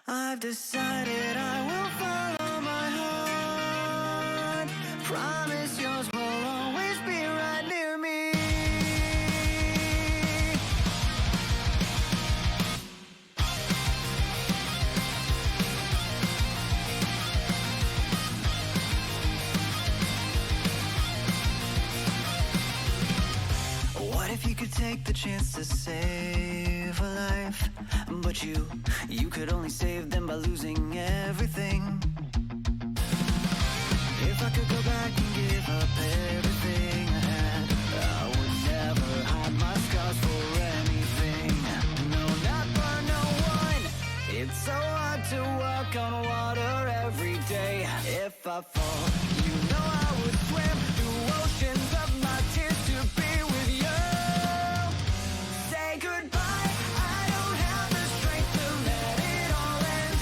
I've decided I will follow my heart. Promise yours will always be right near me. What if you could take the chance to save a life? But you could only save them by losing everything. If I could go back and give up everything I had, I would never hide my scars for anything. No, not for no one. It's so hard to walk on water every day. If I fall, you know I would swim through oceans of my tears to be with you. Say goodbye, I don't have the strength to let it all end.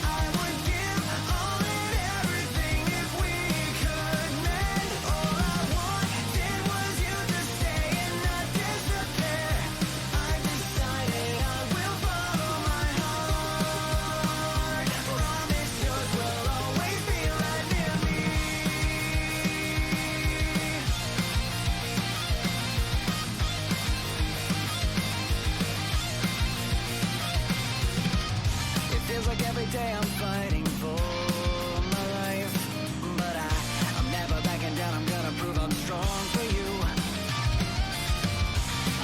I would give all and everything if we could mend. All I wanted was you to stay and not disappear. I've decided I will follow my heart. Promise yours will always be right near me. It feels like every day I'm fighting for my life, but I'm never backing down. I'm gonna prove I'm strong for you.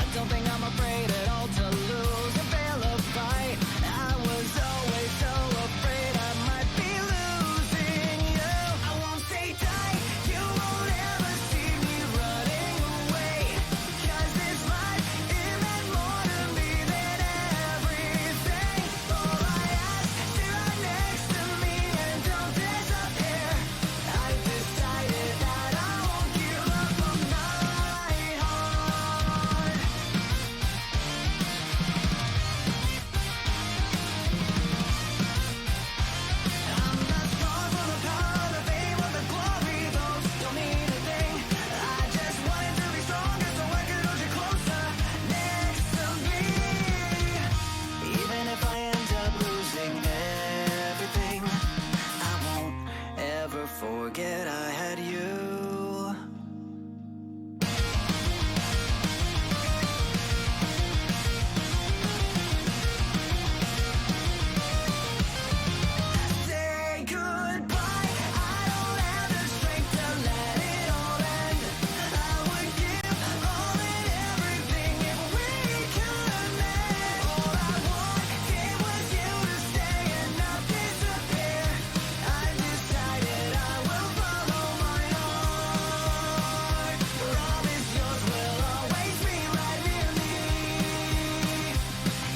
I don't think I'm afraid at all to lose or fail a fight. I was always so afraid I might be losing you. I won't say die, you won't ever see me running away. 'Cause this life, it meant more to me than everything. All I ask, stay right next to me and don't disappear. I've decided that I won't give up on my heart. I'm not strong for the power, the fame, or the glory. Those don't mean a thing. I just wanted to be stronger so I could hold you closer next to me. Even if I end up losing everything, I won't ever forget I had you. Say goodbye, I don't have the strength to let it all end. I would give all and everything if we could mend. All I wanted was you to stay and not disappear. I've decided I will follow my heart. Promise yours will always be right near me.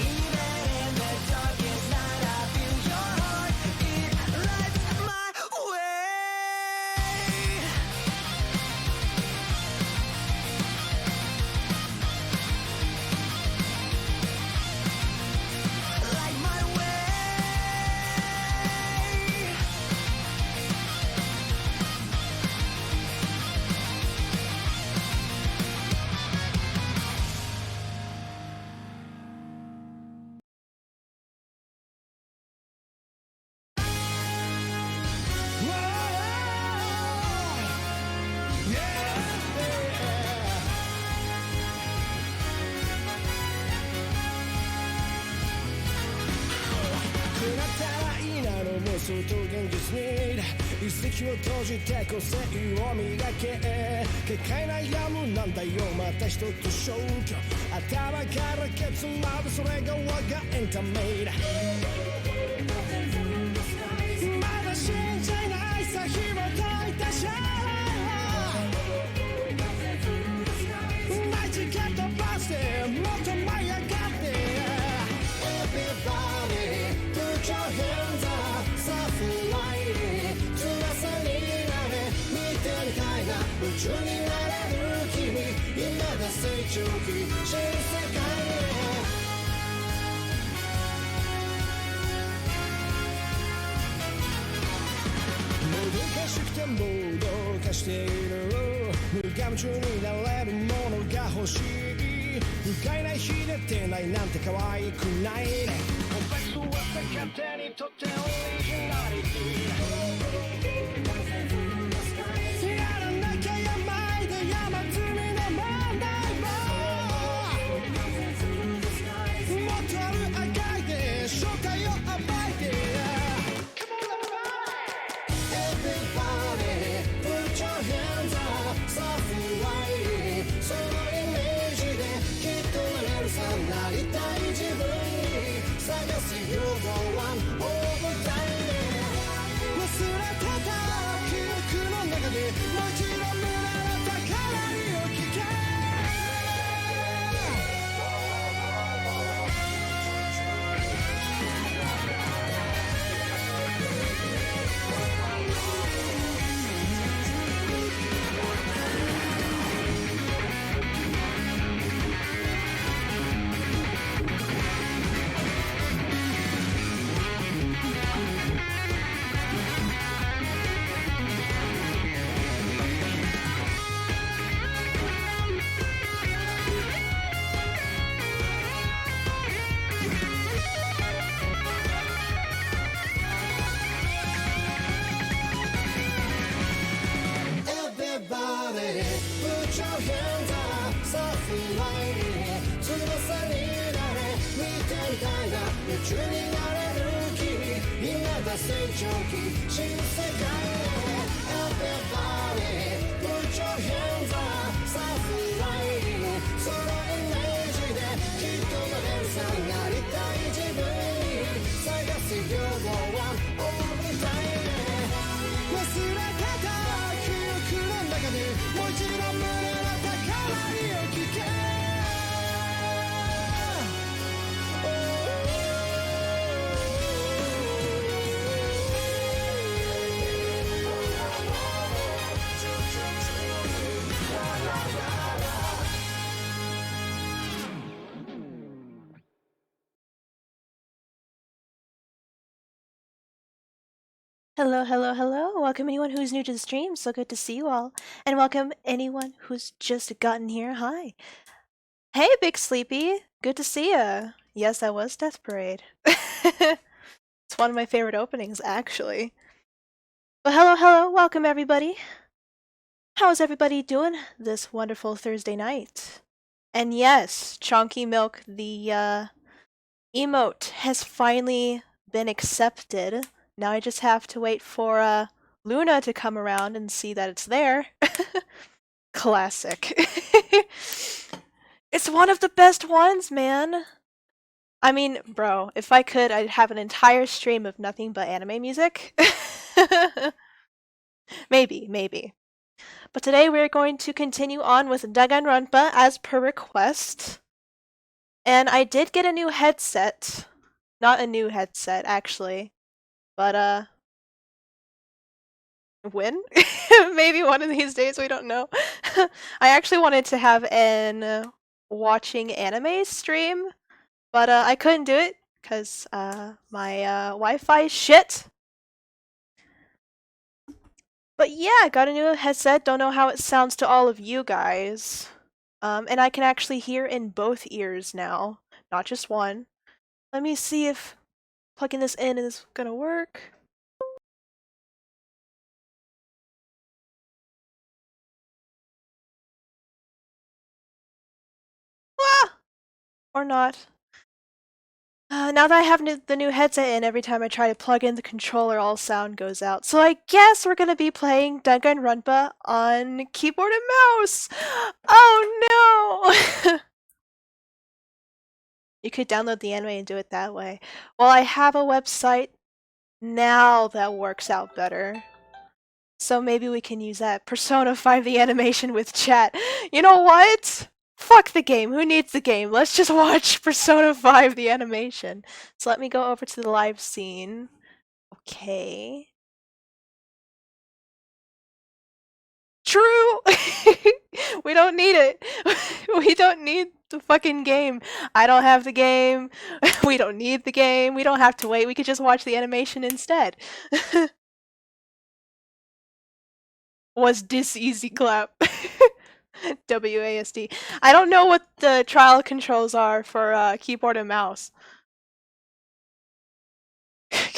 Even in the darkest night, I feel your heart. It lights my way. Light my way. くなったらいいなの妄想と現実に一石を投じて個性を磨け結界なやむなんだよまた一つ消去頭からケツまでそれが我がエンタメだまだ死んじゃいないさ火は焚いたしナイチケットバスでもっと舞い上がって Everybody put your hands up さあフライ翼になれ見てみたいな宇宙になれる君今だ成長期新世界へもどかしくてもどかしている無我夢中になれるものが欲しい不快な日でてないなんて可愛くないねコンパクトは勝手にとってオリジナリティやらなきゃやまいで山積みの問題ももっとある赤いで正体を暴いて Everybody put your hands up さあフライそのイメージできっとなれるさなりたい自分に探す You're the one over time 忘れてた記憶の中でもちろん胸の高鳴りを聞け Everybody put your hands up さあフライ翼になれ見てみたいな夢中になれる君今だ成長期新世界へ Everybody put your hands up さあフライそのイメージできっとなれるさなりたい自分に探す You're the one over time 忘れてた記憶の中でもちろん胸の高鳴りを聞け Hello, hello, hello. Welcome anyone who's new to the stream. So good to see you all. And welcome anyone who's just gotten here. Hi. Hey, Big Sleepy. Good to see ya. Yes, that was Death Parade. It's one of my favorite openings, actually. But hello, hello. Welcome everybody. How's everybody doing this wonderful Thursday night? And yes, Chonky Milk, the emote has finally been accepted. Now I just have to wait for Luna to come around and see that it's there. Classic. It's one of the best ones, man. I mean, bro, if I could, I'd have an entire stream of nothing but anime music. Maybe. But today we're going to continue on with Danganronpa as per request. And I did get a new headset. Not a new headset, actually. But, when? Maybe one of these days, we don't know. I actually wanted to have an watching anime stream, but I couldn't do it because my Wi-Fi is shit. But yeah, I got a new headset. Don't know how it sounds to all of you guys. And I can actually hear in both ears now, not just one. Let me see if plugging this in is gonna work. Ah! Or not. Now that I have the new headset in, every time I try to plug in the controller, all sound goes out. So I guess we're gonna be playing Danganronpa on keyboard and mouse! Oh no! You could download the anime and do it that way. Well, I have a website now that works out better. So maybe we can use that. Persona 5 the animation with chat. You know what? Fuck the game. Who needs the game? Let's just watch Persona 5 the animation. So let me go over to the live scene. Okay. True! We don't need it. We don't need the fucking game. I don't have the game. We don't need the game. We don't have to wait. We could just watch the animation instead. Was this easy clap? WASD. I don't know what the trial controls are for keyboard and mouse.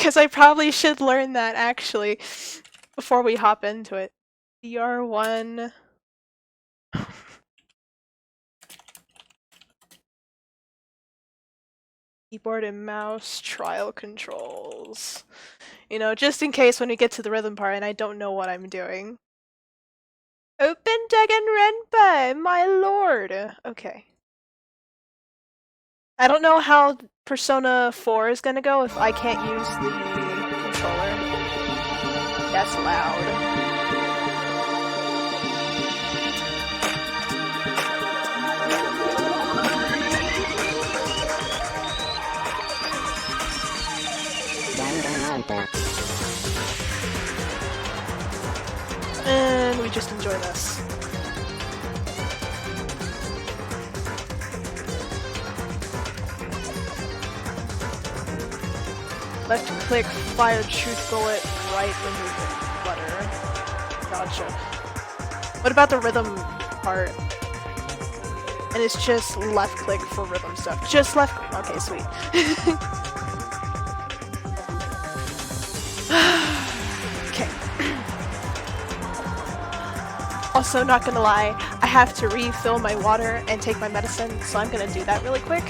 Because I probably should learn that, actually, before we hop into it. DR1... Keyboard and mouse trial controls. You know, just in case when we get to the rhythm part and I don't know what I'm doing. Open Danganronpa, my lord! Okay. I don't know how Persona 4 is gonna go if I can't use the controller. That's loud. And we just enjoy this. Left click, fire truth bullet, right when you flutter. Gotcha. What about the rhythm part? And it's just left click for rhythm stuff. Just left. Okay, sweet. Okay. Also, not gonna lie, I have to refill my water and take my medicine, so I'm gonna do that really quick.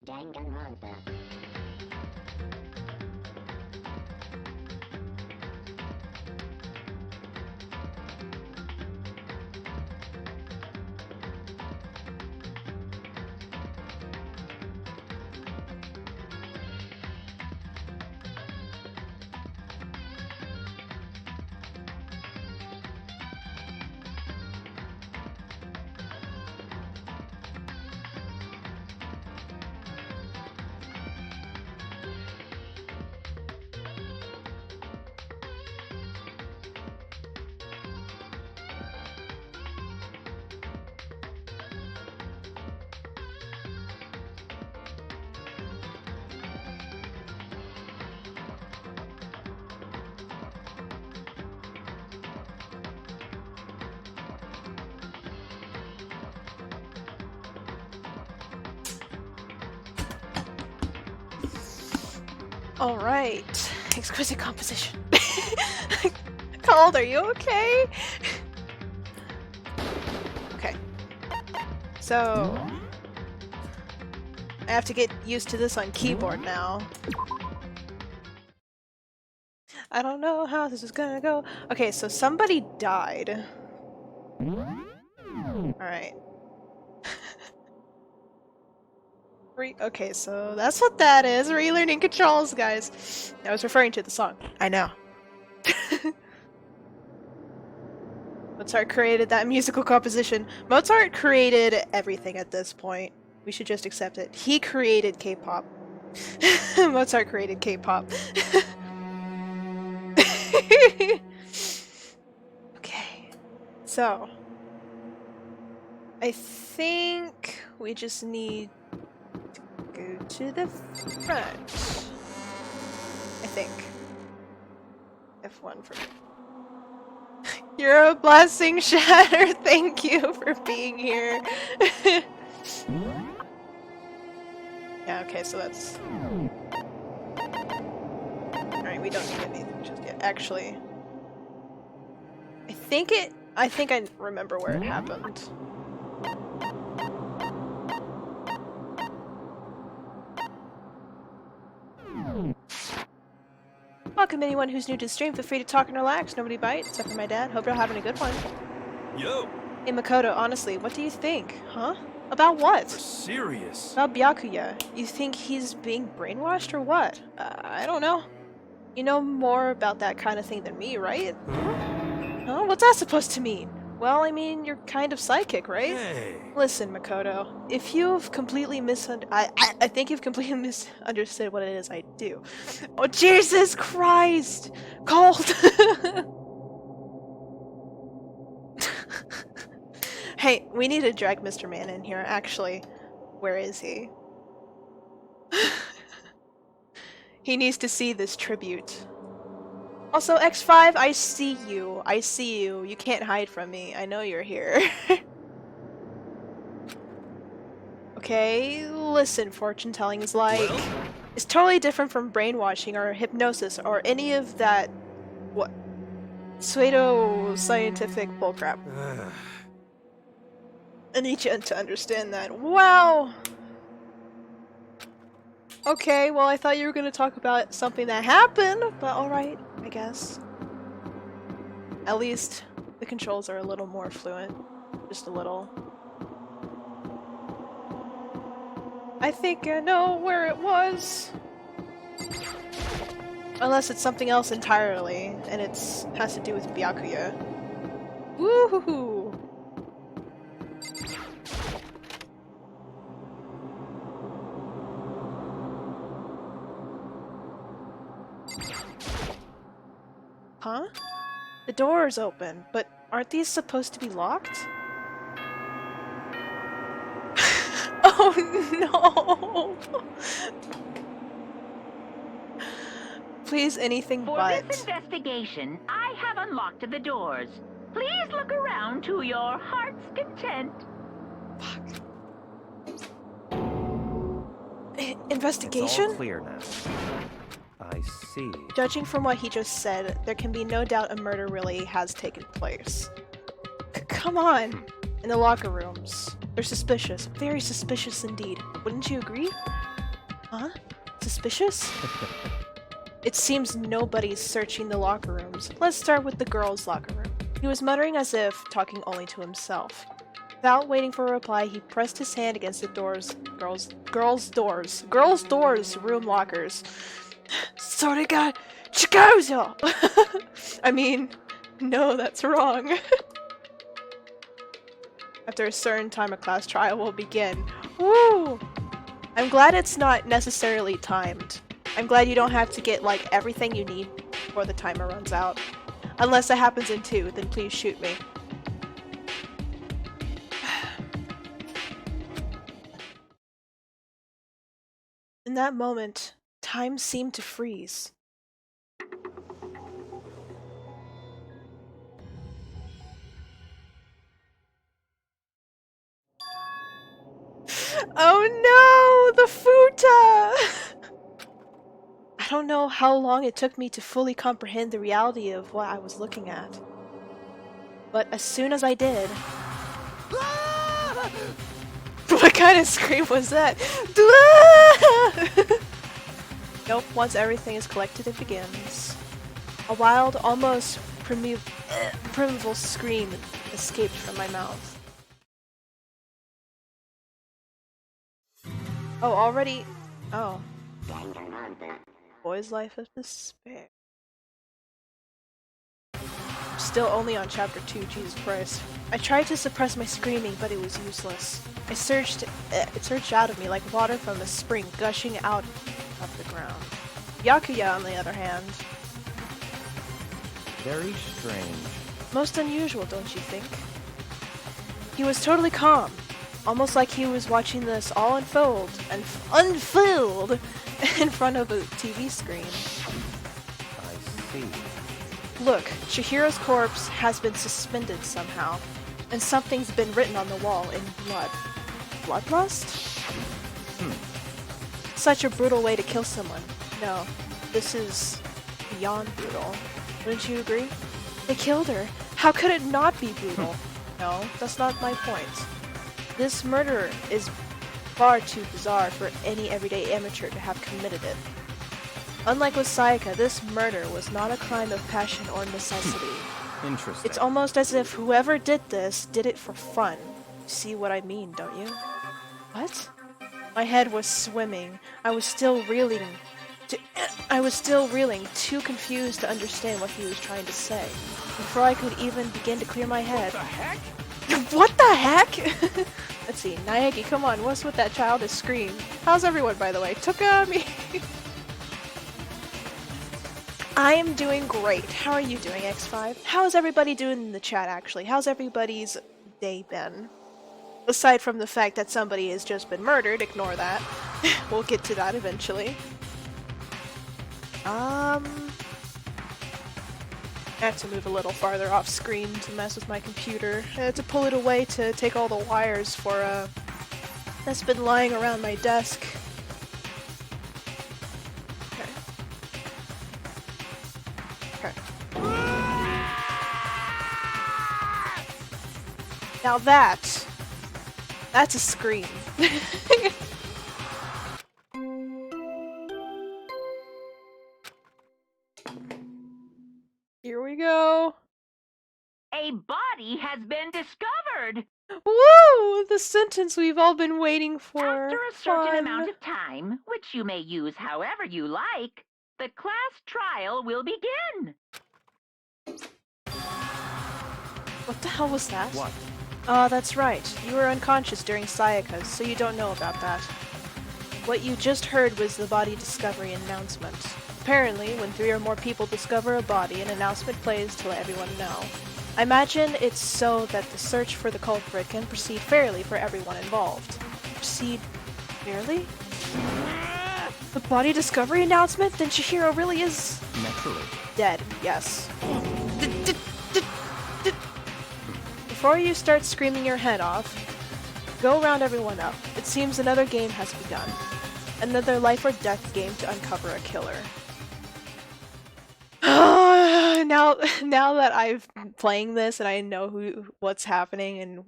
Danganronpa. Alright. Exquisite composition. Cold, are you okay? Okay. So... I have to get used to this on keyboard now. I don't know how this is gonna go. Okay, so somebody died. Alright. Okay, so that's what that is. Relearning controls, guys. I was referring to the song. I know. Mozart created that musical composition. Mozart created everything at this point. We should just accept it. He created K-pop. Mozart created K-pop. Okay. So. I think we just need go to the front. I think. F1 for... You're a blessing, Shatter! Thank you for being here! Yeah, okay, so that's... Alright, we don't need anything just yet. Actually... I think I remember where it happened. Welcome anyone who's new to the stream. Feel free to talk and relax. Nobody bites, except for my dad. Hope you're having a good one. Yo! Hey Makoto, honestly, what do you think? Huh? About what? Serious. About Byakuya. You think he's being brainwashed or what? I don't know. You know more about that kind of thing than me, right? Huh? What's that supposed to mean? Well, I mean, you're kind of psychic, right? Hey. Listen, Makoto, if you've completely I think you've completely misunderstood what it is I do. Oh, Jesus Christ! Cold! Hey, we need to drag Mr. Man in here, actually. Where is he? He needs to see this tribute. Also, X5, I see you. I see you. You can't hide from me. I know you're here. Okay, listen, fortune telling is like... It's totally different from brainwashing or hypnosis or any of that... What? Pseudo-scientific bullcrap. I need you to understand that. Wow! Okay, well I thought you were gonna talk about something that happened, but alright, I guess. At least the controls are a little more fluent. Just a little. I think I know where it was. Unless it's something else entirely, and has to do with Byakuya. Woohoo! Huh? The door is open, but aren't these supposed to be locked? Oh no! Please, anything For but. this investigation, I have unlocked the doors. Please look around to your heart's content. Investigation? It's all clear now. I see. Judging from what he just said, there can be no doubt a murder really has taken place. Come on! In the locker rooms. They're suspicious. Very suspicious indeed. Wouldn't you agree? Huh? Suspicious? It seems nobody's searching the locker rooms. Let's start with the girls' locker room. He was muttering as if talking only to himself. Without waiting for a reply, he pressed his hand against the doors. Girls' doors! Room lockers. Sorega Chikauzo! I mean, no, that's wrong. After a certain time, a class trial will begin. Woo! I'm glad it's not necessarily timed. I'm glad you don't have to get, like, everything you need before the timer runs out. Unless it happens in 2, then please shoot me. In that moment, time seemed to freeze. Oh no! The futa! I don't know how long it took me to fully comprehend the reality of what I was looking at. But as soon as I did... What kind of scream was that? Nope, once everything is collected, it begins. A wild, almost primeval scream escaped from my mouth. Oh, already? Oh. Danganronpa. Boy's Life of Despair. Still only on chapter 2, Jesus Christ. I tried to suppress my screaming, but it was useless. It surged out of me like water from a spring gushing out of the ground. Byakuya, on the other hand. Very strange. Most unusual, don't you think? He was totally calm. Almost like he was watching this all unfold in front of a TV screen. I see. Look, Chihiro's corpse has been suspended somehow, and something's been written on the wall in blood. Bloodlust? Such a brutal way to kill someone. No, this is beyond brutal. Wouldn't you agree? They killed her. How could it not be brutal? No, that's not my point. This murder is far too bizarre for any everyday amateur to have committed it. Unlike with Sayaka, this murder was not a crime of passion or necessity. Interesting. It's almost as if whoever did this did it for fun. See what I mean, don't you? What? My head was swimming. I was still reeling, too confused to understand what he was trying to say. Before I could even begin to clear my head. What the heck? What the heck? Let's see, Naegi, come on, what's with that childish scream? How's everyone, by the way? Tokami! I am doing great. How are you doing, X5? How is everybody doing in the chat, actually? How's everybody's day been? Aside from the fact that somebody has just been murdered, ignore that. We'll get to that eventually. I have to move a little farther off screen to mess with my computer. I had to pull it away to take all the wires for, that's been lying around my desk. Okay. Okay. Now that's a scream. Here we go. A body has been discovered! Woo! The sentence we've all been waiting for. After a certain Fun. amount of time, which you may use however you like, the class trial will begin. What the hell was that? What? Oh, that's right. You were unconscious during Sayaka's, so you don't know about that. What you just heard was the body discovery announcement. Apparently, when 3 or more people discover a body, an announcement plays to let everyone know. I imagine it's so that the search for the culprit can proceed fairly for everyone involved. Proceed fairly? The body discovery announcement? Then Chihiro really is... Naturally. dead, yes. Before you start screaming your head off, go round everyone up. It seems another game has begun. Another life or death game to uncover a killer. now that I've been playing this and I know what's happening and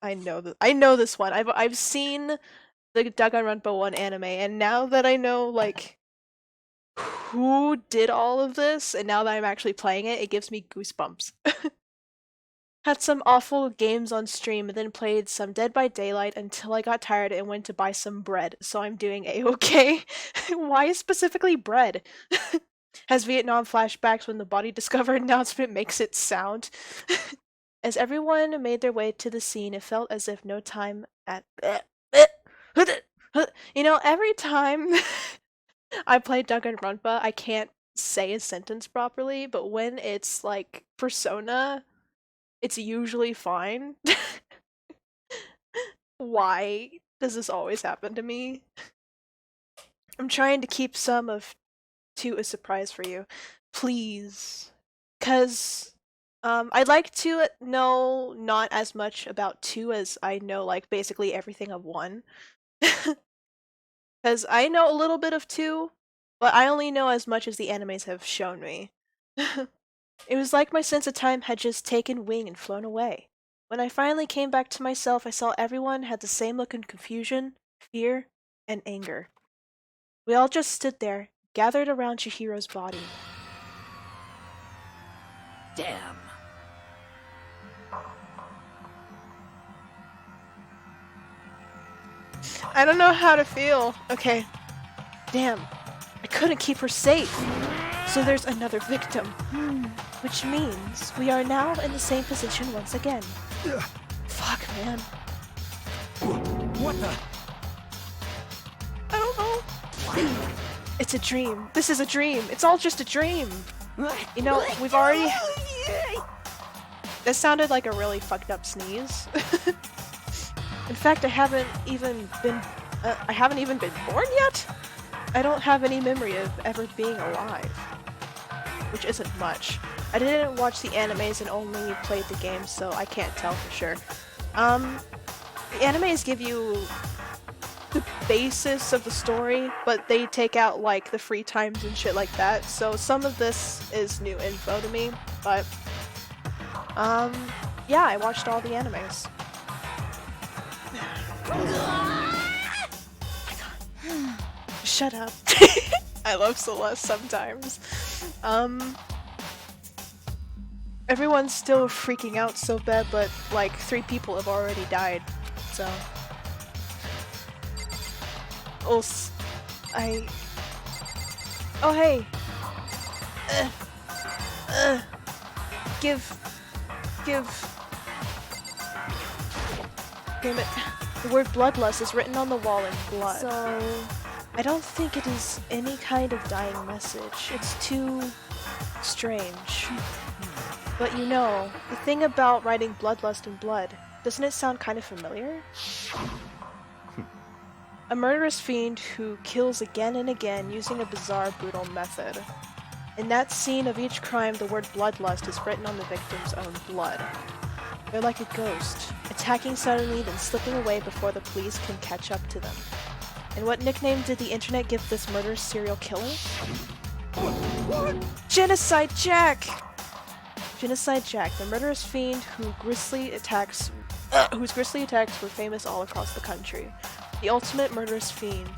I know this one. I've seen the Danganronpa 1 anime, and now that I know like who did all of this, and now that I'm actually playing it, it gives me goosebumps. Had some awful games on stream and then played some Dead by Daylight until I got tired and went to buy some bread, so I'm doing a-okay. Why specifically bread? Has Vietnam flashbacks when the body discovered announcement makes it sound. As everyone made their way to the scene, it felt as if no time at... You know, every time I play Danganronpa, I can't say a sentence properly, but when it's like Persona, it's usually fine. Why does this always happen to me? I'm trying to keep some of 2 a surprise for you. Please. 'Cause I'd like to know not as much about 2 as I know like basically everything of 1. 'Cause I know a little bit of 2, but I only know as much as the animes have shown me. It was like my sense of time had just taken wing and flown away. When I finally came back to myself, I saw everyone had the same look of confusion, fear, and anger. We all just stood there, gathered around Chihiro's body. Damn. I don't know how to feel. Okay. Damn. I couldn't keep her safe. So there's another victim. Which means we are now in the same position once again. Fuck, man. What the? I don't know. It's a dream. This is a dream. It's all just a dream. You know, we've already... That sounded like a really fucked up sneeze. In fact, I haven't even been born yet? I don't have any memory of ever being alive. Which isn't much. I didn't watch the animes and only played the games, so I can't tell for sure. The animes give you the basis of the story, but they take out like the free times and shit like that, so some of this is new info to me, but yeah, I watched all the animes. Shut up. I love Celeste sometimes. Everyone's still freaking out so bad, but like 3 people have already died, so. Oh, hey! Give... Damn it. The word bloodlust is written on the wall in blood. So... I don't think it is any kind of dying message. It's too... strange. But you know, the thing about writing bloodlust in blood, doesn't it sound kind of familiar? A murderous fiend who kills again and again using a bizarre, brutal method. In that scene of each crime, the word bloodlust is written on the victim's own blood. They're like a ghost, attacking suddenly then slipping away before the police can catch up to them. And what nickname did the internet give this murderous serial killer? What? Genocide Jack! Genocide Jack, the murderous fiend whose grisly attacks were famous all across the country. The ultimate murderous fiend,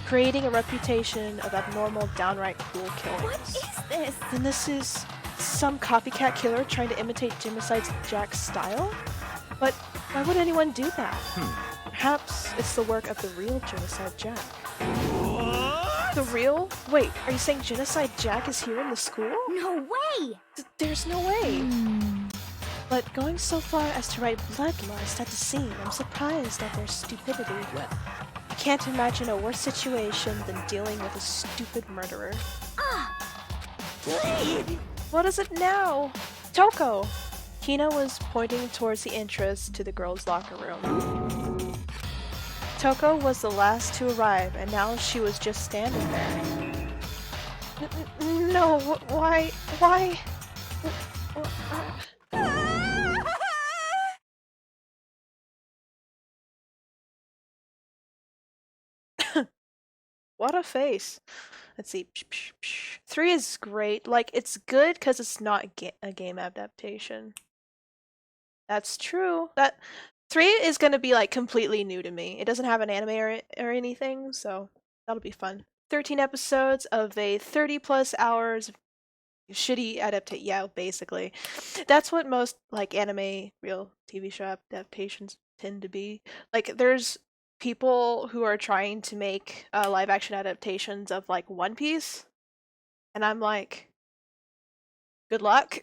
creating a reputation of abnormal, downright cruel killings. What is this? Then this is some copycat killer trying to imitate Genocide Jack's style? But why would anyone do that? Perhaps it's the work of the real Genocide Jack. What? The real? Wait, are you saying Genocide Jack is here in the school? No way! There's no way! But going so far as to write bloodlust at the scene, I'm surprised at their stupidity. Well. I can't imagine a worse situation than dealing with a stupid murderer. What is it now? Toko! Hina was pointing towards the entrance to the girls' locker room. Toko was the last to arrive, and now she was just standing there. No, why? What a face. Let's see. 3 is great. Like, it's good because it's not a game adaptation. That's true. 3 is gonna be like completely new to me. It doesn't have an anime or anything, so that'll be fun. 13 episodes of a 30+ hours shitty adaptation. Yeah, basically. That's what most like anime, real TV show adaptations tend to be. Like, there's people who are trying to make live action adaptations of like One Piece, and I'm like, good luck.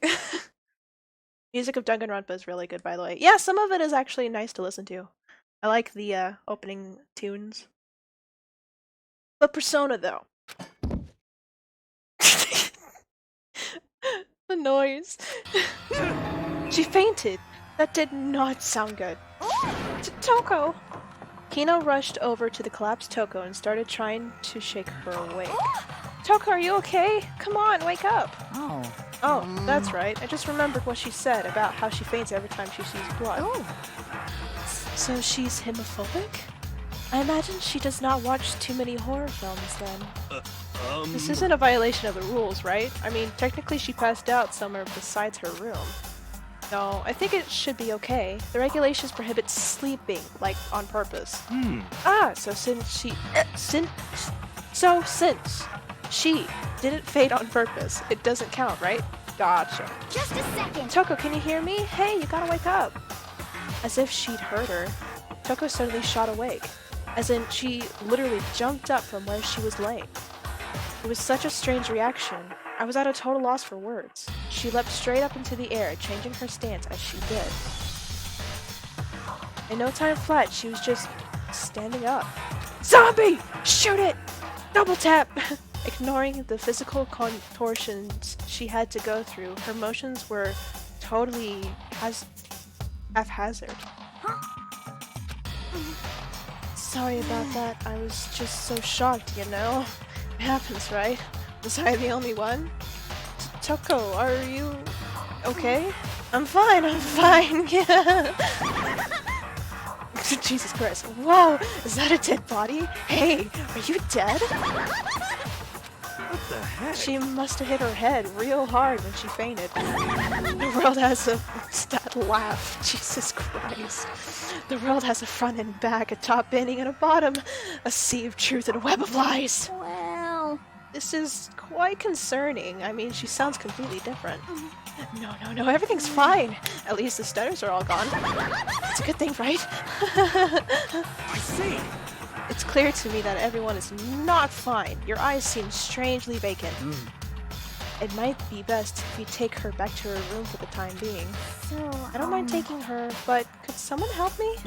Music of Danganronpa is really good, by the way. Yeah, some of it is actually nice to listen to. I like the opening tunes. But Persona, though. The noise. She fainted. That did not sound good. Toko! Kino rushed over to the collapsed Toko and started trying to shake her awake. Toko, are you okay? Come on, wake up! Oh, that's right. I just remembered what she said about how she faints every time she sees blood. So she's homophobic? I imagine she does not watch too many horror films then. This isn't a violation of the rules, right? I mean, technically she passed out somewhere besides her room. No, I think it should be okay. The regulations prohibit sleeping, like, on purpose. So since she didn't faint on purpose, it doesn't count, right? Gotcha. Just a second! Toko, can you hear me? Hey, you gotta wake up! As if she'd heard her, Toko suddenly shot awake. As in, she literally jumped up from where she was laying. It was such a strange reaction. I was at a total loss for words. She leapt straight up into the air, changing her stance as she did. In no time flat, she was just standing up. Zombie! Shoot it! Double tap! Ignoring the physical contortions she had to go through, her motions were totally haphazard. Sorry about that. I was just so shocked, you know? It happens, right? Was I the only one? Toko, are you okay? I'm fine, yeah. Jesus Christ. Whoa, is that a dead body? Hey, are you dead? What the heck? She must have hit her head real hard when she fainted. The world has that laugh. Jesus Christ. The world has a front and back, a top ending and a bottom, a sea of truth and a web of lies. Well... This is quite concerning. I mean, she sounds completely different. No, everything's fine. At least the stutters are all gone. It's a good thing, right? I see. It's clear to me that everyone is not fine. Your eyes seem strangely vacant. It might be best if we take her back to her room for the time being. So, I don't mind taking her, but could someone help me?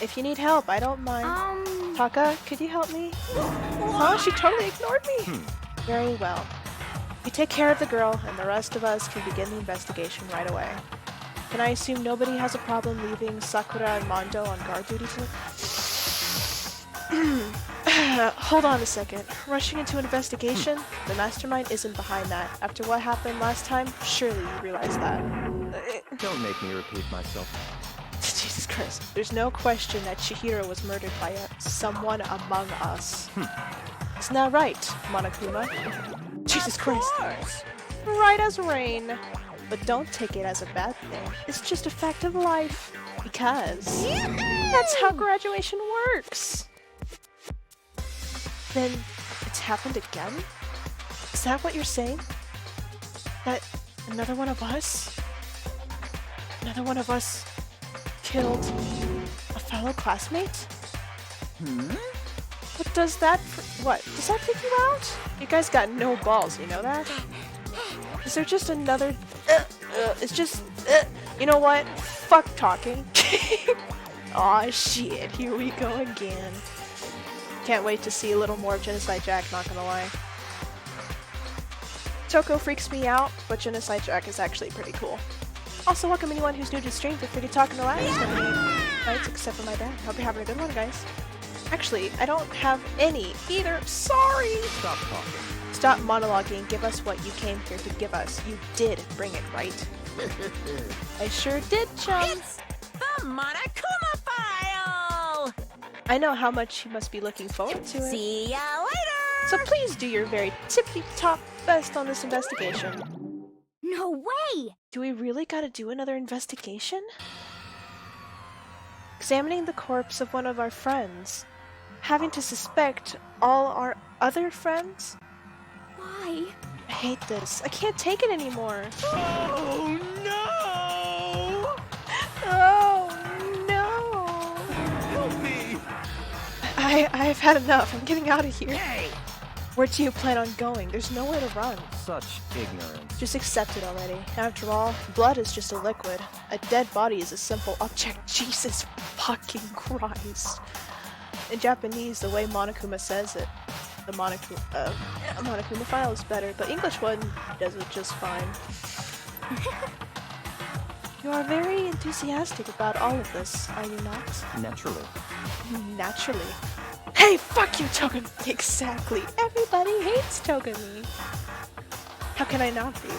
If you need help, I don't mind. Taka, could you help me? Huh? She totally ignored me. Very well. You take care of the girl, and the rest of us can begin the investigation right away. Can I assume nobody has a problem leaving Sakura and Mondo on guard duty tonight? Hold on a second. Rushing into an investigation? The mastermind isn't behind that. After what happened last time, surely you realize that. Don't make me repeat myself. Jesus Christ. There's no question that Chihiro was murdered by someone among us. Isn't that right, Monokuma? Jesus Christ. Right as rain. But don't take it as a bad thing. It's just a fact of life. Because that's how graduation works. Then it's happened again? Is that what you're saying? That another one of us? Another one of us killed a fellow classmate? What does that what? Does that freak you out? You guys got no balls, you know that? Is there just another it's just you know what? Fuck talking. Aw shit, here we go again. Can't wait to see a little more of Genocide Jack, not gonna lie. Toko freaks me out, but Genocide Jack is actually pretty cool. Also, welcome anyone who's new to the stream. Feel free to talk in the live nights, except for my dad. Hope you're having a good one, guys. Actually, I don't have any either. Sorry! Stop talking. Stop monologuing. Give us what you came here to give us. You did bring it, right? I sure did, chum. It's the Monokuma file! I know how much you must be looking forward to it. See ya later! So please do your very tippy-top best on this investigation. no way! Do we really gotta do another investigation? Examining the corpse of one of our friends. Having to suspect all our other friends? Why? I hate this. I can't take it anymore. Oh no! Oh no! Help me! I've had enough. I'm getting out of here. Hey! Where do you plan on going? There's nowhere to run. Such ignorance. Just accept it already. After all, blood is just a liquid. A dead body is a simple object. Jesus fucking Christ. In Japanese, the way Monokuma says it, the Monokuma file is better, but English one does it just fine. You are very enthusiastic about all of this, are you not? Naturally. Naturally. Hey, fuck you, Togami! Exactly. Everybody hates Togami. How can I not be?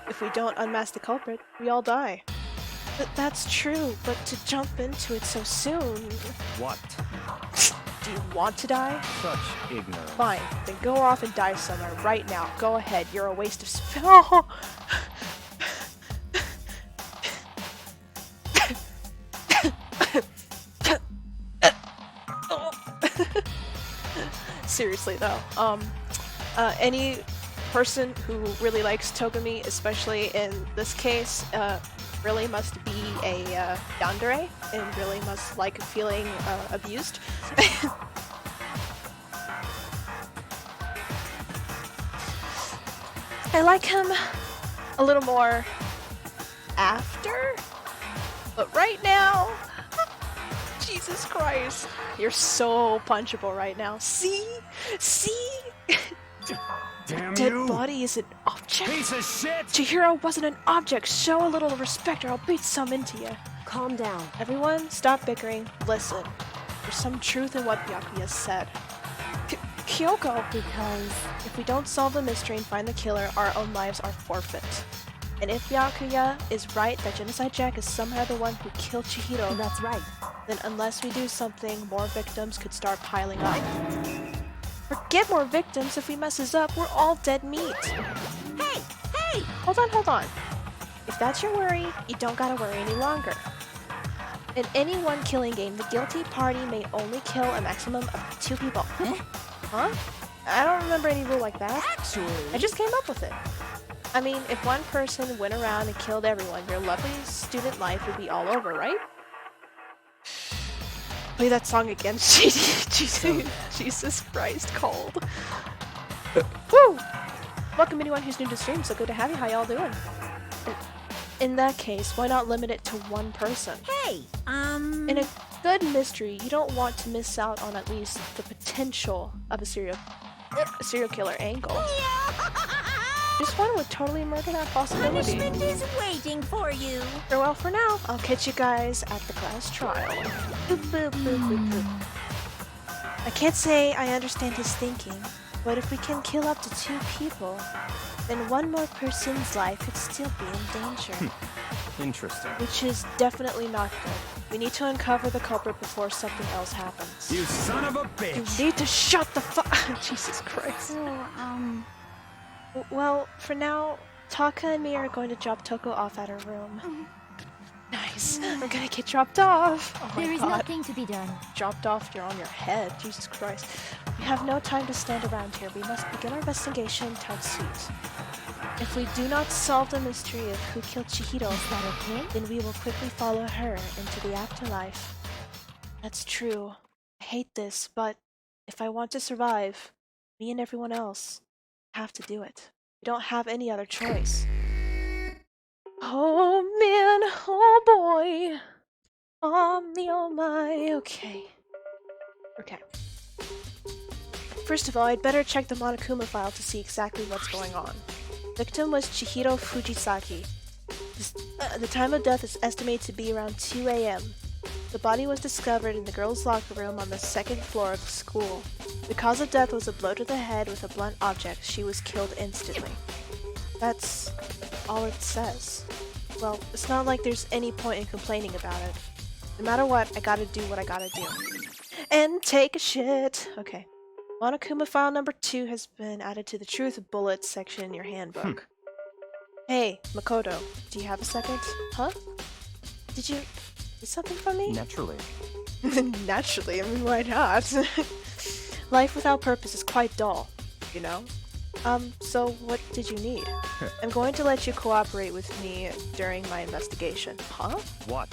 If we don't unmask the culprit, we all die. That's true, but to jump into it so soon... What? Do you want to die? Such ignorance. Fine, then go off and die somewhere right now. Go ahead, you're a waste of Oh! Seriously though, any person who really likes Togami, especially in this case, really must be a yandere and really must like feeling abused. I like him a little more after, but right now, Jesus Christ, you're so punchable right now. See? See? Damn Dead you! body is an object? Piece of shit! Chihiro wasn't an object. Show a little respect or I'll beat some into you. Calm down. Everyone, stop bickering. Listen. There's some truth in what Byakuya said. Kyoko! Because If we don't solve the mystery and find the killer, our own lives are forfeit. And if Byakuya is right that Genocide Jack is somehow the one who killed Chihiro, that's right. then unless we do something, more victims could start piling up. Forget more victims. If we messes up, we're all dead meat. Hey! Hey! Hold on. If that's your worry, you don't gotta worry any longer. In any one killing game, the guilty party may only kill a maximum of 2 people. Huh? I don't remember any rule like that. Actually... I just came up with it. I mean, if one person went around and killed everyone, your lovely student life would be all over, right? Play that song again, Shady. Jesus Christ, cold. Woo! Welcome anyone who's new to the stream, so good to have you. How y'all doing? In that case, why not limit it to one person? Hey, In a good mystery, you don't want to miss out on at least the potential of a serial killer angle. Just one would totally murder that possibility. punishment is waiting for you. Farewell for now. I'll catch you guys at the class trial. Boop, boop, boop, boop, boop. I can't say I understand his thinking, but if we can kill up to 2 people, then one more person's life could still be in danger. Interesting. Which is definitely not good. We need to uncover the culprit before something else happens. You son of a You bitch! need to shut the fuck. Jesus Christ. So, Well, for now, Taka and me are going to drop Toko off at her room. Nice. We're gonna get dropped off. Oh my there is god. nothing to be done. Dropped off, you're on your head. Jesus Christ. We have no time to stand around here. We must begin our investigation tight suit. If we do not solve the mystery of who killed Chihiro, Is that okay? then we will quickly follow her into the afterlife. That's true. I hate this, but if I want to survive, me and everyone else have to do it. We don't have any other choice. Oh man, oh boy. Oh me, oh my. Okay. First of all, I'd better check the Monokuma file to see exactly what's going on. Victim was Chihiro Fujisaki. The time of death is estimated to be around 2 a.m. The body was discovered in the girls' locker room on the 2nd floor of the school. The cause of death was a blow to the head with a blunt object. She was killed instantly. That's all it says. Well, it's not like there's any point in complaining about it. No matter what, I gotta do what I gotta do. And take a shit. Okay. Monokuma file number 2 has been added to the Truth Bullets section in your handbook. Hey, Makoto, do you have a second? Huh? Did you get something from me? Naturally. Naturally, I mean, why not? Life without purpose is quite dull, you know? So what did you need? I'm going to let you cooperate with me during my investigation. Huh? What?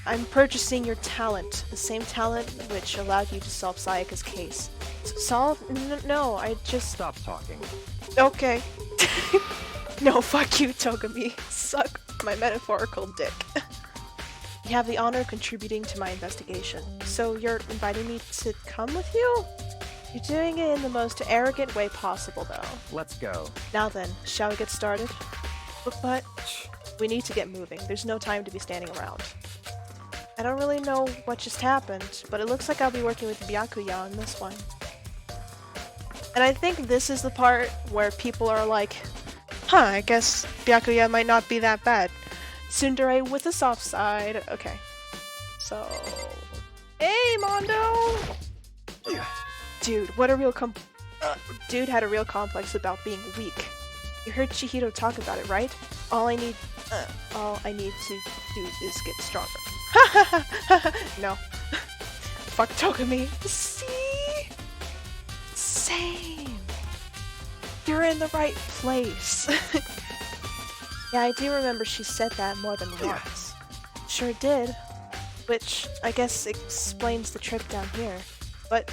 I'm purchasing your talent, the same talent which allowed you to solve Sayaka's case. Solve? No, I just... Stop talking. Okay. No, fuck you, Togami. Suck my metaphorical dick. You have the honor of contributing to my investigation. So you're inviting me to come with you? You're doing it in the most arrogant way possible, though. Let's go. Now then, shall we get started? But we need to get moving. There's no time to be standing around. I don't really know what just happened, but it looks like I'll be working with Byakuya on this one. And I think this is the part where people are like, huh, I guess Byakuya might not be that bad. Tsundere with a soft side. Okay. So... Hey, Mondo! Dude, what a real dude had a real complex about being weak. You heard Chihiro talk about it, right? All I need to do is get stronger. No. Fuck Togami. See? Same. You're in the right place. Yeah, I do remember she said that more than once. Sure did. Which, I guess, explains the trip down here. But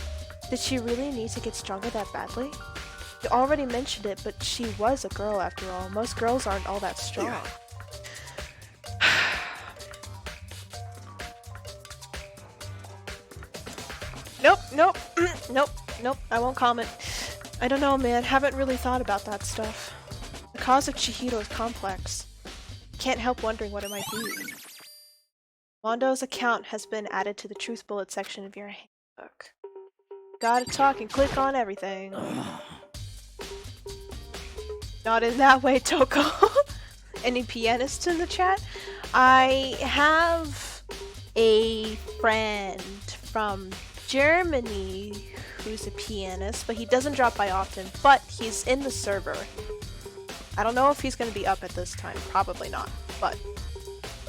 did she really need to get stronger that badly? You already mentioned it, but she was a girl after all. Most girls aren't all that strong. Nope, I won't comment. I don't know, man. Haven't really thought about that stuff. The cause of Chihiro is complex. Can't help wondering what it might be. Mondo's account has been added to the Truth Bullet section of your handbook. Gotta talk and click on everything. Not in that way, Toko. Any pianists in the chat? I have a friend from Germany who's a pianist, but he doesn't drop by often, but he's in the server. I don't know if he's going to be up at this time. Probably not. But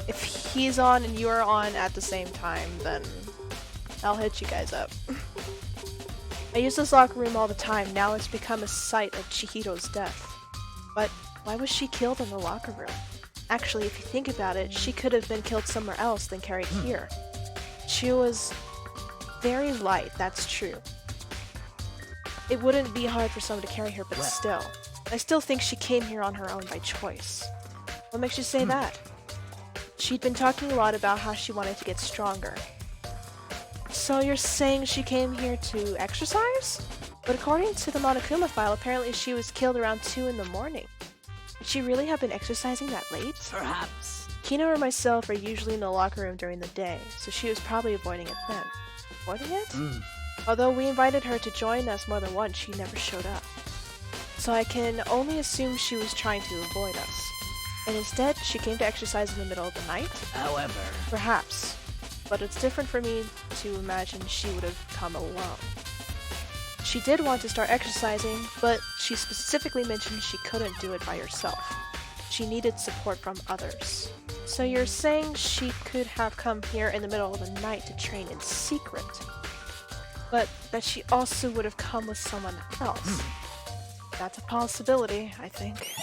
if he's on and you're on at the same time, then I'll hit you guys up. I use this locker room all the time. Now it's become a site of Chihiro's death. But why was she killed in the locker room? Actually, if you think about it, she could have been killed somewhere else than carried here. She was very light, that's true. It wouldn't be hard for someone to carry her, but still. I still think she came here on her own by choice. What makes you say that? She'd been talking a lot about how she wanted to get stronger. So you're saying she came here to exercise? But according to the Monokuma file, apparently she was killed around 2 in the morning. Would she really have been exercising that late? Perhaps. Kino or myself are usually in the locker room during the day, so she was probably avoiding it then. Avoiding it? Although we invited her to join us more than once, she never showed up. So I can only assume she was trying to avoid us. And instead, she came to exercise in the middle of the night? However, Perhaps. But it's different for me to imagine she would have come alone. She did want to start exercising, but she specifically mentioned she couldn't do it by herself. She needed support from others. So you're saying she could have come here in the middle of the night to train in secret, but that she also would have come with someone else. That's a possibility, I think.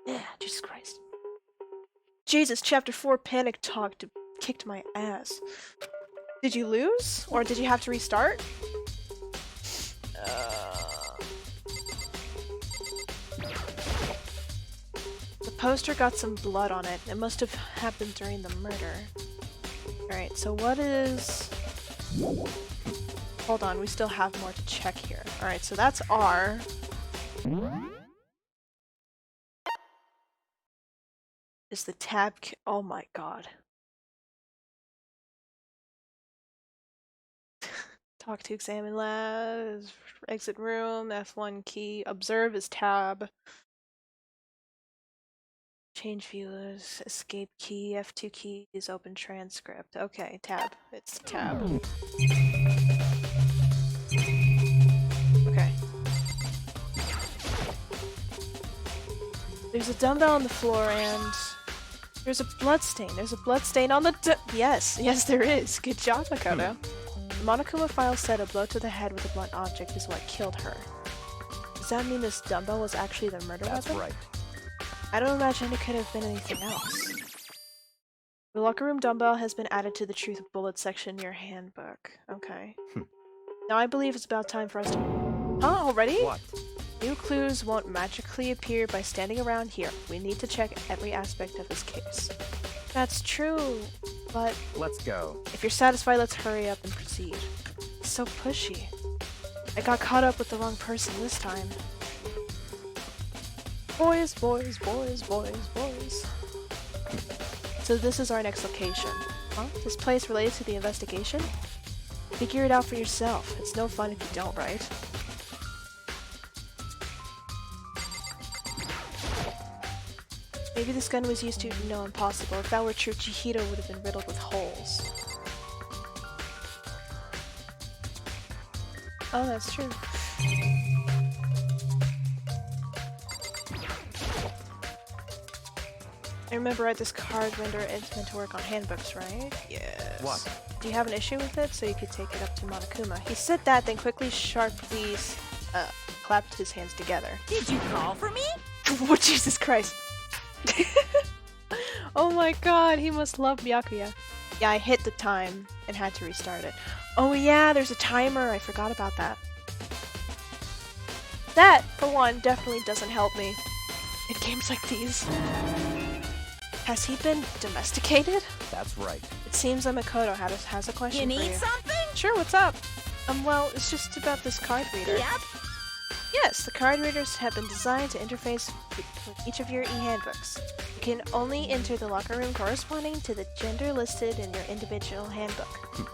Yeah, Jesus Christ. Jesus, Chapter 4 Panic Talk kicked my ass. Did you lose? Or did you have to restart? The poster got some blood on it. It must have happened during the murder. Alright, so what is... Hold on, we still have more to check here. Alright, so that's R. Is the tab... Oh my god. Talk to examine lab, exit room, F1 key, observe is tab. Change views, escape key, F2 key is open transcript. Okay, tab. It's tab. Okay. There's a dumbbell on the floor and there's a bloodstain. There's a bloodstain on the yes, there is. Good job, Makoto. The Monokuma file said a blow to the head with a blunt object is what killed her. Does that mean this dumbbell was actually the murder weapon? That's right. I don't imagine it could have been anything else. The locker room dumbbell has been added to the Truth of Bullets section in your handbook. Okay. Now I believe it's about time for us to... Huh? Already? What? New clues won't magically appear by standing around here. We need to check every aspect of this case. That's true, but... Let's go. If you're satisfied, let's hurry up and proceed. It's so pushy. I got caught up with the wrong person this time. Boys, boys, boys, boys, boys. So this is our next location. Huh? This place related to the investigation? Figure it out for yourself. It's no fun if you don't, right? Maybe this gun was used to... No, impossible. If that were true, Chihiro would have been riddled with holes. Oh, that's true. I remember at this card render it's meant to work on handbooks, right? Yes. What? Do you have an issue with it? So you could take it up to Monokuma. He said that, then quickly, sharply, clapped his hands together. Did you call for me? Oh, Jesus Christ. Oh my god, he must love Byakuya. Yeah, I hit the time and had to restart it. Oh yeah, there's a timer. I forgot about that. That, for one, definitely doesn't help me in games like these. Has he been domesticated? That's right. It seems that Makoto has a question You for need you. something? Sure, what's up? Well, it's just about this card reader. Yep. Yes, the card readers have been designed to interface with each of your e-handbooks. You can only enter the locker room corresponding to the gender listed in your individual handbook.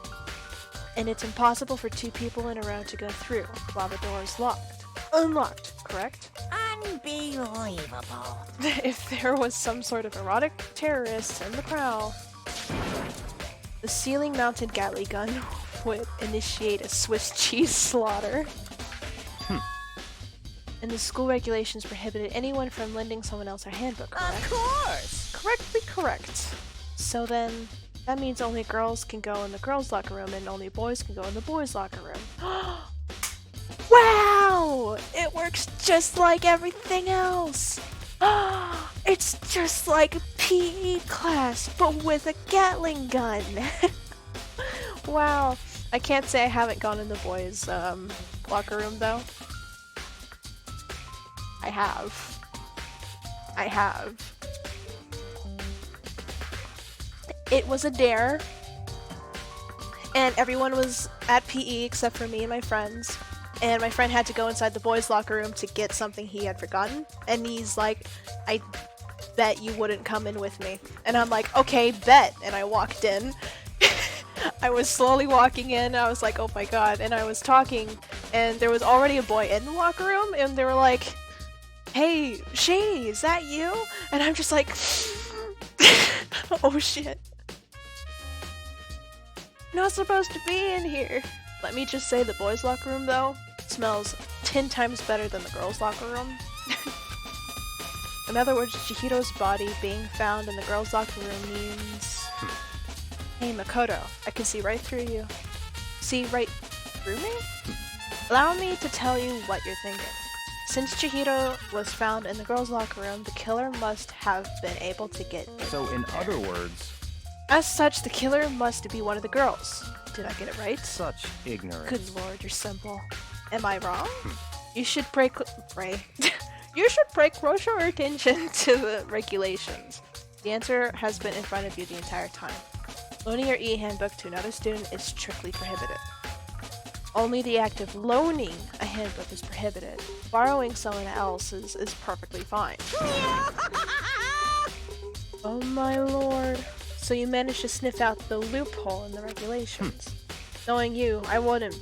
And it's impossible for 2 people in a row to go through while the door is locked. Unlocked, correct? Unbelievable. If there was some sort of erotic terrorist in the prowl, the ceiling-mounted Gatling gun would initiate a Swiss cheese slaughter. And the school regulations prohibited anyone from lending someone else a handbook, correct? Of course. Correctly correct. So then, that means only girls can go in the girls' locker room and only boys can go in the boys' locker room. Wow! It works just like everything else! It's just like a PE class, but with a Gatling gun! Wow. I can't say I haven't gone in the boys' locker room though. I have. I have. It was a dare. And everyone was at PE except for me and my friends. And my friend had to go inside the boys' locker room to get something he had forgotten. And he's like, I bet you wouldn't come in with me. And I'm like, okay, bet. And I walked in. I was slowly walking in. I was like, oh my god. And I was talking. And there was already a boy in the locker room. And they were like, hey, Shady, is that you? And I'm just like, oh shit. Not supposed to be in here. Let me just say the boys' locker room, though, smells 10 times better than the girls' locker room. In other words, Chihiro's body being found in the girls' locker room means... Hey, Makoto, I can see right through you. See right through me? Allow me to tell you what you're thinking. Since Chihiro was found in the girls' locker room, the killer must have been able to get in. So, in other words, As such, the killer must be one of the girls. Did I get it right? such ignorance. Good lord, you're simple. Am I wrong? You should pray. You should pay closer attention to the regulations. The answer has been in front of you the entire time. Loaning your e-handbook to another student is strictly prohibited. Only the act of loaning a handbook is prohibited. Borrowing someone else's is perfectly fine. Oh my lord. So you managed to sniff out the loophole in the regulations. Knowing you, I wouldn't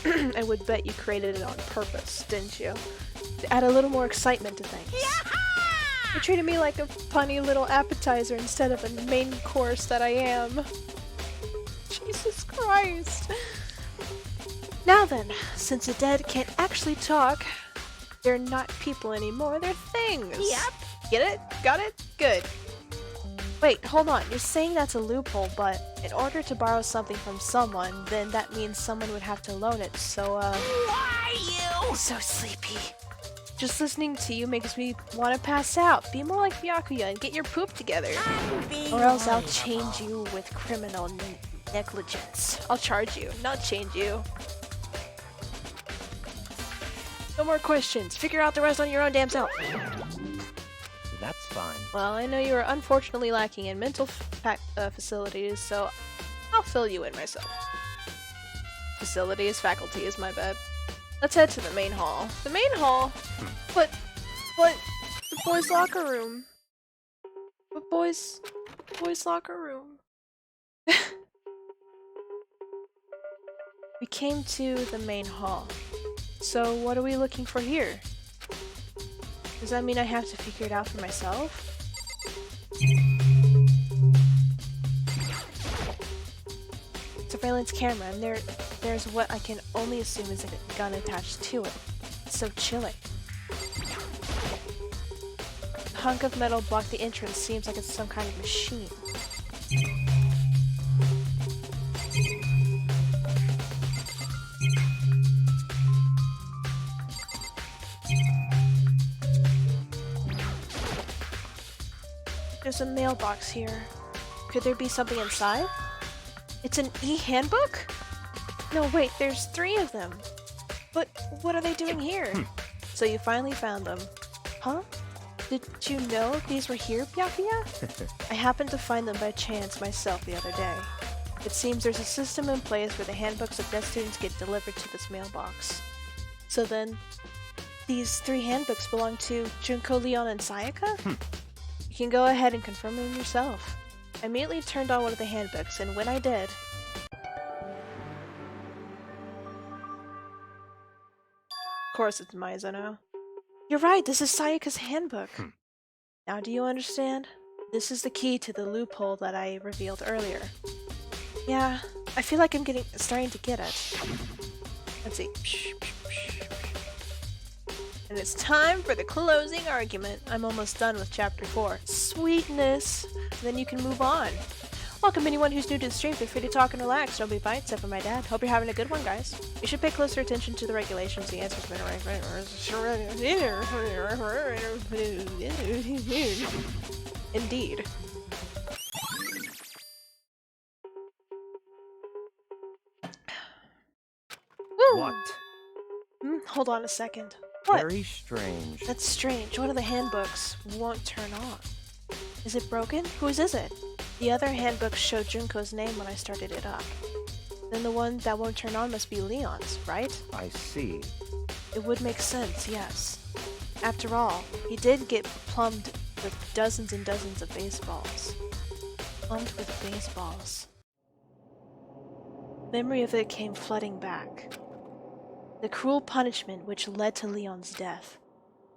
I would bet you created it on purpose, didn't you? To add a little more excitement to things. You treated me like a funny little appetizer instead of a main course that I am. Jesus Christ. Now then, since the dead can't actually talk, they're not people anymore, they're things. Yep. Get it? Got it? Good. Wait, hold on. You're saying that's a loophole, but in order to borrow something from someone, then that means someone would have to loan it, so, Why you? so sleepy. Just listening to you makes me want to pass out. Be more like Byakuya and get your poop together. Or else I'll change you with criminal negligence. I'll charge you, not change you. No more questions. Figure out the rest on your own damn self. That's fine. Well, I know you are unfortunately lacking in mental facilities, so I'll fill you in myself. Facilities, faculty is my bad. Let's head to the main hall. The main hall? But, the boys' locker room. But boys' locker room. We came to the main hall. So what are we looking for here? Does that mean I have to figure it out for myself? Surveillance camera, and there's what I can only assume is a gun attached to it. It's so chilling. The hunk of metal blocked the entrance. Seems like it's some kind of machine. There's a mailbox here. Could there be something inside? It's an e-handbook? No, wait, there's 3 of them. But what are they doing here? So you finally found them. Huh? Did you know these were here, Byakuya? I happened to find them by chance myself the other day. It seems there's a system in place where the handbooks of dead students get delivered to this mailbox. So then, these 3 handbooks belong to Junko, Leon, and Sayaka? You can go ahead and confirm them yourself. I immediately turned on one of the handbooks, and when I did... Of course it's Maizono. You're right, this is Sayaka's handbook. Now do you understand? This is the key to the loophole that I revealed earlier. Yeah, I feel like I'm starting to get it. Let's see. And it's time for the closing argument. I'm almost done with chapter 4. Sweetness! Then you can move on. Welcome anyone who's new to the stream. Feel free to talk and relax. Don't be fine, except for my dad. Hope you're having a good one, guys. You should pay closer attention to the regulations. The answer's been right. Indeed. What? Hold on a second. What? Very strange. That's strange. One of the handbooks won't turn on. Is it broken? Whose is it? The other handbook showed Junko's name when I started it up. Then the one that won't turn on must be Leon's, right? I see. It would make sense, yes. After all, he did get plumbed with dozens and dozens of baseballs. Plumbed with baseballs. Memory of it came flooding back. The cruel punishment which led to Leon's death.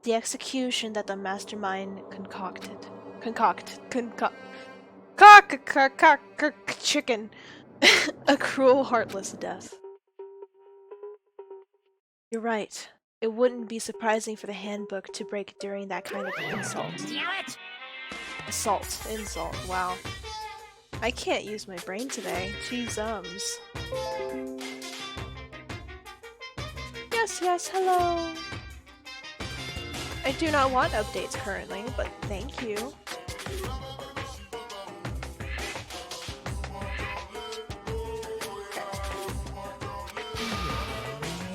The execution that the mastermind chicken. A cruel, heartless death. You're right. It wouldn't be surprising for the handbook to break during that kind of insult. Damn it! Insult, wow. I can't use my brain today. Jeez, Yes, hello! I do not want updates currently, but thank you.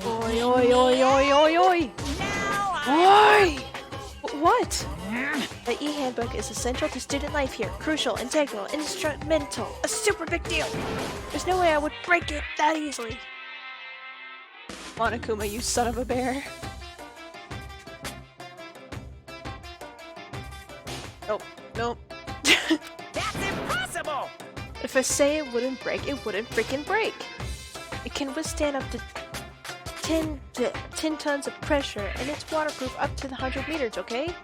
Oi, oi, oi, oi, oi, oi! Oi! What? The e-handbook is essential to student life here. Crucial, integral, instrumental. A super big deal. There's no way I would break it that easily. Monokuma, you son of a bear. Nope. That's impossible! If I say it wouldn't break, it wouldn't freaking break. It can withstand up to 10 tons of pressure, and it's waterproof up to the 100 meters, okay?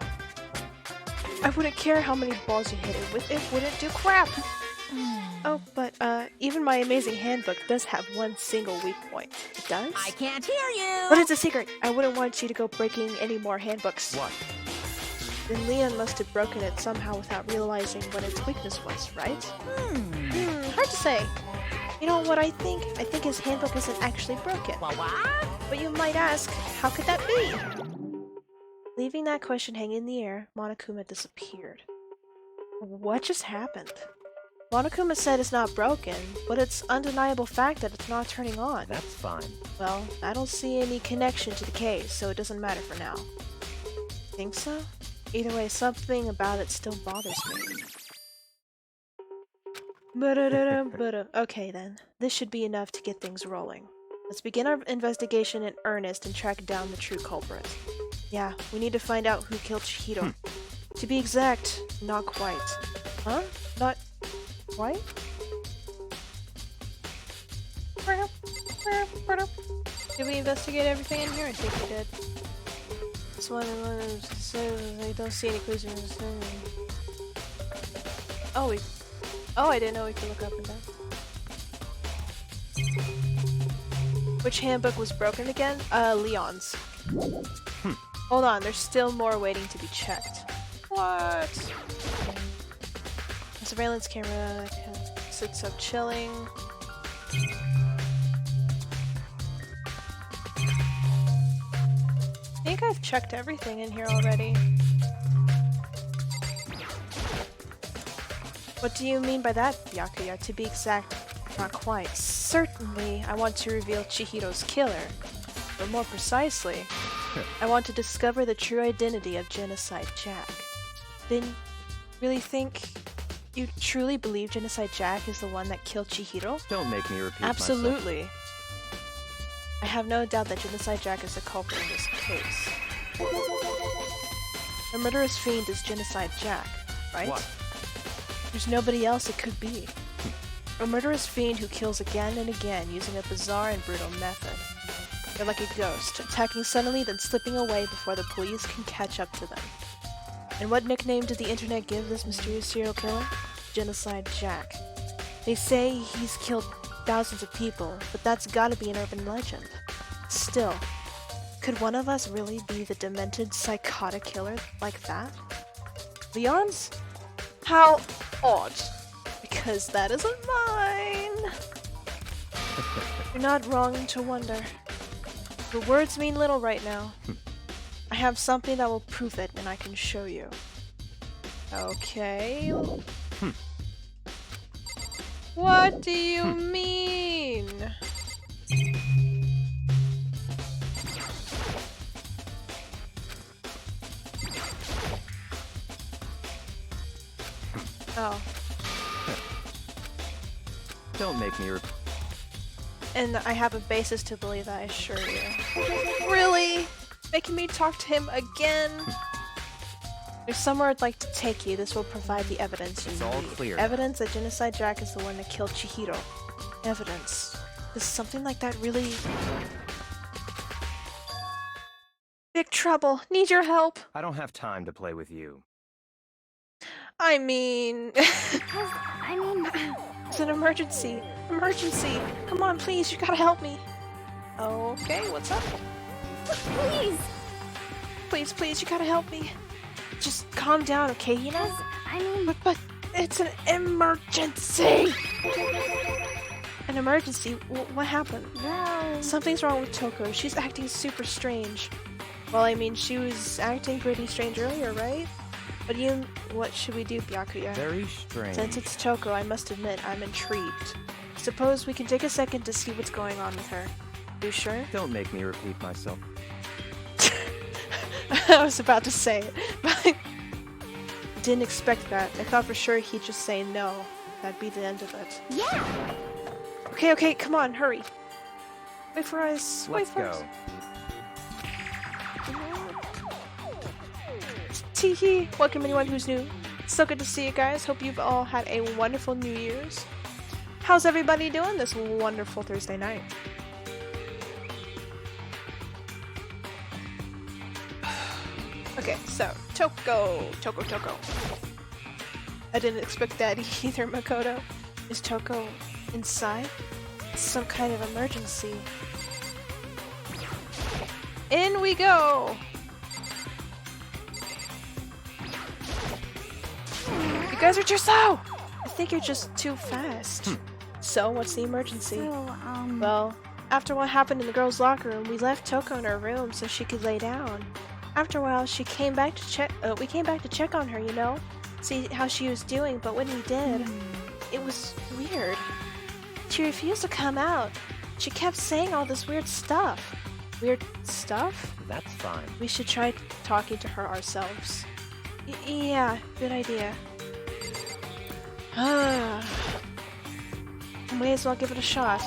I wouldn't care how many balls you hit it with, it wouldn't do crap! Oh, but, even my amazing handbook does have one single weak point. It does? I can't hear you! But it's a secret! I wouldn't want you to go breaking any more handbooks. What? Then Leon must have broken it somehow without realizing what its weakness was, right? Hard to say. You know what I think? I think his handbook isn't actually broken. What? But you might ask, how could that be? Leaving that question hanging in the air, Monokuma disappeared. What just happened? Monokuma said it's not broken, but it's undeniable fact that it's not turning on. That's fine. Well, I don't see any connection to the case, so it doesn't matter for now. Think so? Either way, something about it still bothers me. Okay then, this should be enough to get things rolling. Let's begin our investigation in earnest and track down the true culprit. Yeah, we need to find out who killed Chihiro. To be exact, not quite. Huh? Not quite? Did we investigate everything in here? I think we did. This one says I don't see any clues. Oh, I didn't know we could look up and down. Which handbook was broken again? Leon's. Hold on, there's still more waiting to be checked. What? A surveillance camera sits up chilling. I think I've checked everything in here already. What do you mean by that, Byakuya? To be exact, not quite. Certainly, I want to reveal Chihiro's killer. But more precisely, I want to discover the true identity of Genocide Jack. Then, really think you truly believe Genocide Jack is the one that killed Chihiro? Don't make me repeat Absolutely. I have no doubt that Genocide Jack is the culprit in this case. The murderous fiend is Genocide Jack, right? What? There's nobody else it could be. A murderous fiend who kills again and again using a bizarre and brutal method. They're like a ghost, attacking suddenly then slipping away before the police can catch up to them. And what nickname did the internet give this mysterious serial killer? Genocide Jack. They say he's killed thousands of people, but that's gotta be an urban legend. Still, could one of us really be the demented, psychotic killer like that? Leon's? How odd. Because that isn't mine. You're not wrong to wonder. But words mean little right now. I have something that will prove it, and I can show you. Okay. What do you mean? Don't make me And I have a basis to believe that, I assure you. Really? Making me talk to him again? There's somewhere I'd like to take you. This will provide the evidence you It's need. all clear. Evidence that Genocide Jack is the one that killed Chihiro. Evidence. Is something like that really... Big trouble. Need your help. I don't have time to play with you. I mean... I mean, It's an emergency. Emergency. Come on, please. You gotta help me. Okay, what's up? please. Please, please, you gotta help me. Just calm down, okay, you know? I mean, But it's an emergency! An emergency? What happened? well, Something's wrong with Toko. She's acting super strange. Well, I mean, she was acting pretty strange earlier, right? What should we do, Byakuya? Very strange. Since it's Toko, I must admit, I'm intrigued. Suppose we can take a second to see what's going on with her. You sure? Don't make me repeat myself. I was about to say it, but didn't expect that. I thought for sure he'd just say no. That'd be the end of it. yeah. Okay, come on, hurry. Wait for us. Wait Let's for go. us. Teehee! Welcome anyone who's new. So good to see you guys. Hope you've all had a wonderful New Year's. How's everybody doing this wonderful Thursday night? Okay, so Toko. I didn't expect that either, Makoto. Is Toko inside? Some kind of emergency. In we go! You guys are too slow! I think you're just too fast. So, what's the emergency? So, Well, after what happened in the girls' locker room, we left Toko in her room so she could lay down. After a while, we came back to check on her, you know? See how she was doing, but when we did, it was weird. She refused to come out. She kept saying all this weird stuff. Weird stuff? That's fine. We should try talking to her ourselves. Yeah, good idea. May as well give it a shot.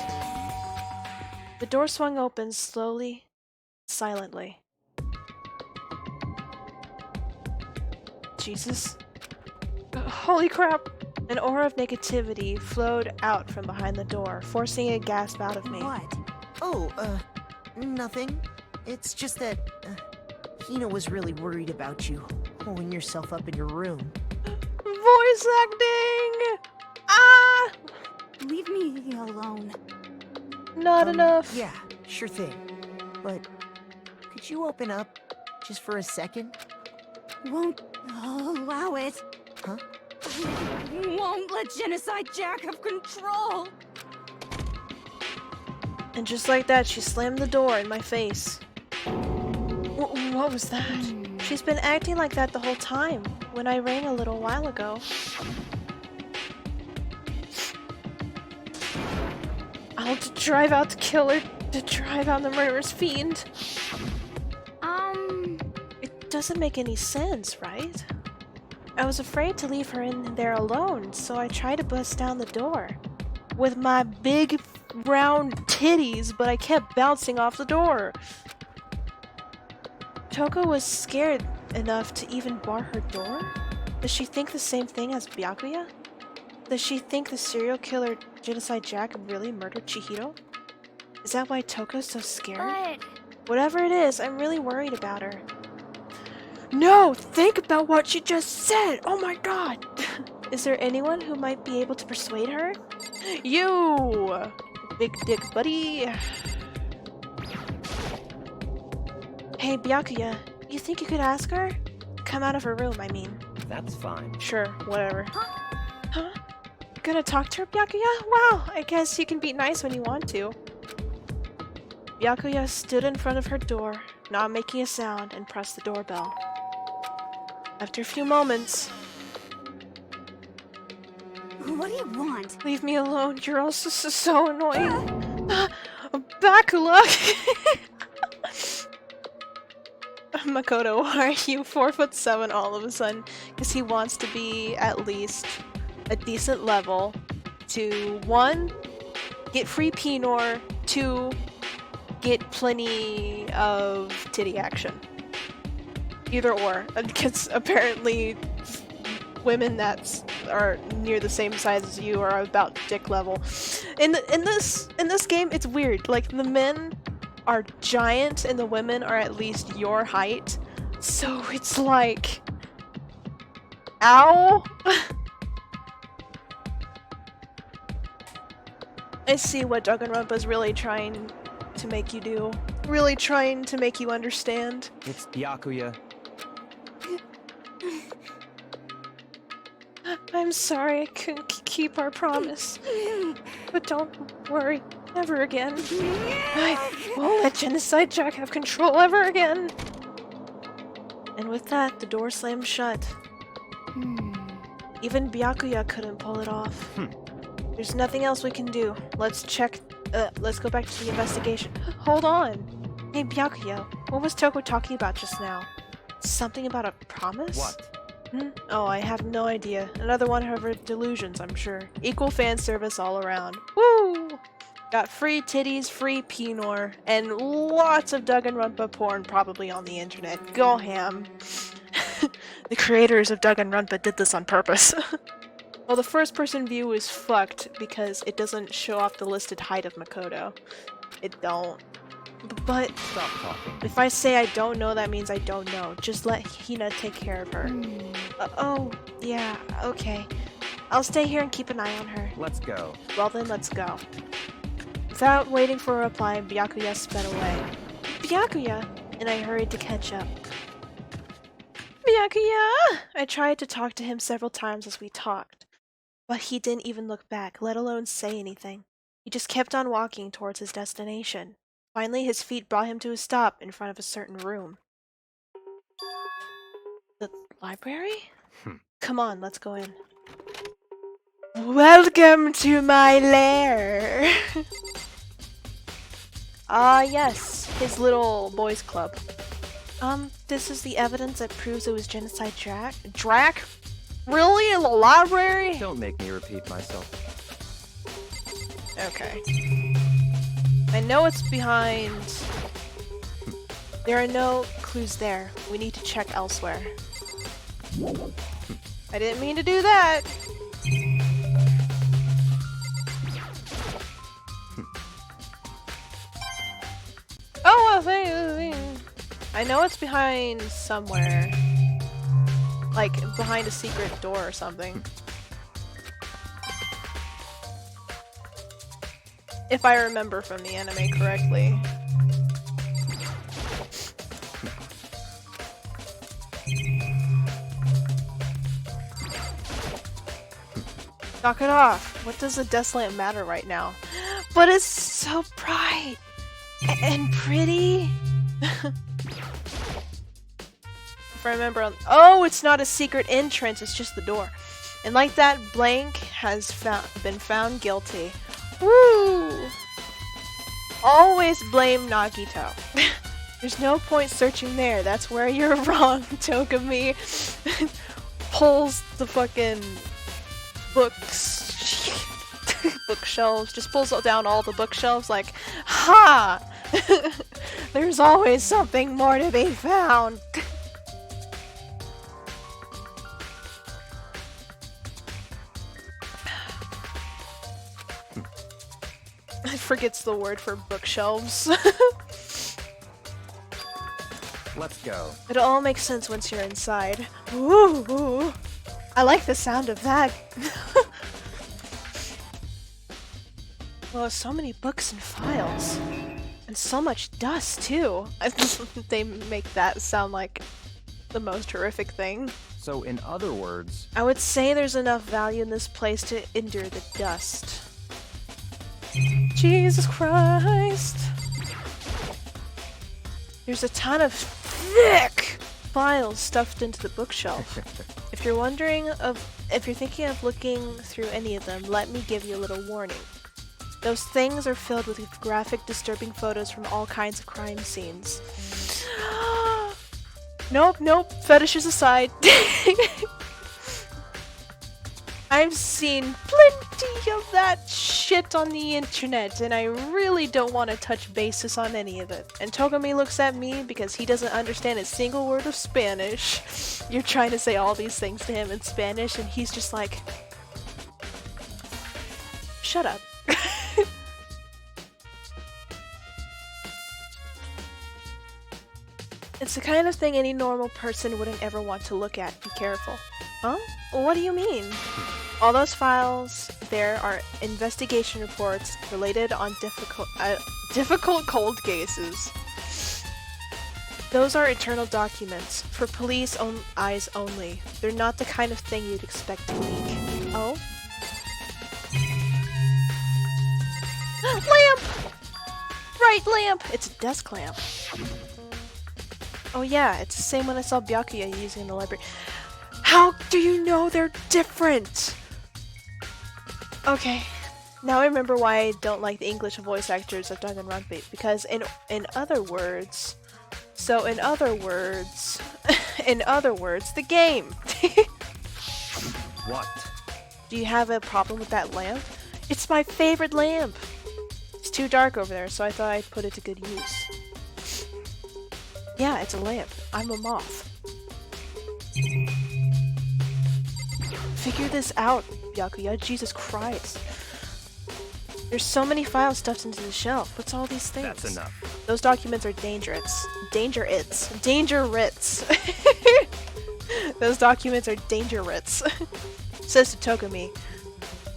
The door swung open slowly, silently. Jesus. Holy crap! An aura of negativity flowed out from behind the door, forcing a gasp out of me. What? Oh, nothing. It's just that, Hina was really worried about you, holding yourself up in your room. Voice acting! Ah! leave me alone. Not enough. Yeah, sure thing. But could you open up just for a second? Won't allow it. Huh? Won't let Genocide Jack have control. And just like that, she slammed the door in my face. What was that? She's been acting like that the whole time, when I rang a little while ago. I'll drive out to kill her, to drive out the murderous fiend. It doesn't make any sense, right? I was afraid to leave her in there alone, so I tried to bust down the door. With my big round titties, but I kept bouncing off the door. Toko was scared enough to even bar her door? Does she think the same thing as Byakuya? Does she think the serial killer Genocide Jack really murdered Chihiro? Is that why Toko's so scared? But Whatever it is, I'm really worried about her. No! Think about what she just said! Oh my god! Is there anyone who might be able to persuade her? You! Big dick buddy! Hey, Byakuya, you think you could ask her? Come out of her room, I mean. That's fine. Sure, whatever. Huh? Gonna talk to her, Byakuya? Wow, I guess you can be nice when you want to. Byakuya stood in front of her door, not making a sound, and pressed the doorbell. After a few moments... what do you want? Leave me alone, you're also so annoying. Bakula! Makoto, why are you 4'7" all of a sudden? Because he wants to be at least a decent level to 1, get free Pinor, 2, get plenty of titty action. Either or, because apparently women that are near the same size as you are about dick level. In this game, it's weird. Like, the men are giant and the women are at least your height. So it's like, ow. I see what Danganronpa is really trying to make you do. Really trying to make you understand. It's Byakuya. I'm sorry I couldn't keep our promise. But don't worry, never again. I won't let Genocide Jack have control ever again. And with that, the door slammed shut. Even Byakuya couldn't pull it off. There's nothing else we can do. Let's go back to the investigation. Hold on! Hey Byakuya, what was Toko talking about just now? Something about a promise? What? Oh, I have no idea. Another one of her delusions, I'm sure. Equal fan service all around. Woo! Got free titties, free Pinor, and lots of Danganronpa porn probably on the internet. Go ham. The creators of Danganronpa did this on purpose. Well, the first-person view is fucked because it doesn't show off the listed height of Makoto. It don't. But Stop talking. if I say I don't know, that means I don't know. Just let Hina take care of her. Oh, yeah, okay. I'll stay here and keep an eye on her. Let's go. Well then, let's go. Without waiting for a reply, Byakuya sped away. Byakuya! And I hurried to catch up. Byakuya! I tried to talk to him several times as we talked, but he didn't even look back, let alone say anything. He just kept on walking towards his destination. Finally, his feet brought him to a stop in front of a certain room. The library? Come on, let's go in. Welcome to my lair! Ah, yes, his little boys' club. This is the evidence that proves it was Genocide Jack? Drac? Really? In the library? Don't make me repeat myself. Okay. I know it's behind... There are no clues there. We need to check elsewhere. I didn't mean to do that! Oh, I know it's behind somewhere. Like, behind a secret door or something. If I remember from the anime correctly. Knock it off! What does a desolate matter right now? But it's so bright! And pretty! If I remember, oh, it's not a secret entrance, it's just the door. And like that, Blank has been found guilty. Woo! Always blame Nagito. There's no point searching there, that's where you're wrong, Togami. Pulls the fucking bookshelves, just pulls down all the bookshelves like, ha! There's always something more to be found. I forgets the word for bookshelves. Let's go. It all makes sense once you're inside. Ooh, I like the sound of that. Well, so many books and files. And so much dust, too. They make that sound like the most horrific thing. So, in other words... I would say there's enough value in this place to endure the dust. Jesus Christ! There's a ton of thick files stuffed into the bookshelf. If you're thinking of looking through any of them, let me give you a little warning. Those things are filled with graphic, disturbing photos from all kinds of crime scenes. Nope, fetishes aside. I've seen plenty of that shit on the internet, and I really don't want to touch bases on any of it. And Togami looks at me because he doesn't understand a single word of Spanish. You're trying to say all these things to him in Spanish, and he's just like, shut up. It's the kind of thing any normal person wouldn't ever want to look at. Be careful. Huh? What do you mean? All those files there are investigation reports related on difficult cold cases. Those are internal documents for police eyes only. They're not the kind of thing you'd expect to leak. Oh? Lamp! Bright lamp! It's a desk lamp. Oh yeah, it's the same one I saw Byakuya using in the library. How do you know they're different? Okay, now I remember why I don't like the English voice actors of Danganronpa, because in other words, the game. What? Do you have a problem with that lamp? It's my favorite lamp. It's too dark over there, so I thought I'd put it to good use. Yeah, it's a lamp. I'm a moth. Figure this out, Byakuya. Jesus Christ. There's so many files stuffed into the shelf. What's all these things? That's enough. Those documents are dangerous. Dangerous. Those documents are dangerous. Says to Togami.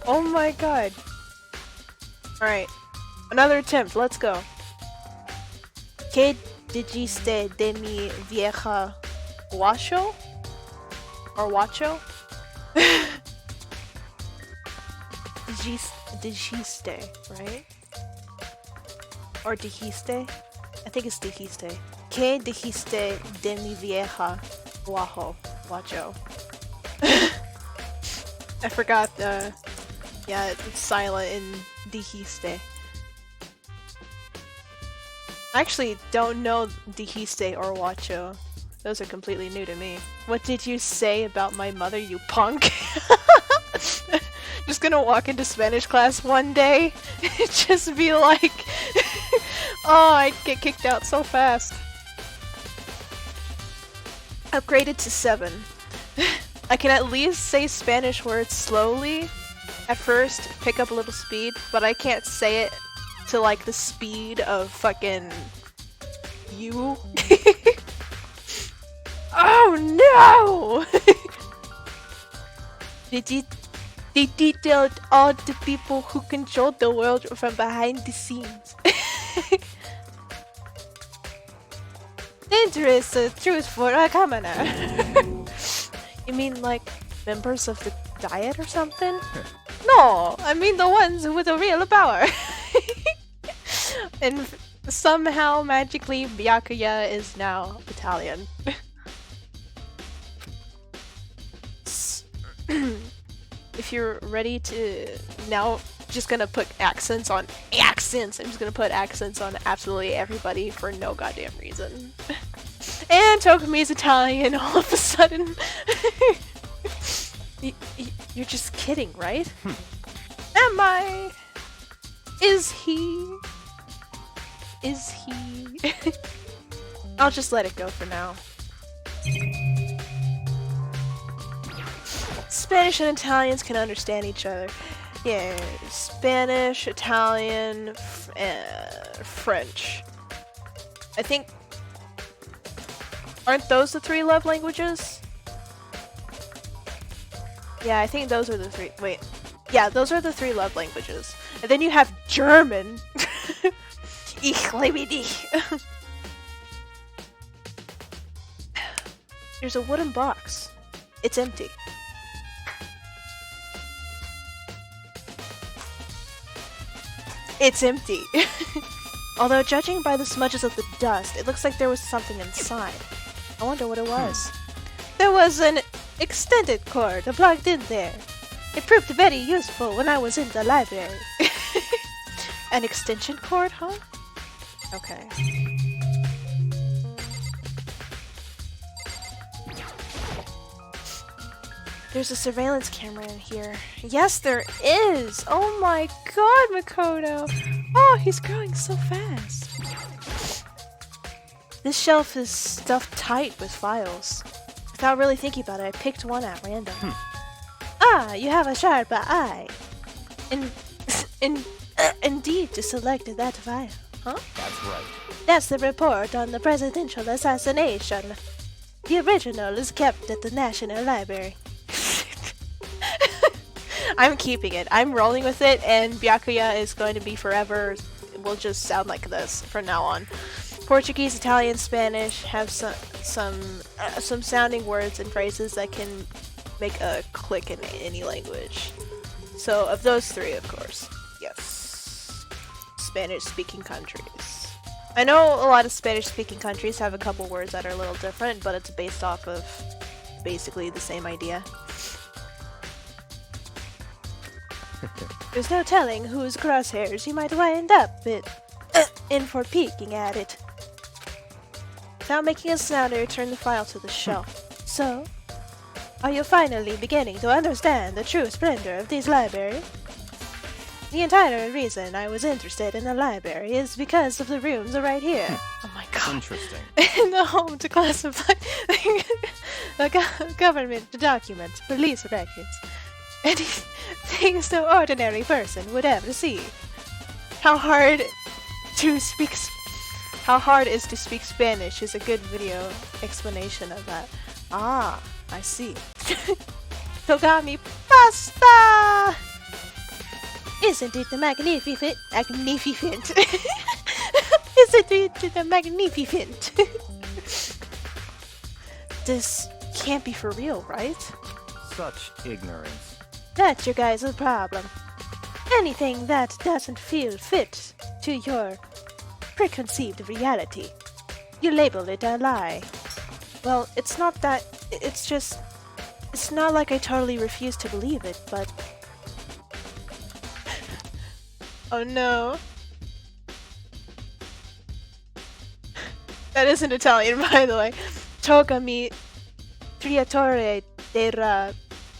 Oh my god. Alright. Another attempt. Let's go. ¿Qué dijiste de mi vieja guacho? Or guacho? Dijiste, right? Or dijiste? I think it's dijiste. ¿Qué dijiste de mi vieja guacho? I forgot yeah, it's silent in dijiste. I actually don't know dijiste or guacho. Those are completely new to me. What did you say about my mother, you punk? Just gonna walk into Spanish class one day, just be like, oh, I'd get kicked out so fast. Upgraded to 7. I can at least say Spanish words slowly at first, pick up a little speed, but I can't say it to like the speed of fucking you. Oh no! They detailed all the people who controlled the world from behind the scenes. Dangerous truth for a commoner. You mean like members of the Diet or something? No, I mean the ones with the real power. And somehow, magically, Byakuya is now Italian. If you're ready to now, just gonna put accents on accents. I'm just gonna put accents on absolutely everybody for no goddamn reason. And Togami's Italian all of a sudden. You're just kidding, right? Am I? Is he? Is he? I'll just let it go for now. Spanish and Italians can understand each other. Yeah, Spanish, Italian, French. I think... Aren't those the 3 love languages? Yeah, I think those are the 3... Wait. Yeah, those are the 3 love languages. And then you have German. Ich liebe dich. There's a wooden box. It's empty. It's empty. Although judging by the smudges of the dust, it looks like there was something inside. I wonder what it was. There was an extended cord plugged in there. It proved very useful when I was in the library. An extension cord, huh? Okay. There's a surveillance camera in here. Yes, there is! Oh my god, Makoto! Oh, he's growing so fast. This shelf is stuffed tight with files. Without really thinking about it, I picked one at random. Ah, you have a sharp eye. Indeed, to select that file. Huh? That's right. That's the report on the presidential assassination. The original is kept at the National Library. I'm keeping it. I'm rolling with it, and Byakuya is going to be forever. It will just sound like this from now on. Portuguese, Italian, Spanish have some sounding words and phrases that can make a click in any language. So, of those three, of course, yes. Spanish-speaking countries. I know a lot of Spanish-speaking countries have a couple words that are a little different, but it's based off of basically the same idea. There's no telling whose crosshairs you might wind up in for peeking at it. Without making a sound, I return the file to the shelf. So, are you finally beginning to understand the true splendor of this library? The entire reason I was interested in the library is because of the rooms right here. Oh my god. Interesting. In the home to classify government documents, police records, any things no ordinary person would ever see. How hard is to speak Spanish is a good video explanation of that. Ah, I see. Togami pasta! Isn't it the magnificent? Magnificent. Isn't it the magnificent? This can't be for real, right? Such ignorance. That's your guys' problem. Anything that doesn't feel fit to your preconceived reality, you label it a lie. Well, it's not that, it's just, it's not like I totally refuse to believe it, but... Oh no. That isn't Italian, by the way. Togami Triatore della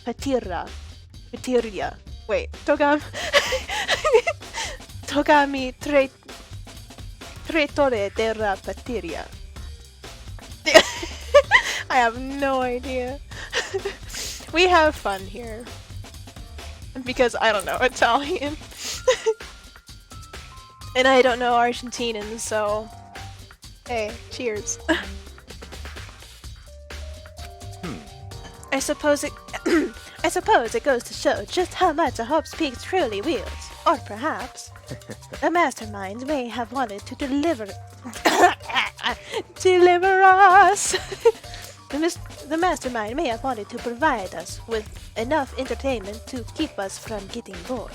Patiria. Wait, Togami Traitore della Patiria. I have no idea. We have fun here. Because I don't know Italian. And I don't know Argentinian, so... Hey, cheers. I suppose it goes to show just how much a Hope's Peak truly wields. Or perhaps, the mastermind may have wanted to deliver us. The mastermind may have wanted to provide us with enough entertainment to keep us from getting bored.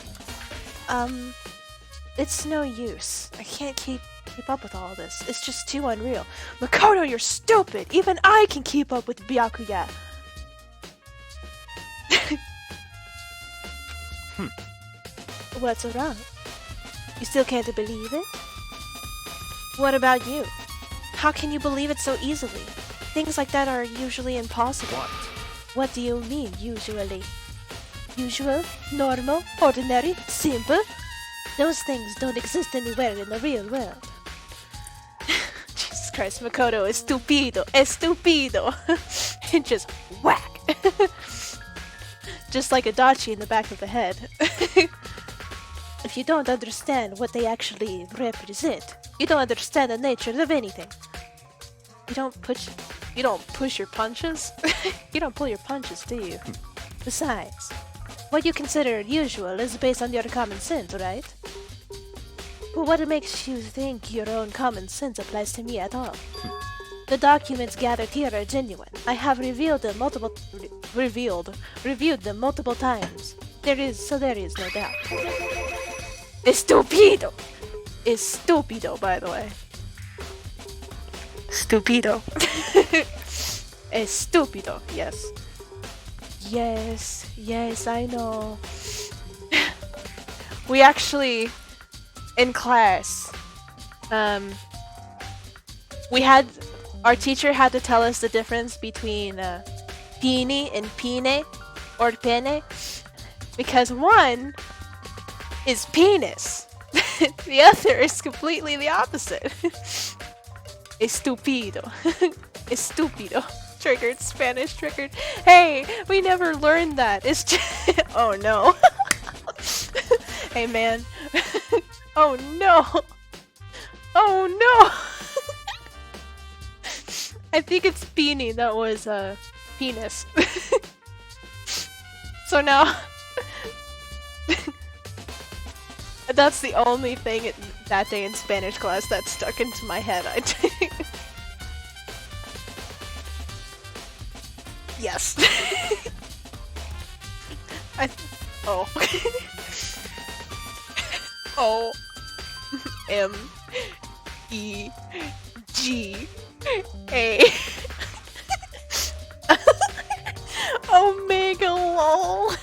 It's no use. I can't keep up with all this. It's just too unreal. Makoto, you're stupid! Even I can keep up with Byakuya. What's wrong? You still can't believe it? What about you? How can you believe it so easily? Things like that are usually impossible. What do you mean, usually? Usual? Normal? Ordinary? Simple? Those things don't exist anywhere in the real world. Jesus Christ, Makoto is stupido! Estupido! And just whack! Just like a dachi in the back of the head. If you don't understand what they actually represent, you don't understand the nature of anything. You don't push your punches? You don't pull your punches, do you? Besides, what you consider usual is based on your common sense, right? But what makes you think your own common sense applies to me at all? The documents gathered here are genuine. I have reviewed them multiple times. There is no doubt. Estupido! Estupido, by the way. Stupido. Estupido, yes. Yes, I know. We actually, in class, our teacher had to tell us the difference between pini and pine. or pene, because one is penis. The other is completely the opposite. Estúpido. Estúpido. Triggered. Spanish triggered. Hey, we never learned that. It's just... Oh no. Hey man. Oh no. Oh no. I think it's Beanie that was penis. So now that's the only thing that day in Spanish class that stuck into my head, I think. Yes. Oh. O M E G A Omega lol.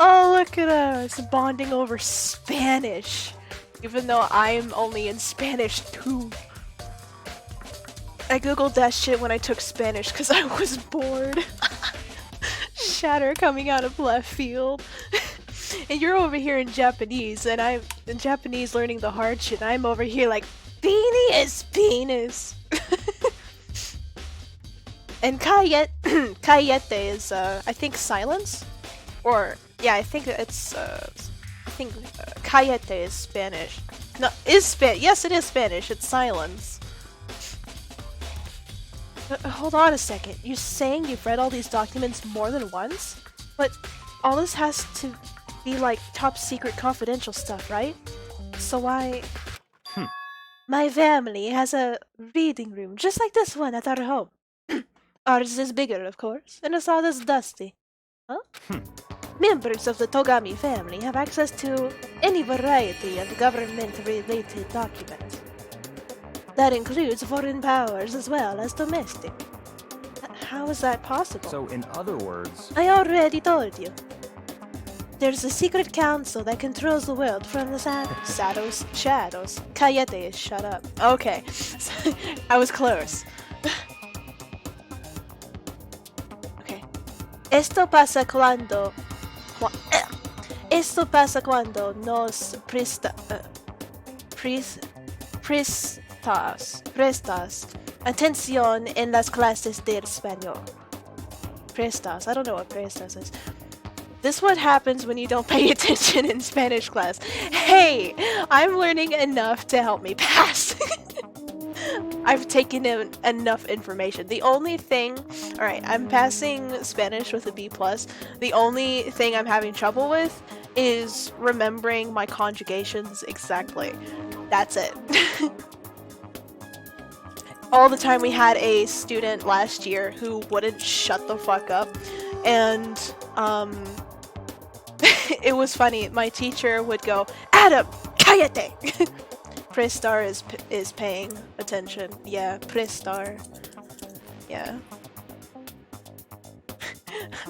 Oh, look at us bonding over Spanish, even though I'm only in Spanish 2. I googled that shit when I took Spanish because I was bored. Shatter coming out of left field. And you're over here in Japanese, and I'm in Japanese learning the hard shit. I'm over here like, Beanie is penis. And Cayete is, I think silence? Or, yeah, I think it's, Cayete is Spanish. No, yes, it is Spanish. It's silence. Hold on a second. You're saying you've read all these documents more than once? But all this has to be like top secret confidential stuff, right? So why... My family has a reading room just like this one at our home. Ours is bigger, of course, and it's not as dusty. Huh? Members of the Togami family have access to any variety of government-related documents. That includes foreign powers as well as domestic. How is that possible? So, in other words... I already told you. There's a secret council that controls the world from the shadows. Cayete, shut up. Okay. I was close. Okay. Esto pasa cuando nos prestas atención en las clases de español. Prestas. I don't know what prestas is. This what happens when you don't pay attention in Spanish class. Hey, I'm learning enough to help me pass. I've taken in enough information. The only thing... Alright, I'm passing Spanish with a B+. The only thing I'm having trouble with is remembering my conjugations exactly. That's it. All the time we had a student last year who wouldn't shut the fuck up. And, it was funny. My teacher would go, Adam, cállate! Prestar is paying attention. Yeah, prestar. Yeah.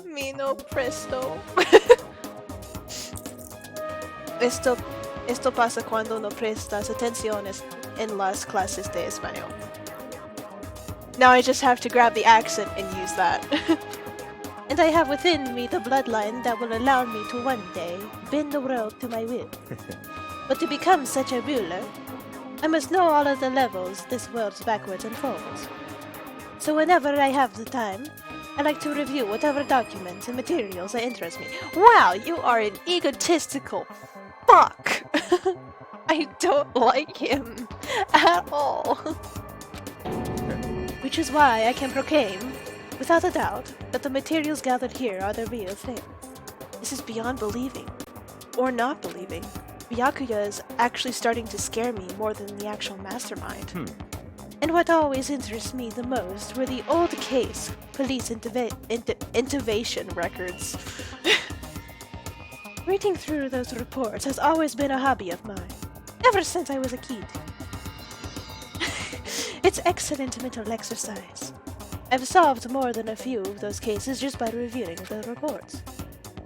Me no presto. Esto pasa cuando no prestas atenciones en las clases de español. Now I just have to grab the accent and use that. And I have within me the bloodline that will allow me to one day bend the world to my will. But to become such a ruler, I must know all of the levels this world's backwards and forwards. So whenever I have the time, I like to review whatever documents and materials that interest me. Wow, you are an egotistical fuck! I don't like him at all. Which is why I can proclaim, without a doubt, that the materials gathered here are the real thing. This is beyond believing. Or not believing. Byakuya is actually starting to scare me more than the actual mastermind. And what always interests me the most were the old case police intervention records. Reading through those reports has always been a hobby of mine, ever since I was a kid. It's excellent mental exercise. I've solved more than a few of those cases just by reviewing the reports.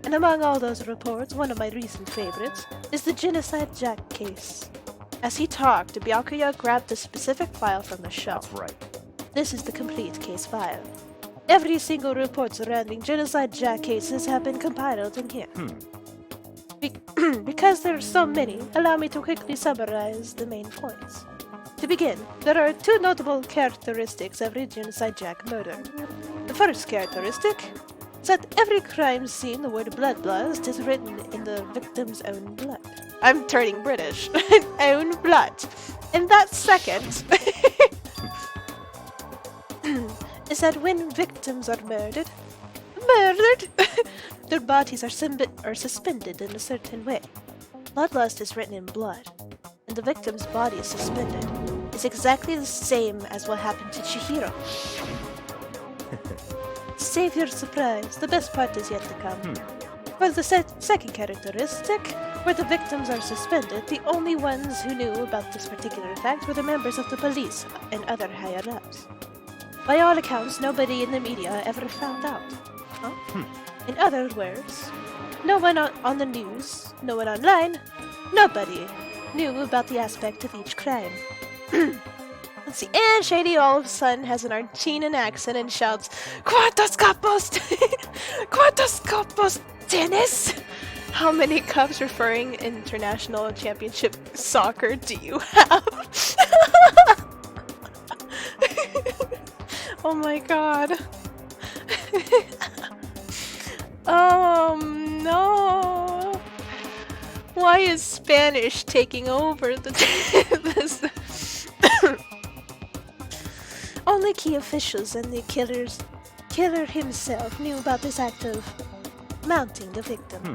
And among all those reports, one of my recent favorites is the Genocide Jack case. As he talked, Byakuya grabbed a specific file from the shelf. That's right. This is the complete case file. Every single report surrounding Genocide Jack cases have been compiled in here. Because there are so many, allow me to quickly summarize the main points. To begin, there are two notable characteristics of every Genocide Jack murder. The first characteristic is that every crime scene the word bloodlust is written in the victim's own blood. I'm turning British. Own blood. And that second is that when victims are murdered, their bodies are suspended in a certain way. Bloodlust is written in blood, and the victim's body is suspended. It's exactly the same as what happened to Chihiro. Save your surprise, the best part is yet to come. For the second characteristic, where the victims are suspended, the only ones who knew about this particular fact were the members of the police and other higher-ups. By all accounts, nobody in the media ever found out. Huh? In other words, no one on the news, no one online, nobody knew about the aspect of each crime. Let's see, and Shady all of a sudden has an Argentinian accent and shouts, "Cuántos capos? Cuántos capos tennis?" How many cups referring international championship soccer do you have? Oh my god. Oh no. Why is Spanish taking over this? Only key officials and the killer himself knew about this act of mounting the victim.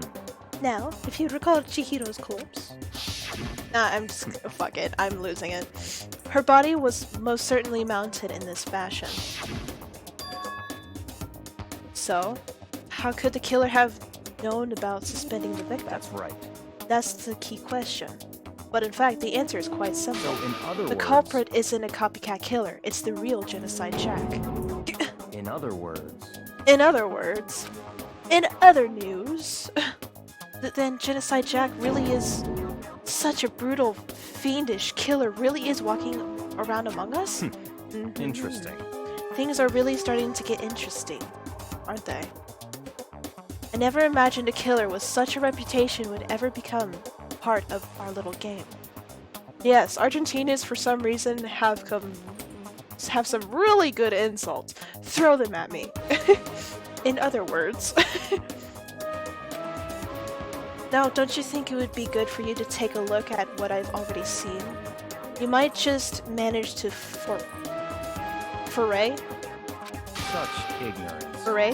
Now, if you recall Chihiro's corpse... Nah, I'm just... fuck it, I'm losing it. Her body was most certainly mounted in this fashion. So, how could the killer have known about suspending the victim? That's right. That's the key question. But in fact, the answer is quite simple. So in other words... The culprit isn't a copycat killer, it's the real Genocide Jack. In other words... In other words... In other news... then Genocide Jack really is such a brutal, fiendish killer, really is walking around among us? Interesting. Things are really starting to get interesting, aren't they? I never imagined a killer with such a reputation would ever become part of our little game. Yes, Argentinians for some reason have some really good insults. Throw them at me. In other words. Now, don't you think it would be good for you to take a look at what I've already seen? You might just manage to foray? Such ignorance. Foray?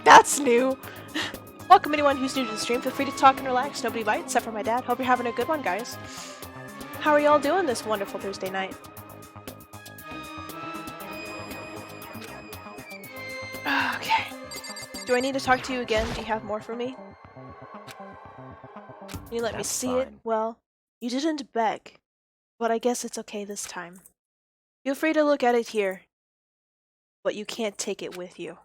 That's new! Welcome anyone who's new to the stream. Feel free to talk and relax. Nobody bites, except for my dad. Hope you're having a good one, guys. How are y'all doing this wonderful Thursday night? Okay. Do I need to talk to you again? Do you have more for me? Can you let me see it? Well, you didn't beg, but I guess it's okay this time. Feel free to look at it here, but you can't take it with you.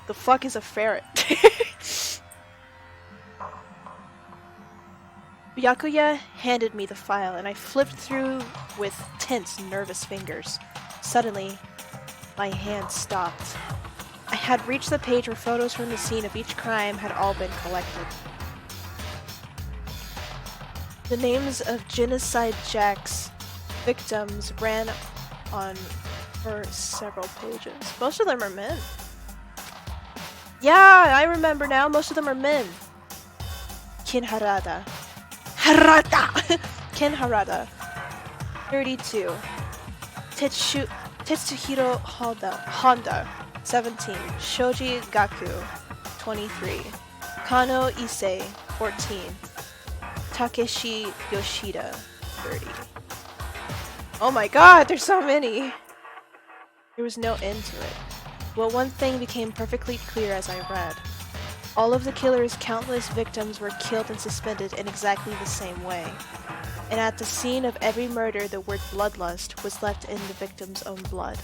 The fuck is a ferret? Byakuya handed me the file, and I flipped through with tense, nervous fingers. Suddenly, my hand stopped. I had reached the page where photos from the scene of each crime had all been collected. The names of Genocide Jack's victims ran on for several pages. Most of them are men. Yeah, I remember now. Most of them are men. Ken Harada. Ken Harada. 32. Tetsuhiro Honda. 17. Shoji Gaku. 23. Kano Issei. 14. Takeshi Yoshida. 30. Oh my god, there's so many! There was no end to it. Well, one thing became perfectly clear as I read. All of the killer's countless victims were killed and suspended in exactly the same way. And at the scene of every murder, the word bloodlust was left in the victim's own blood.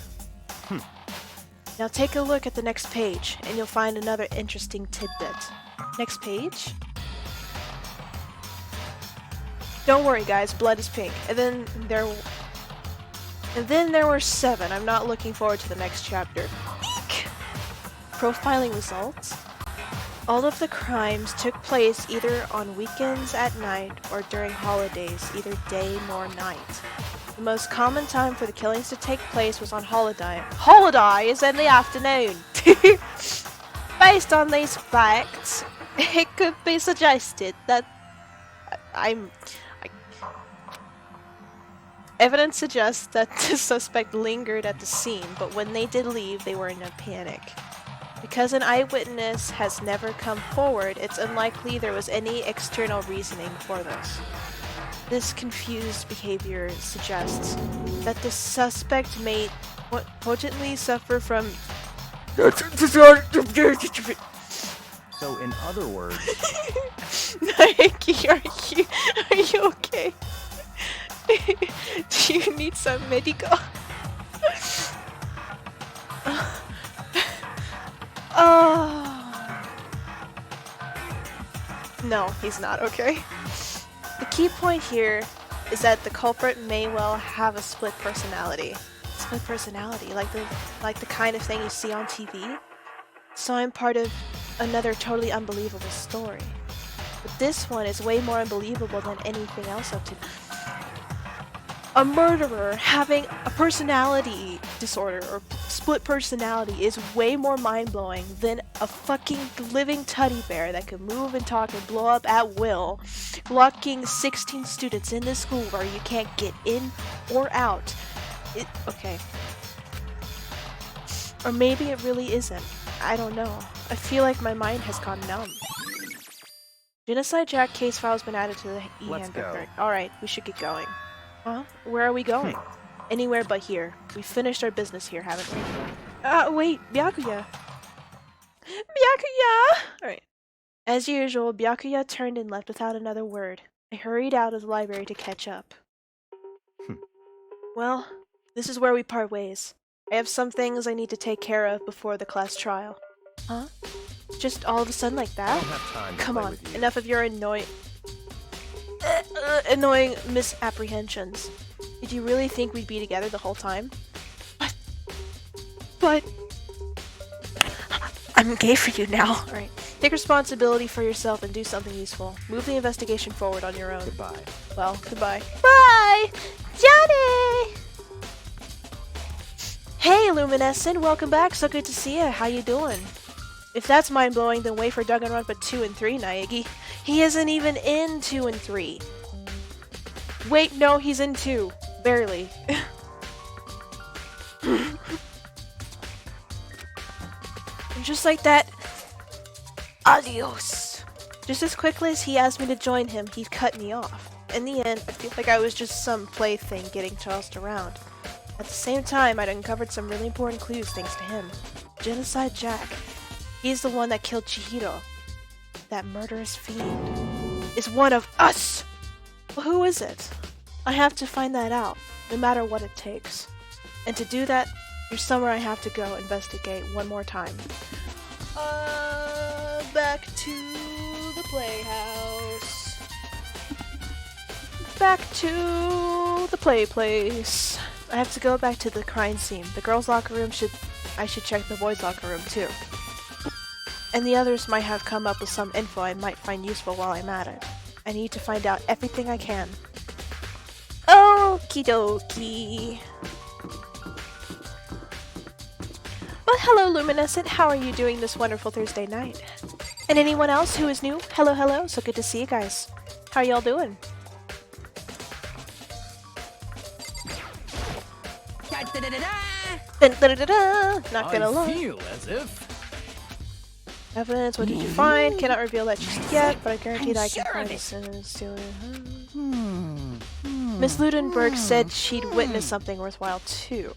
Now take a look at the next page, and you'll find another interesting tidbit. Next page? Don't worry guys, blood is pink. And then And then there were 7. I'm not looking forward to the next chapter. Eek! Profiling results. All of the crimes took place either on weekends at night or during holidays, either day nor night. The most common time for the killings to take place was on holidays in the afternoon. Based on these facts, it could be suggested that evidence suggests that the suspect lingered at the scene, but when they did leave, they were in a panic. Because an eyewitness has never come forward, it's unlikely there was any external reasoning for this. This confused behavior suggests that the suspect may potently suffer from So, in other words, Nike, are you okay? Do you need some medical? Oh. No, he's not okay. The key point here is that the culprit may well have a split personality. Split personality, like the kind of thing you see on TV. So I'm part of another totally unbelievable story. But this one is way more unbelievable than anything else up to now. A murderer having a personality disorder or split personality is way more mind-blowing than a fucking living teddy bear that can move and talk and blow up at will, locking 16 students in this school where you can't get in or out. Okay. Or maybe it really isn't. I don't know. I feel like my mind has gone numb. Genocide Jack case file's been added to the e-handbook. Alright, we should get going. Huh? Where are we going? Anywhere but here. We finished our business here, haven't we? Wait, Byakuya! Byakuya! Alright. As usual, Byakuya turned and left without another word. I hurried out of the library to catch up. Well, this is where we part ways. I have some things I need to take care of before the class trial. Huh? Just all of a sudden like that? I don't have time to Come play on, with you. enough of your annoying misapprehensions. Did you really think we'd be together the whole time? But I'm gay for you now. Alright. Take responsibility for yourself and do something useful. Move the investigation forward on your own. Goodbye. Well, goodbye. Bye! Johnny! Hey, Luminescent! Welcome back. So good to see you. How you doing? If that's mind-blowing, then wait for Danganronpa 2 and 3, Naegi. He isn't even in 2 and 3. Wait, no, he's in 2. Barely. And just like that, adios. Just as quickly as he asked me to join him, he cut me off. In the end, I feel like I was just some plaything getting tossed around. At the same time, I'd uncovered some really important clues thanks to him. Genocide Jack. He's the one that killed Chihiro. That murderous fiend is one of us! Well, who is it? I have to find that out, no matter what it takes. And to do that, there's somewhere I have to go investigate one more time. Back to the playhouse. Back to the play place. I have to go back to the crime scene. The girls' locker room I should check the boys' locker room too. And the others might have come up with some info I might find useful while I'm at it. I need to find out everything I can. Okie dokie. Well, hello Luminescent, how are you doing this wonderful Thursday night? And anyone else who is new, hello hello, so good to see you guys. How y'all doing? Not gonna lie. I feel as if... Evidence, what did you find? Cannot reveal that just yet, but I guarantee that I can sure find of as soon as Miss Ludenberg said she'd witnessed something worthwhile too.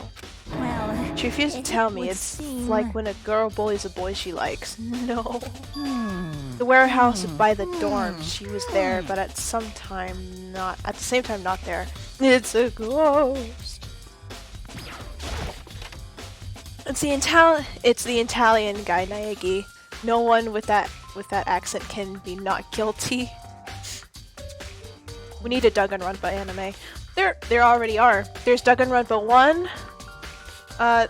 Well, She refused to it tell me. would It's seem- like when a girl bullies a boy she likes. No. The warehouse by the dorm. She was there, but at the same time not there. It's a ghost. It's the Italian guy, Naegi. No one with that accent can be not guilty. We need a Danganronpa anime. There already are. There's Danganronpa 1.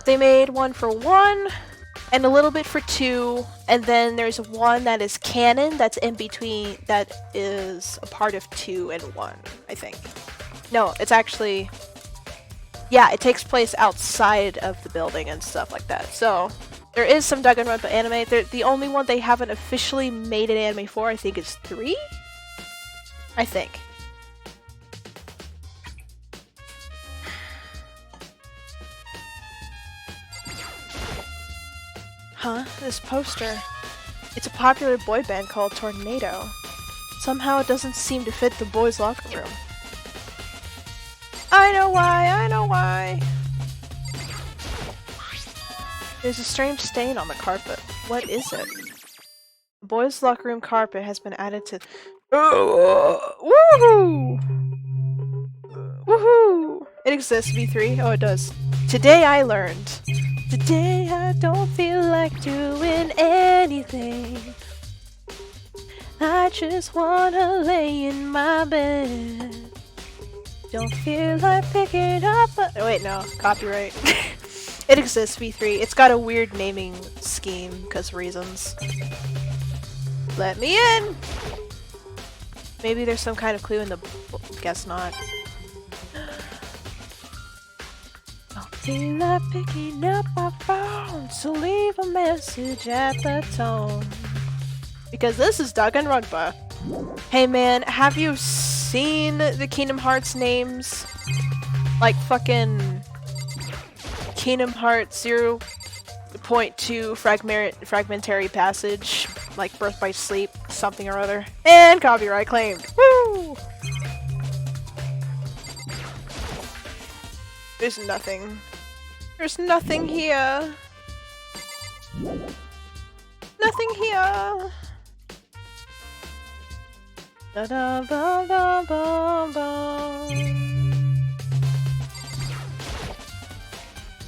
They made one for 1, and a little bit for 2, and then there's one that is canon that's in between, that is a part of 2 and 1, I think. No, it's actually... Yeah, it takes place outside of the building and stuff like that. So, there is some Danganronpa anime. The only one they haven't officially made an anime for, I think, is 3? I think. Huh? This poster. It's a popular boy band called Tornado. Somehow it doesn't seem to fit the boys' locker room. I know why, I know why! There's a strange stain on the carpet. What is it? The boys' locker room carpet has been added to... Woohoo! Woohoo! It exists, V3? Oh, it does. Today I learned. Today I don't feel like doing anything. I just wanna lay in my bed. Don't feel like picking up a... Oh, wait, no. Copyright. It exists, V3. It's got a weird naming scheme, because reasons. Let me in! Maybe there's some kind of clue in the... Guess not. Don't feel like picking up my phone, so leave a message at the tone. Because this is Danganronpa. Hey man, have you seen the Kingdom Hearts names? Like fucking Kingdom Hearts 0.2 fragmentary passage, like Birth by Sleep, something or other. And copyright claimed. Woo! There's nothing. There's nothing here. Nothing here. Da da ba ba ba ba.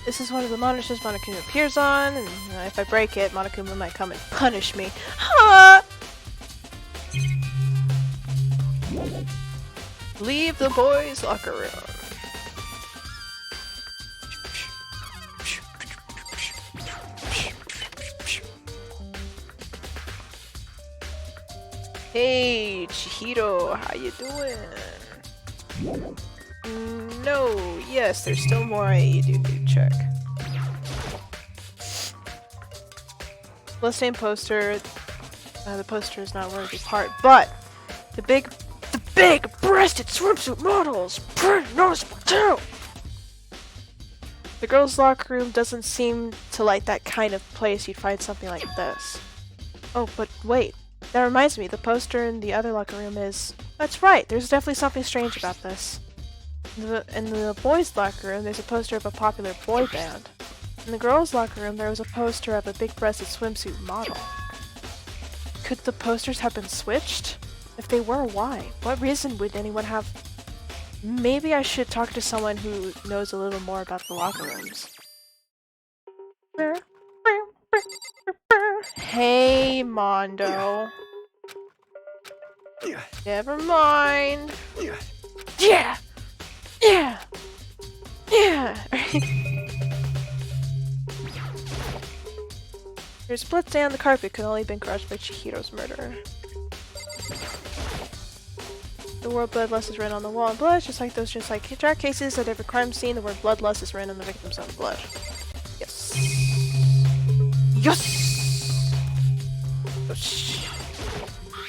This is one of the monitors Monokuma appears on, and if I break it, Monokuma might come and punish me. Ha! Leave the boys' locker room. Hey, Chihiro, how you doing? No, yes, there's still more I do to check. Bloodstained poster. The poster is not worthy part, but the big-breasted swimsuit models pretty noticeable too. The girls' locker room doesn't seem to like that kind of place you'd find something like this. Oh, but wait. That reminds me, the poster in the other locker room is... That's right, there's definitely something strange about this. In the boys' locker room, there's a poster of a popular boy band. In the girls' locker room, there was a poster of a big-breasted swimsuit model. Could the posters have been switched? If they were, why? What reason would anyone have... Maybe I should talk to someone who knows a little more about the locker rooms. Hey, Mondo. Never mind. Yeah! Yeah! Yeah! There's blood stain on the carpet, could only have been caused by Chihiro's murder. The word bloodlust is written on the wall in blood, just like dark cases at every crime scene, the word bloodlust is written on the victim's own blood. Yes. Yes!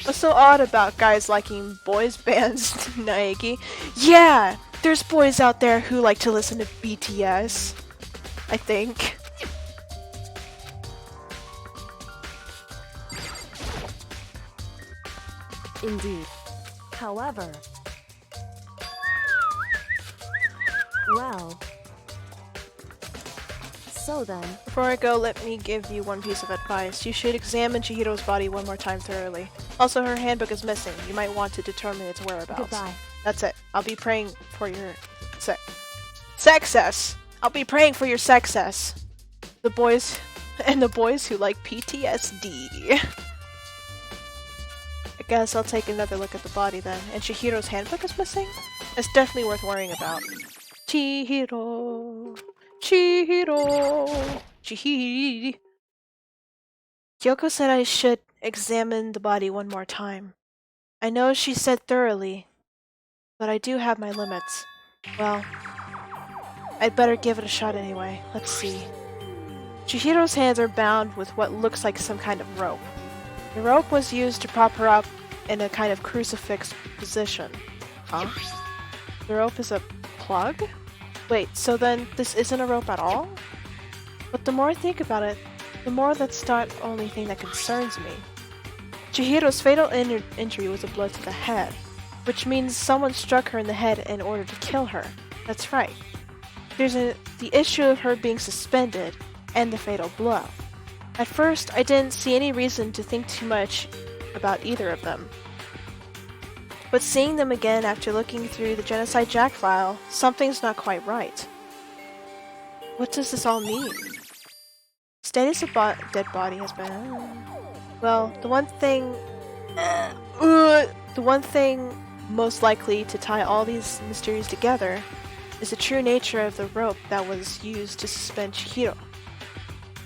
What's so odd about guys liking boys bands, Naegi? Yeah! There's boys out there who like to listen to BTS. I think. Indeed. However... Well... So then... Before I go, let me give you one piece of advice. You should examine Chihiro's body one more time thoroughly. Also, her handbook is missing. You might want to determine its whereabouts. Goodbye. That's it. I'll be praying for your... Success! I'll be praying for your success. The boys... And the boys who like PTSD. guess I'll take another look at the body then. And Chihiro's handbook is missing? It's definitely worth worrying about. Chihiro. Chihiro. Chihiro. Kyoko said I should examine the body one more time. I know she said thoroughly, but I do have my limits. Well, I'd better give it a shot anyway. Let's see. Chihiro's hands are bound with what looks like some kind of rope. The rope was used to prop her up in a kind of crucifix position. Huh? The rope is a plug? Wait, so then this isn't a rope at all? But the more I think about it, the more that's not the only thing that concerns me. Chihiro's fatal injury was a blow to the head, which means someone struck her in the head in order to kill her. That's right. There's the issue of her being suspended, and the fatal blow. At first, I didn't see any reason to think too much about either of them. But seeing them again after looking through the Genocide Jack file, something's not quite right. What does this all mean? Status of dead body has been... Well, the one thing most likely to tie all these mysteries together is the true nature of the rope that was used to suspend Chihiro.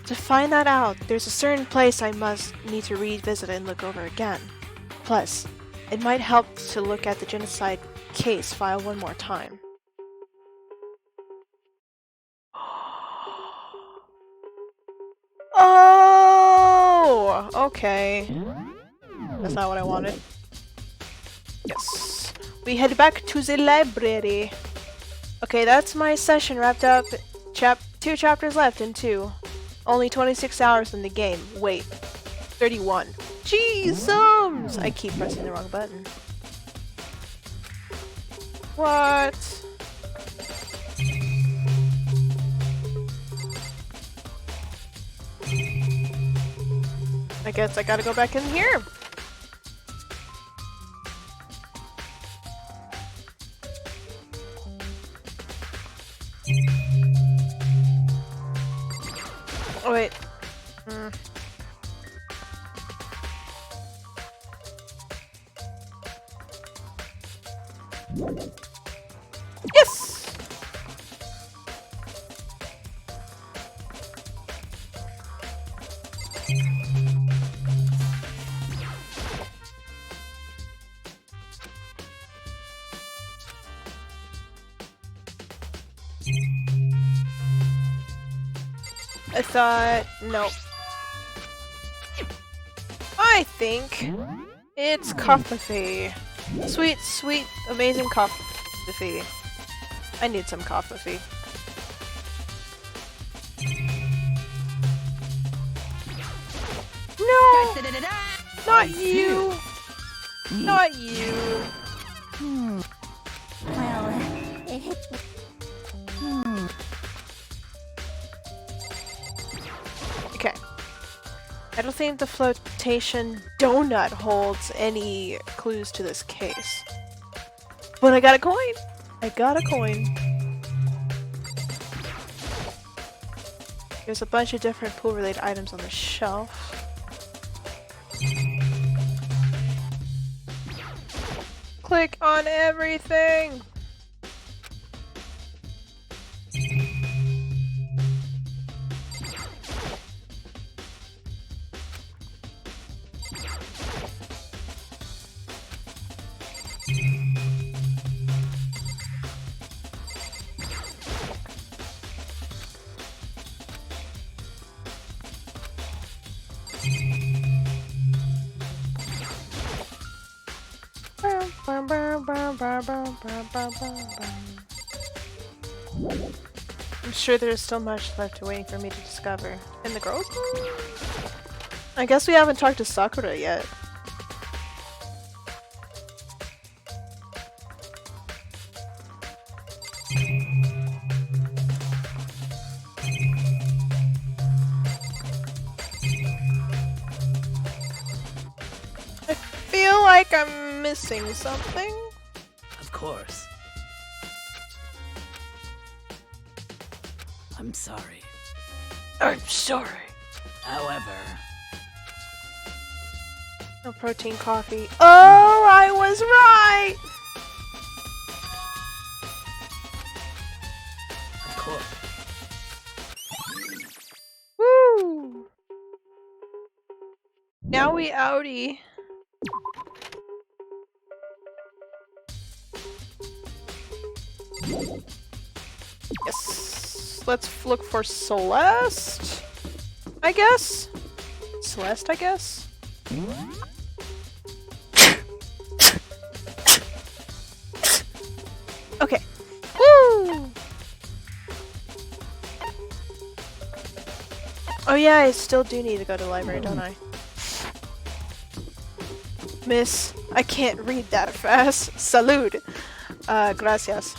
To find that out, there's a certain place I must need to revisit and look over again. Plus, it might help to look at the genocide case file one more time. Oh! Okay. That's not what I wanted. Yes. We head back to the library. Okay, that's my session wrapped up. 2 chapters left in 2. Only 26 hours in the game. Wait. 31. Jeezums! I keep pressing the wrong button. What? I guess I gotta go back in here. Oh wait. Yes! I thought... Nope. I think it's coffee. Sweet, sweet, amazing coffee. I need some coffee. No! Not you! Not you! Well, it... Okay. I don't think the flotation donut holds any clues to this case. But I got a coin! I got a coin. There's a bunch of different pool-related items on the shelf. Click on everything! I'm sure there's still much left waiting for me to discover. In the girls' room? I guess we haven't talked to Sakura yet. I feel like I'm missing something. Of course. I'm sorry. I'm sorry. However, No protein coffee. Oh, I was right! Of course. Woo! Now we outie. Yes. Let's look for Celeste. I guess? Celeste, I guess? Okay. Woo! Oh yeah, I still do need to go to the library, don't I? Miss, I can't read that fast. Salud. Gracias.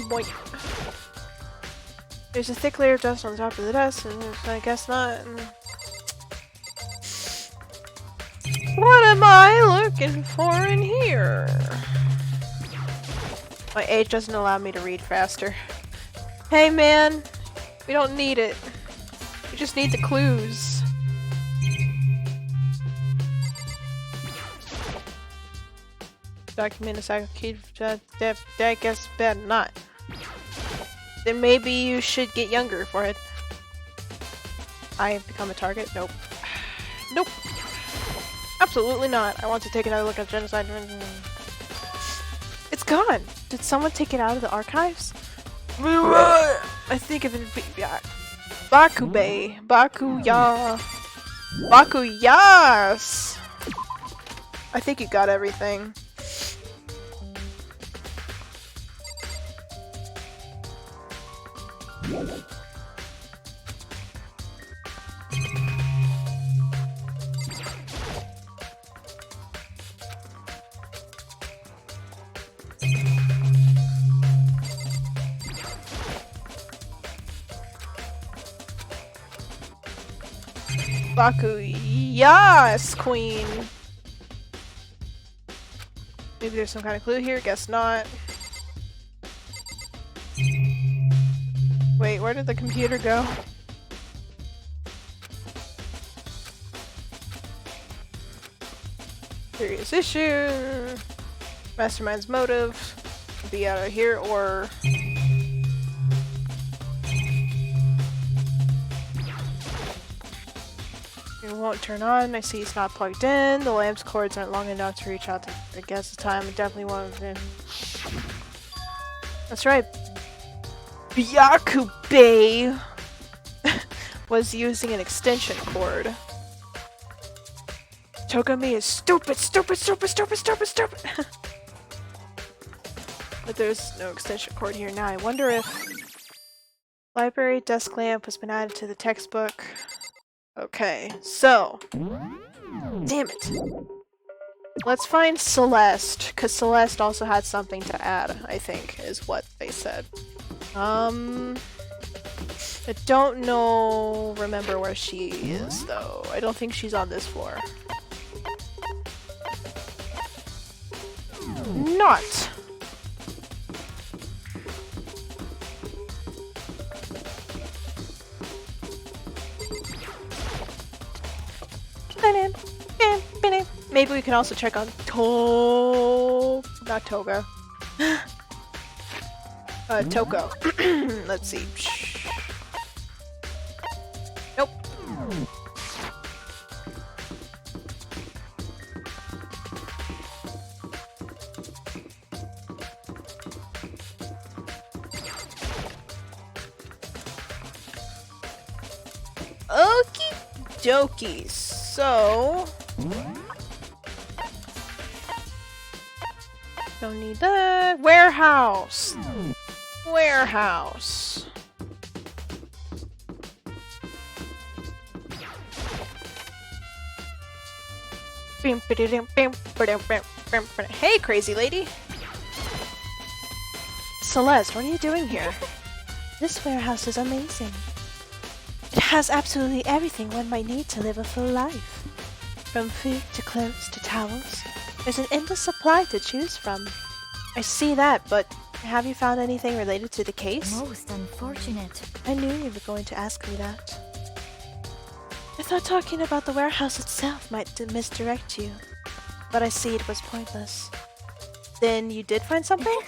Boy. There's a thick layer of dust on the top of the desk, and I guess not. What am I looking for in here? My age doesn't allow me to read faster. Hey man, we don't need it. We just need the clues. Document a cycle I guess better not. Then maybe you should get younger for it. I have become a target? Nope. Nope. Absolutely not. I want to take another look at genocide. It's gone! Did someone take it out of the archives? I think if it be Bakube. Bakuya. Bakuyas! I think you got everything. Baku, yes, queen. Maybe there's some kind of clue here. Guess not. Wait, where did the computer go? Serious issue. Mastermind's motive. Be out of here or. It won't turn on. I see it's not plugged in. The lamp's cords aren't long enough to reach out to the guess the time. I definitely want to. That's right. Byakube was using an extension cord. Togami is stupid. But there's no extension cord here now. I wonder if library desk lamp has been added to the textbook. Okay, so damn it. Let's find Celeste, because Celeste also had something to add, I think, is what they said. I don't remember where she is, though. I don't think she's on this floor. Not! Maybe we can also check on not Toga. Toko. Let's see. Nope. Okie dokie. So don't need that. Warehouse. Warehouse. Hey, crazy lady. Celeste, what are you doing here? This warehouse is amazing. It has absolutely everything one might need to live a full life. From food to clothes to towels, there's an endless supply to choose from. I see that, but Have you found anything related to the case? Most unfortunate. I knew you were going to ask me that. I thought talking about the warehouse itself might misdirect you, but I see it was pointless. Then you did find something?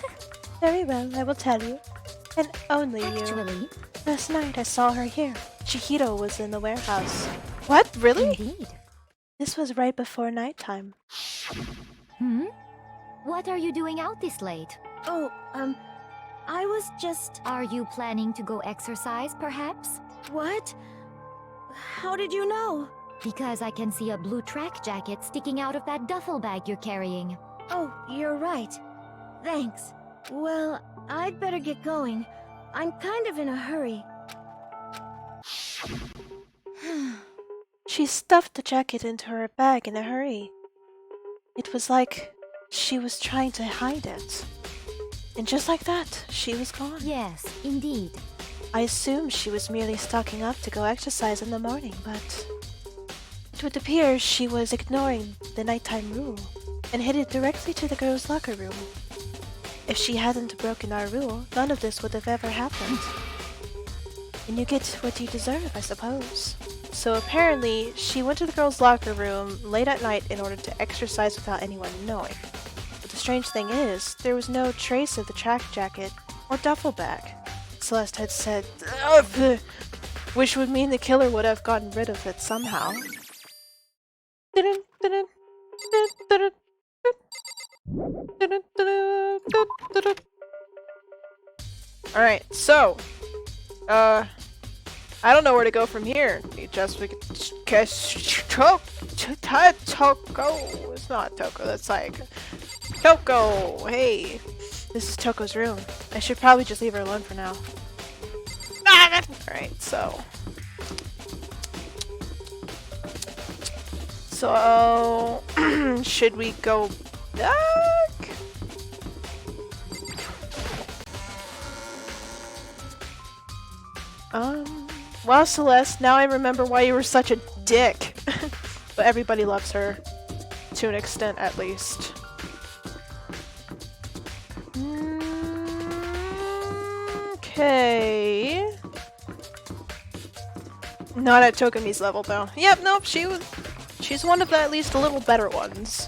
Very well, I will tell you. And only you. Actually, Last night I saw her here. Chihiro was in the warehouse. What? Really? indeed. This was right before nighttime. What are you doing out this late? Oh, I was just... Are you planning to go exercise, perhaps? What? How did you know? Because I can see a blue track jacket sticking out of that duffel bag you're carrying. Oh, you're right. Thanks. Well, I'd better get going. I'm kind of in a hurry. She stuffed the jacket into her bag in a hurry. It was like she was trying to hide it. And just like that, she was gone. Yes, indeed. I assumed she was merely stocking up to go exercise in the morning, but it would appear she was ignoring the nighttime rule and headed directly to the girls' locker room. If she hadn't broken our rule, none of this would have ever happened. And you get what you deserve, I suppose. So apparently, she went to the girls' locker room late at night in order to exercise without anyone knowing. But the strange thing is, there was no trace of the track jacket or duffel bag. Celeste had said, "Ugh," which would mean the killer would have gotten rid of it somehow. Alright, so I don't know where to go from here. We Toko. It's not Toko, that's like Toko. Hey, this is Toko's room. I should probably just leave her alone for now. Alright, so should we go back? Well, Celeste, now I remember why you were such a dick. But everybody loves her. To an extent, at least. Okay. Not at Tokami's level, though. Yep, nope, she's one of the at least a little better ones.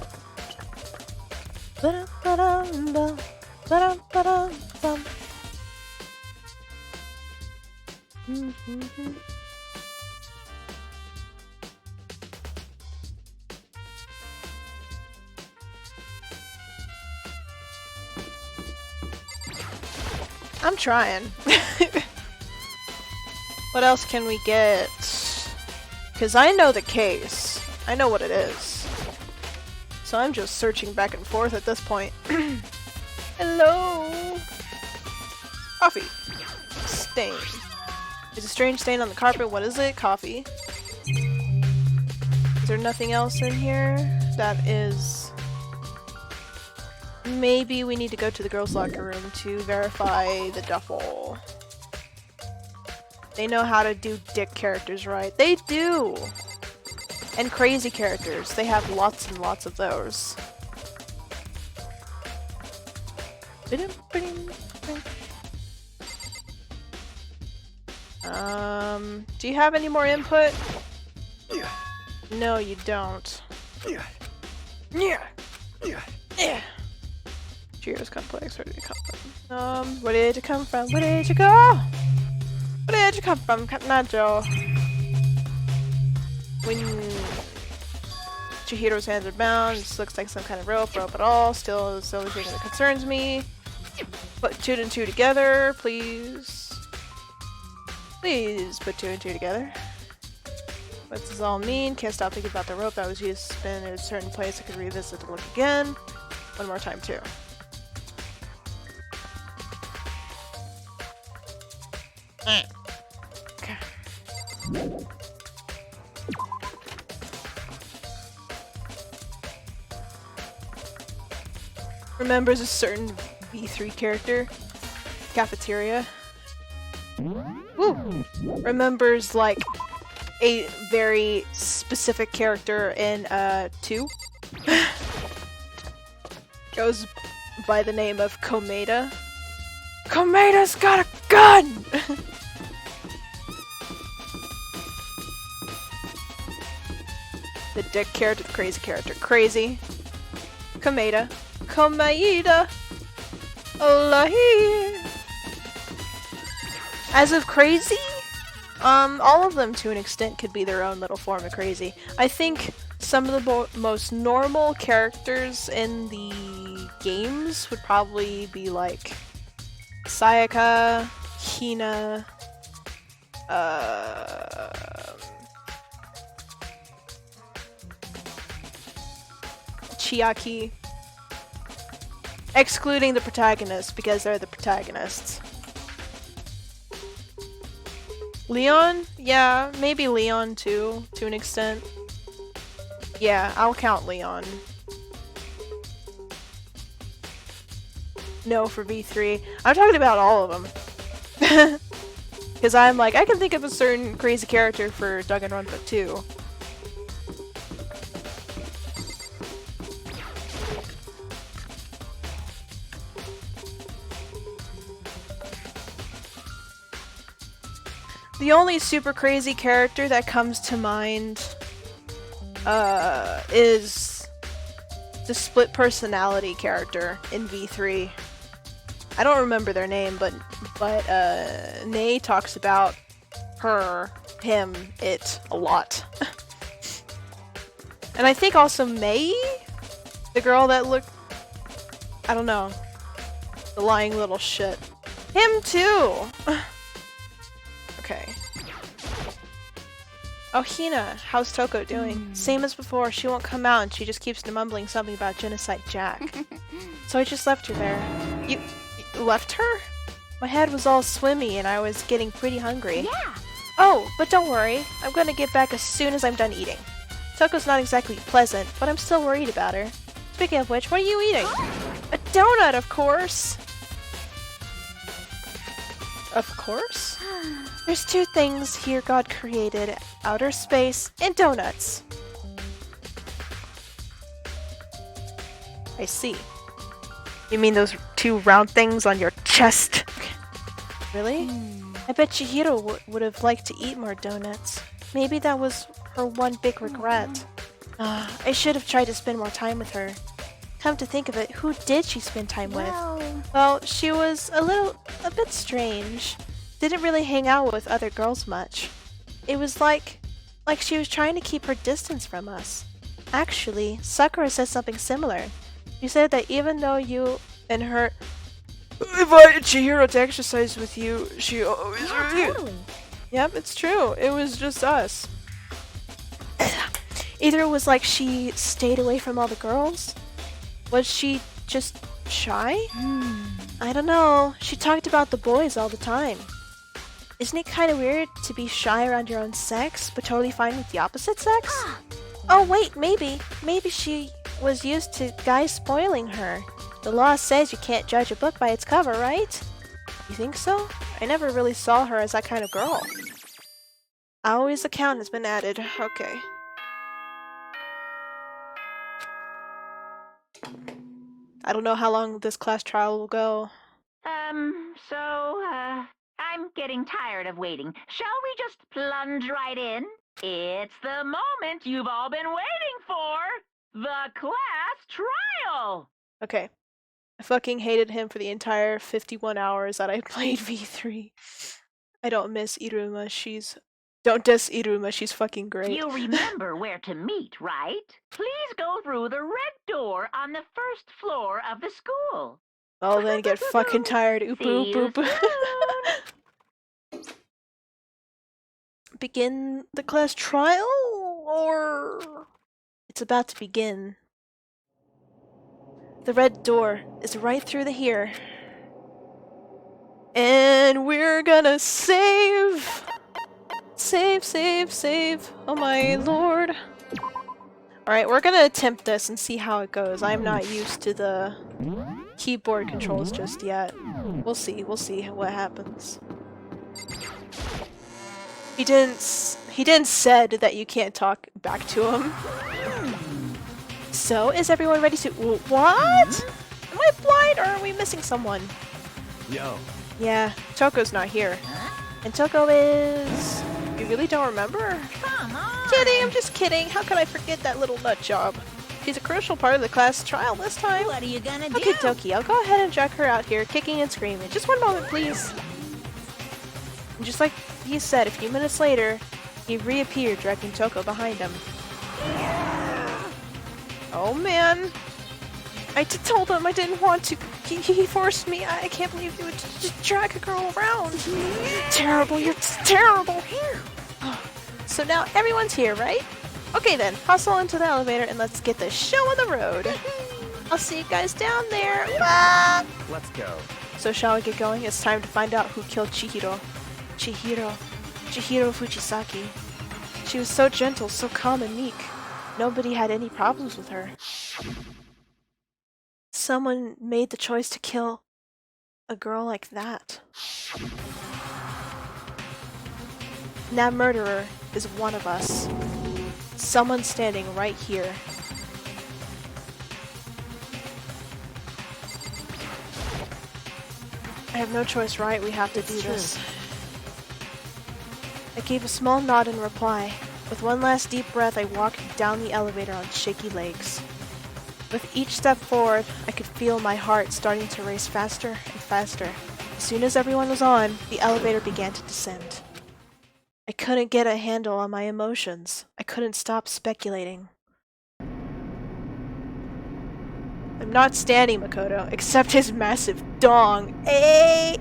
I'm trying. What else can we get? Because I know the case. I know what it is. So I'm just searching back and forth at this point. Hello! Coffee. Stain. There's a strange stain on the carpet. What is it? Coffee. Is there nothing else in here? That is... Maybe we need to go to the girls' locker room to verify the duffel. They know how to do dick characters right. They do! And crazy characters. They have lots and lots of those. Do you have any more input? No, you don't. Cheers, complex. Where did it come from? Where did it come from? Where did you go? Where did you come from, Nacho? When Chihiro's hands are bound, this looks like some kind of rope at all. Still is the only thing that concerns me. Put 2 and 2 together, please. Please put 2 and 2 together. What does this all mean? Can't stop thinking about the rope that was used to spin in a certain place. I could revisit the look again. One more time, too. Okay. Remembers a certain V3 character. Cafeteria. Woo! Remembers, like, a very specific character in, 2. Goes by the name of Komeda. Komeda's got a gun! The dick character, the crazy character. Crazy. Komeda. Komeda! Allahi! As of crazy? All of them to an extent could be their own little form of crazy. I think some of the most normal characters in the games would probably be like Sayaka, Hina, Chiaki. Excluding the protagonists, because they're the protagonists. Leon? Yeah, maybe Leon too, to an extent. Yeah, I'll count Leon. No for V3. I'm talking about all of them. Because I'm like, I can think of a certain crazy character for Danganronpa too. The only super crazy character that comes to mind is the split personality character in V3. I don't remember their name, but Nay talks about her, him, it a lot. And I think also Mei, the girl that looked, I don't know, the lying little shit. Him too! Okay. Oh, Hina, how's Toko doing? Same as before, she won't come out and she just keeps mumbling something about Genocide Jack. So I just left her there. You left her? My head was all swimmy and I was getting pretty hungry. Yeah! Oh, but don't worry, I'm gonna get back as soon as I'm done eating. Toko's not exactly pleasant, but I'm still worried about her. Speaking of which, what are you eating? A donut, of course! Of course? There's two things here God created, outer space and donuts. I see. You mean those two round things on your chest? Really? I bet Chihiro would have liked to eat more donuts. Maybe that was her one big regret. I should have tried to spend more time with her. Come to think of it, who did she spend time with? Well, she was a bit strange. Didn't really hang out with other girls much. It was like she was trying to keep her distance from us. Actually, Sakura said something similar. She said that even though you and her invited Chihiro to exercise with you, she always Totally. Yep, it's true. It was just us. Either it was like she stayed away from all the girls. Was she just shy? I don't know. She talked about the boys all the time. Isn't it kind of weird to be shy around your own sex, but totally fine with the opposite sex? Oh wait, maybe. Maybe she was used to guys spoiling her. The law says you can't judge a book by its cover, right? You think so? I never really saw her as that kind of girl. Aoi's account has been added. Okay. I don't know how long this class trial will go. I'm getting tired of waiting. Shall we just plunge right in? It's the moment you've all been waiting for! The class trial! Okay. I fucking hated him for the entire 51 hours that I played V3. I don't miss Iruma, Don't diss Iruma, she's fucking great. You remember where to meet, right? Please go through the red door on the first floor of the school. Oh, then get fucking tired. Oop, oop, oop. Begin the class trial? Or... It's about to begin. The red door is right through the here. And we're gonna save! Save, save, save. Oh my lord. Alright, we're gonna attempt this and see how it goes. I'm not used to the keyboard controls just yet. We'll see what happens. He didn't said that you can't talk back to him. So, is everyone ready to— What? Am I blind or are we missing someone? Yo. Yeah, Toko's not here. And Toko is... You really don't remember? Come on. Kidding, I'm just kidding. How could I forget that little nut job? She's a crucial part of the class trial this time. What are you gonna do? Okay, Toki, I'll go ahead and drag her out here, kicking and screaming. Just one moment, please. And just like he said, a few minutes later, he reappeared, dragging Toko behind him. Oh man. I told him I didn't want to. He forced me. I can't believe you would just drag a girl around. Terrible, you're terrible. So now everyone's here, right? Okay then, hustle into the elevator and let's get this show on the road. I'll see you guys down there. Ah! Let's go. So shall we get going? It's time to find out who killed Chihiro. Chihiro Fujisaki. She was so gentle, so calm and meek. Nobody had any problems with her. Someone made the choice to kill a girl like that. And that murderer is one of us. Someone standing right here. I have no choice, right? We have to do this. I gave a small nod in reply. With one last deep breath, I walked down the elevator on shaky legs. With each step forward, I could feel my heart starting to race faster and faster. As soon as everyone was on, the elevator began to descend. I couldn't get a handle on my emotions. I couldn't stop speculating. I'm not standing Makoto, except his massive dong. Hey!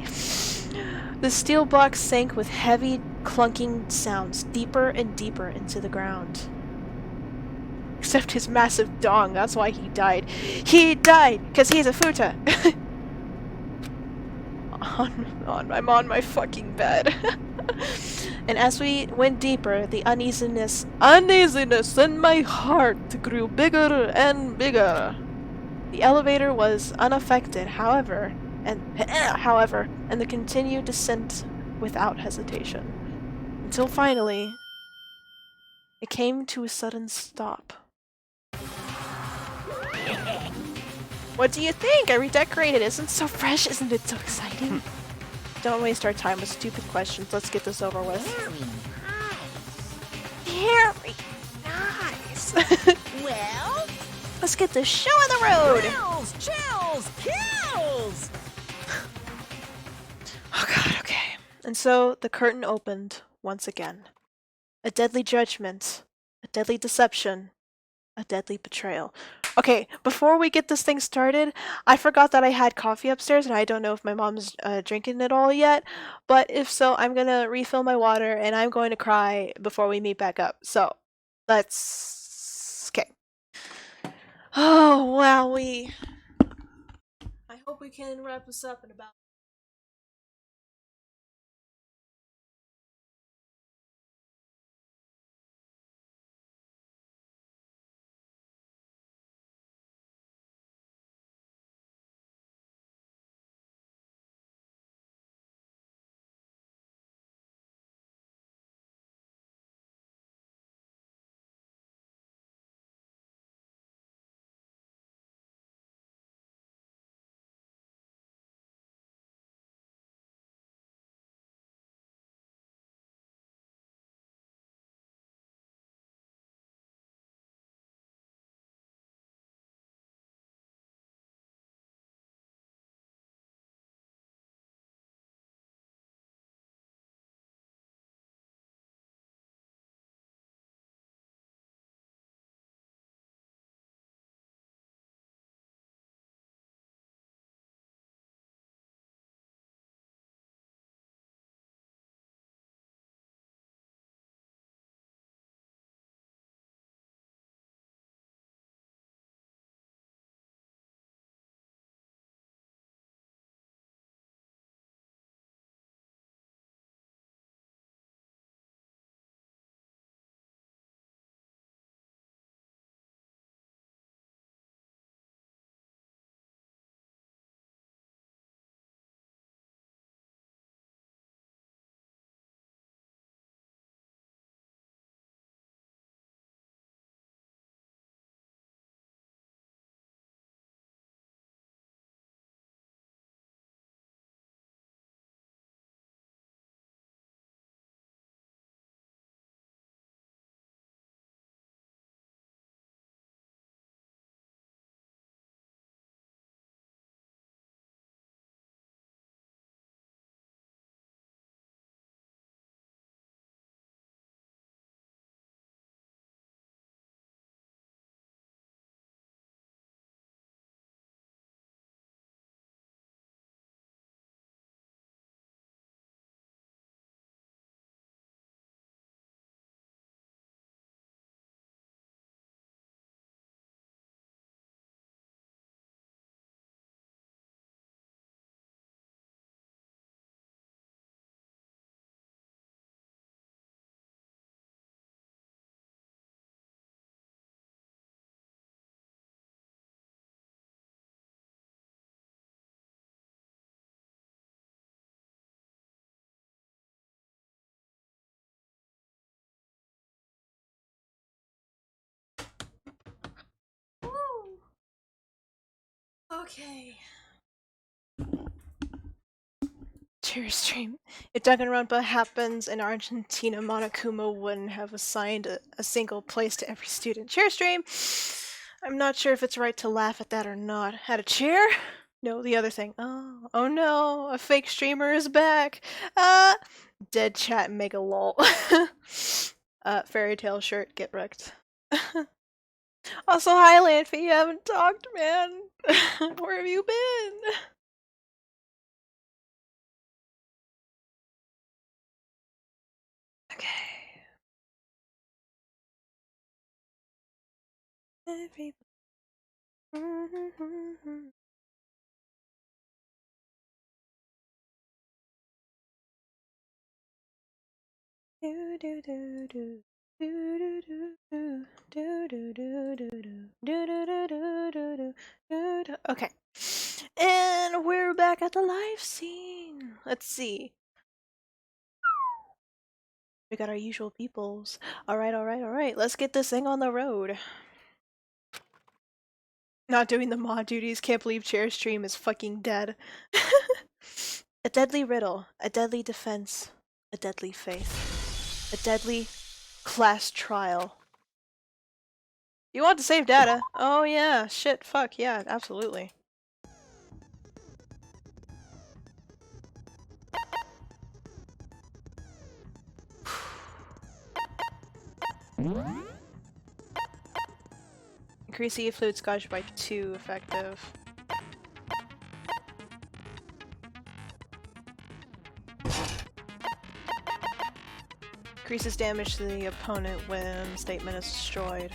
The steel block sank with heavy, clunking sounds, deeper and deeper into the ground. Except his massive dong, that's why he died. He died! Because he's a futa! I'm on my fucking bed. And as we went deeper, the uneasiness in my heart grew bigger and bigger. The elevator was unaffected, however, and the continued descent without hesitation. Until finally, it came to a sudden stop. What do you think? I redecorated. Isn't it so fresh? Isn't it so exciting? Don't waste our time with stupid questions. Let's get this over with. Very nice. Well, Let's get this show on the road. thrills, chills, kills! Oh god, okay. And so the curtain opened once again. A deadly judgment, a deadly deception, a deadly betrayal. Okay, before we get this thing started, I forgot that I had coffee upstairs and I don't know if my mom's drinking it all yet, but if so, I'm gonna refill my water and I'm going to cry before we meet back up. So, let's... okay. Oh, wowie. I hope we can wrap this up in about Okay. Cheer stream. If Danganronpa happens in Argentina, Monokuma wouldn't have assigned a single place to every student. Cheer stream! I'm not sure if it's right to laugh at that or not. At a cheer? No, the other thing. Oh no, a fake streamer is back! Dead chat mega lol. Fairy tale shirt, get wrecked. Also, hi Lanfy, you haven't talked, man. Where have you been? Okay. Everybody. Okay. And we're back at the live scene. Let's see. We got our usual peoples. Alright. Let's get this thing on the road. Not doing the mod duties. Can't believe Chair Stream is fucking dead. A deadly riddle. A deadly defense. A deadly faith. A deadly class trial. You want to save data? Oh yeah. Shit. Fuck. Yeah. Absolutely. Increase the fluid scotch by 2 effective. Increases damage to the opponent when statement is destroyed.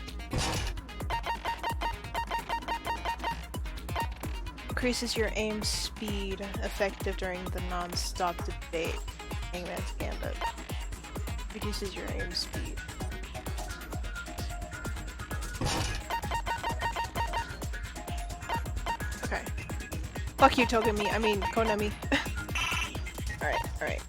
Increases your aim speed effective during the non-stop debate. Hangman's Gambit. Reduces your aim speed. Okay. Fuck you, Togami. I mean, Konami. Alright.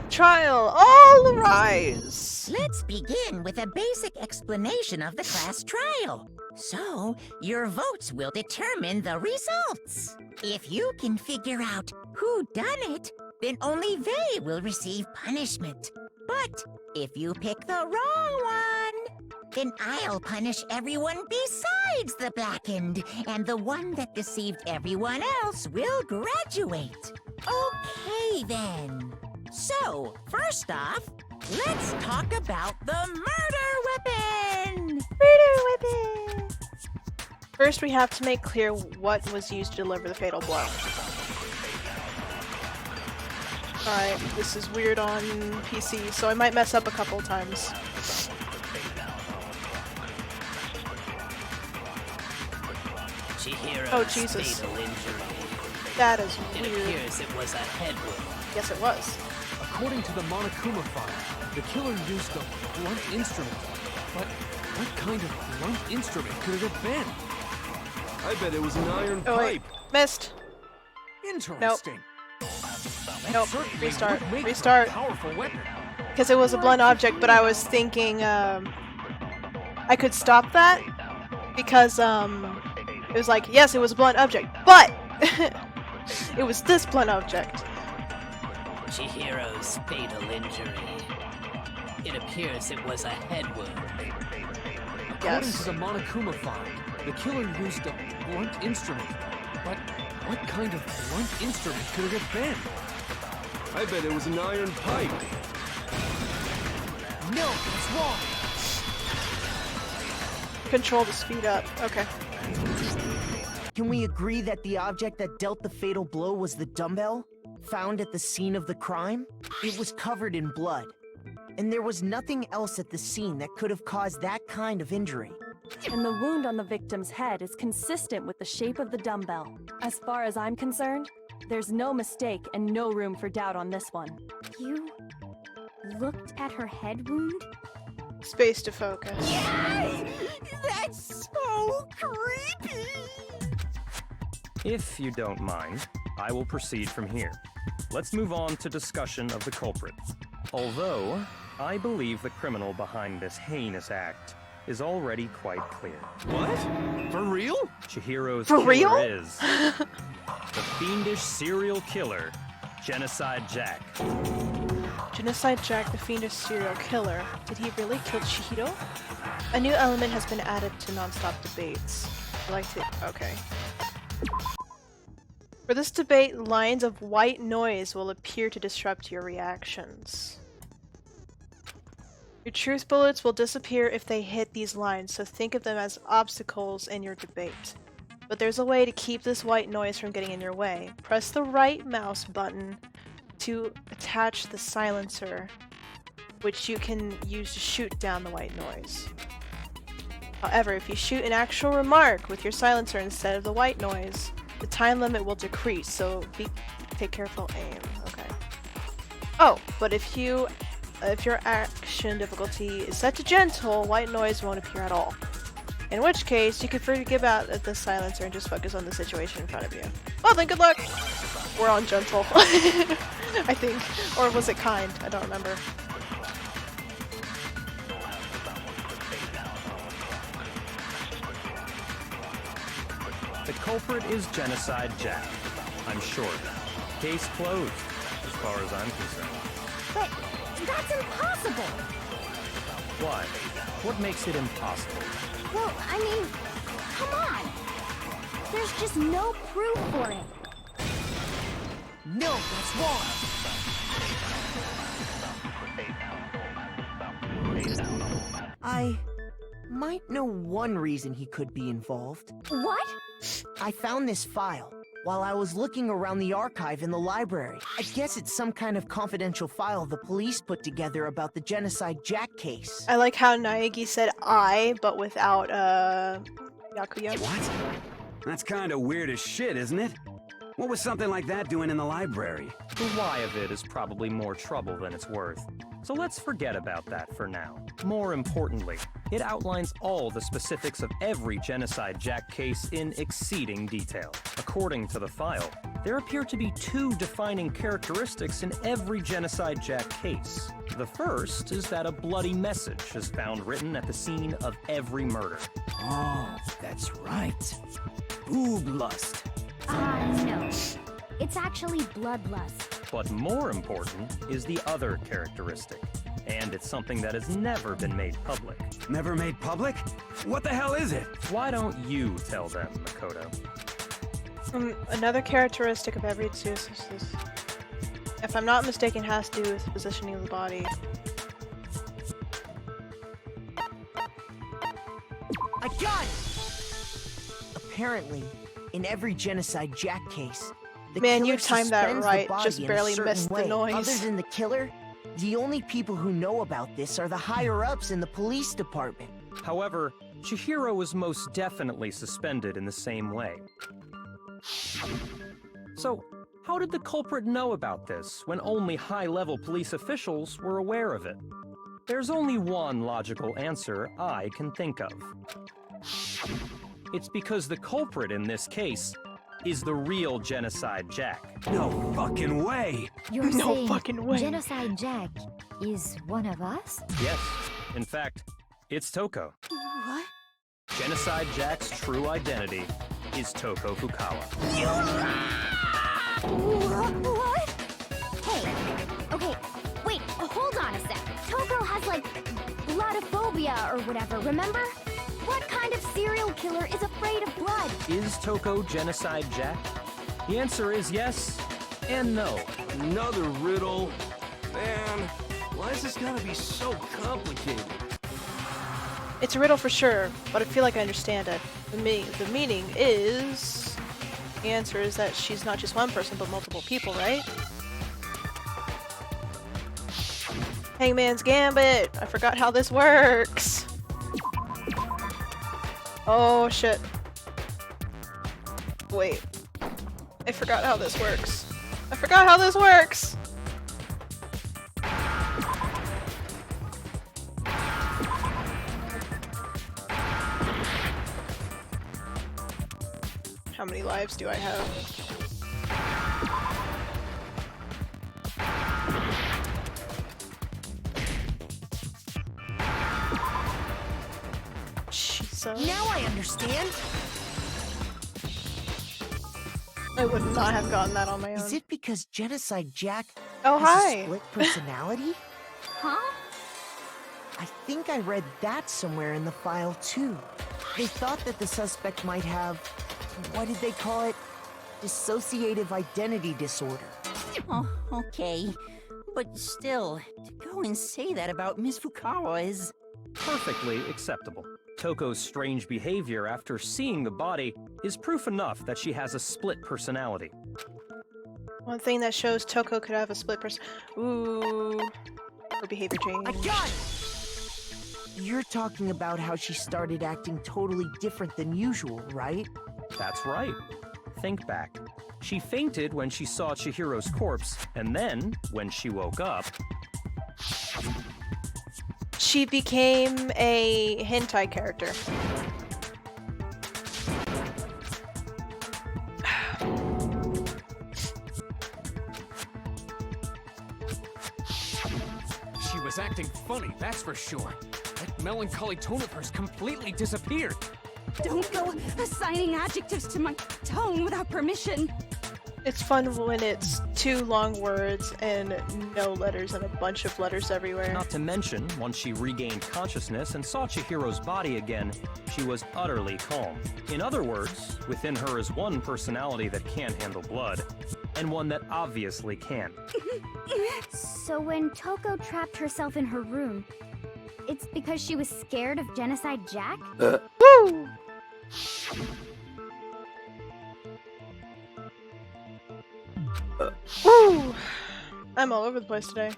Trial, all rise! Let's begin with a basic explanation of the class trial. So, your votes will determine the results. If you can figure out who done it, then only they will receive punishment. But if you pick the wrong one, then I'll punish everyone besides the blackened, and the one that deceived everyone else will graduate. Okay, then. So, first off, let's talk about the murder weapon! First, we have to make clear what was used to deliver the fatal blow. Alright, this is weird on PC, so I might mess up a couple times. Oh, Jesus. That is weird. It appears it was a head wound. Yes, it was. According to the Monokuma file, the killer used a blunt instrument. But what kind of blunt instrument could it have been? I bet it was an iron pipe. Wait. Missed. Interesting. Nope. Restart. Because it was a blunt object, but I was thinking I could stop that because it was like, yes, it was a blunt object, but it was this blunt object. Chihiro's fatal injury. It appears it was a head wound. According to the Monokuma file, the killer used a blunt instrument. But what kind of blunt instrument could it have been? I bet it was an iron pipe. No, that's wrong. Control to speed up. Okay. Can we agree that the object that dealt the fatal blow was the dumbbell? Found at the scene of the crime? It was covered in blood. And there was nothing else at the scene that could have caused that kind of injury. And the wound on the victim's head is consistent with the shape of the dumbbell. As far as I'm concerned, there's no mistake and no room for doubt on this one. You looked at her head wound? Space to focus. Yay! That's so creepy! If you don't mind. I will proceed from here. Let's move on to discussion of the culprit. Although, I believe the criminal behind this heinous act is already quite clear. What? For real? Chihiro's For killer real? is the fiendish serial killer, Genocide Jack. Genocide Jack, the fiendish serial killer. Did he really kill Chihiro? A new element has been added to non-stop debates. I like to... okay. For this debate, lines of white noise will appear to disrupt your reactions. Your truth bullets will disappear if they hit these lines, so think of them as obstacles in your debate. But there's a way to keep this white noise from getting in your way. Press the right mouse button to attach the silencer, which you can use to shoot down the white noise. However, if you shoot an actual remark with your silencer instead of the white noise, the time limit will decrease, so take careful aim. Okay. Oh, but if your action difficulty is set to gentle, white noise won't appear at all. In which case, you could forget about the silencer and just focus on the situation in front of you. Well then, good luck! We're on gentle. I think. Or was it kind? I don't remember. The culprit is Genocide Jack. I'm sure. Case closed, as far as I'm concerned. But that's impossible! Why? What makes it impossible? Well, I mean, come on! There's just no proof for it. No, that's wrong! I might know one reason he could be involved. What? I found this file while I was looking around the archive in the library. I guess it's some kind of confidential file the police put together about the Genocide Jack case. I like how Naegi said I, but without, Yakuya. What? That's kinda weird as shit, isn't it? What was something like that doing in the library? The why of it is probably more trouble than it's worth. So let's forget about that for now. More importantly, it outlines all the specifics of every Genocide Jack case in exceeding detail. According to the file, there appear to be two defining characteristics in every Genocide Jack case. The first is that a bloody message is found written at the scene of every murder. Oh, that's right. Boob lust. No. It's actually bloodlust. But more important is the other characteristic, and it's something that has never been made public. Never made public? What the hell is it? Why don't you tell them, Makoto? Another characteristic of every if I'm not mistaken, has to do with the positioning of the body. I got it! Apparently, in every Genocide Jack case, the Man, killer you timed that suspends right, the body just in a barely certain missed the way. noise. Other than the killer, the only people who know about this are the higher-ups in the police department. However, Chihiro was most definitely suspended in the same way. So, how did the culprit know about this when only high-level police officials were aware of it? There's only one logical answer I can think of. It's because the culprit in this case is the real Genocide Jack. No fucking way! You're No saying fucking way. Genocide Jack is one of us? Yes, in fact, it's Toko. What? Genocide Jack's true identity is Toko Fukawa. What? Hey, okay, wait, hold on a sec. Toko has, like, bloodophobia or whatever, remember? What kind of serial killer is afraid of blood? Is Toko Genocide Jack? The answer is yes and no. Another riddle? Man, why is this gotta be so complicated? It's a riddle for sure, but I feel like I understand it. The meaning is... The answer is that she's not just one person, but multiple people, right? Hangman's Gambit! I forgot how this works! Oh shit. Wait. I forgot how this works. I forgot how this works! How many lives do I have? Jesus. Now I understand. I would not have gotten that on my own. Is it because Genocide Jack Oh, has hi. a split personality? Huh? I think I read that somewhere in the file, too. They thought that the suspect might have, what did they call it? Dissociative identity disorder. Oh, okay. But still, to go and say that about Miss Fukawa is... Perfectly acceptable. Toko's strange behavior after seeing the body is proof enough that she has a split personality. One thing that shows Toko could have a split person. Ooh. Or behavior change. I got it! You're talking about how she started acting totally different than usual, right? That's right. Think back. She fainted when she saw Chihiro's corpse, and then, when she woke up... She became a hentai character. She was acting funny, that's for sure. That melancholy tone of hers completely disappeared. Don't go assigning adjectives to my tone without permission. It's fun when it's 2 long words and no letters and a bunch of letters everywhere. Not to mention, once she regained consciousness and saw Chihiro's body again, she was utterly calm. In other words, within her is one personality that can't handle blood, and one that obviously can. So when Toko trapped herself in her room, it's because she was scared of Genocide Jack? Woo! Woo! I'm all over the place today.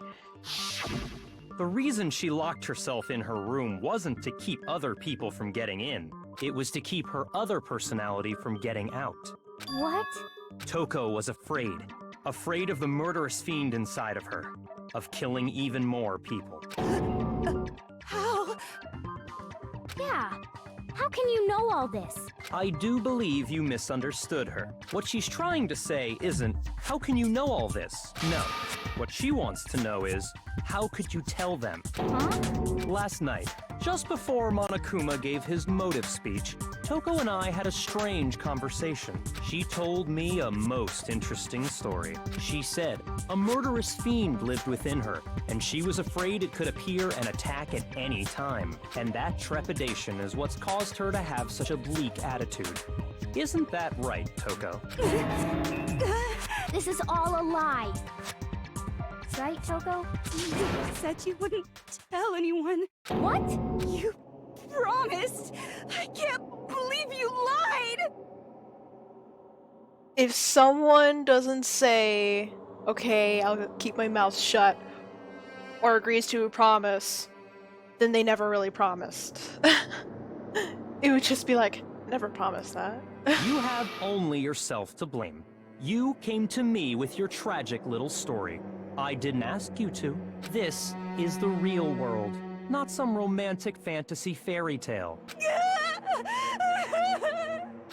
The reason she locked herself in her room wasn't to keep other people from getting in. It was to keep her other personality from getting out. What? Toko was afraid. Afraid of the murderous fiend inside of her. Of killing even more people. How? Yeah. How can you know all this? I do believe you misunderstood her. What she's trying to say isn't, how can you know all this? No. What she wants to know is, how could you tell them? Huh? Last night, just before Monokuma gave his motive speech, Toko and I had a strange conversation. She told me a most interesting story. She said a murderous fiend lived within her, and she was afraid it could appear and attack at any time. And that trepidation is what's caused her to have such a bleak attitude. Isn't that right, Toko? This is all a lie. Right, Toko? You said you wouldn't tell anyone. What? You promised. I can't believe you lied. If someone doesn't say, okay, I'll keep my mouth shut, or agrees to a promise, then they never really promised. It would just be like, never promised that. You have only yourself to blame. You came to me with your tragic little story. I didn't ask you to. This is the real world, not some romantic fantasy fairy tale.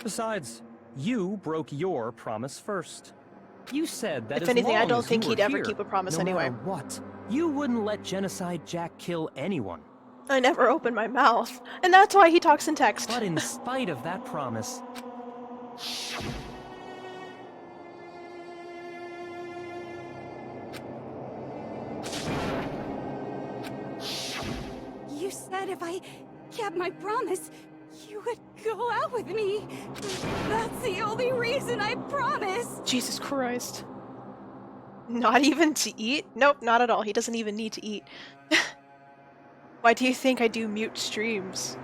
Besides, you broke your promise first. You said that If anything, I don't think he'd he'd ever keep a promise anyway. No matter what, you wouldn't let Genocide Jack kill anyone. I never opened my mouth, and that's why he talks in text. But in spite of that promise, You said if I kept my promise, you would go out with me. That's the only reason I promised. Jesus Christ. Not even to eat? Nope, not at all. He doesn't even need to eat. Why do you think I do mute streams?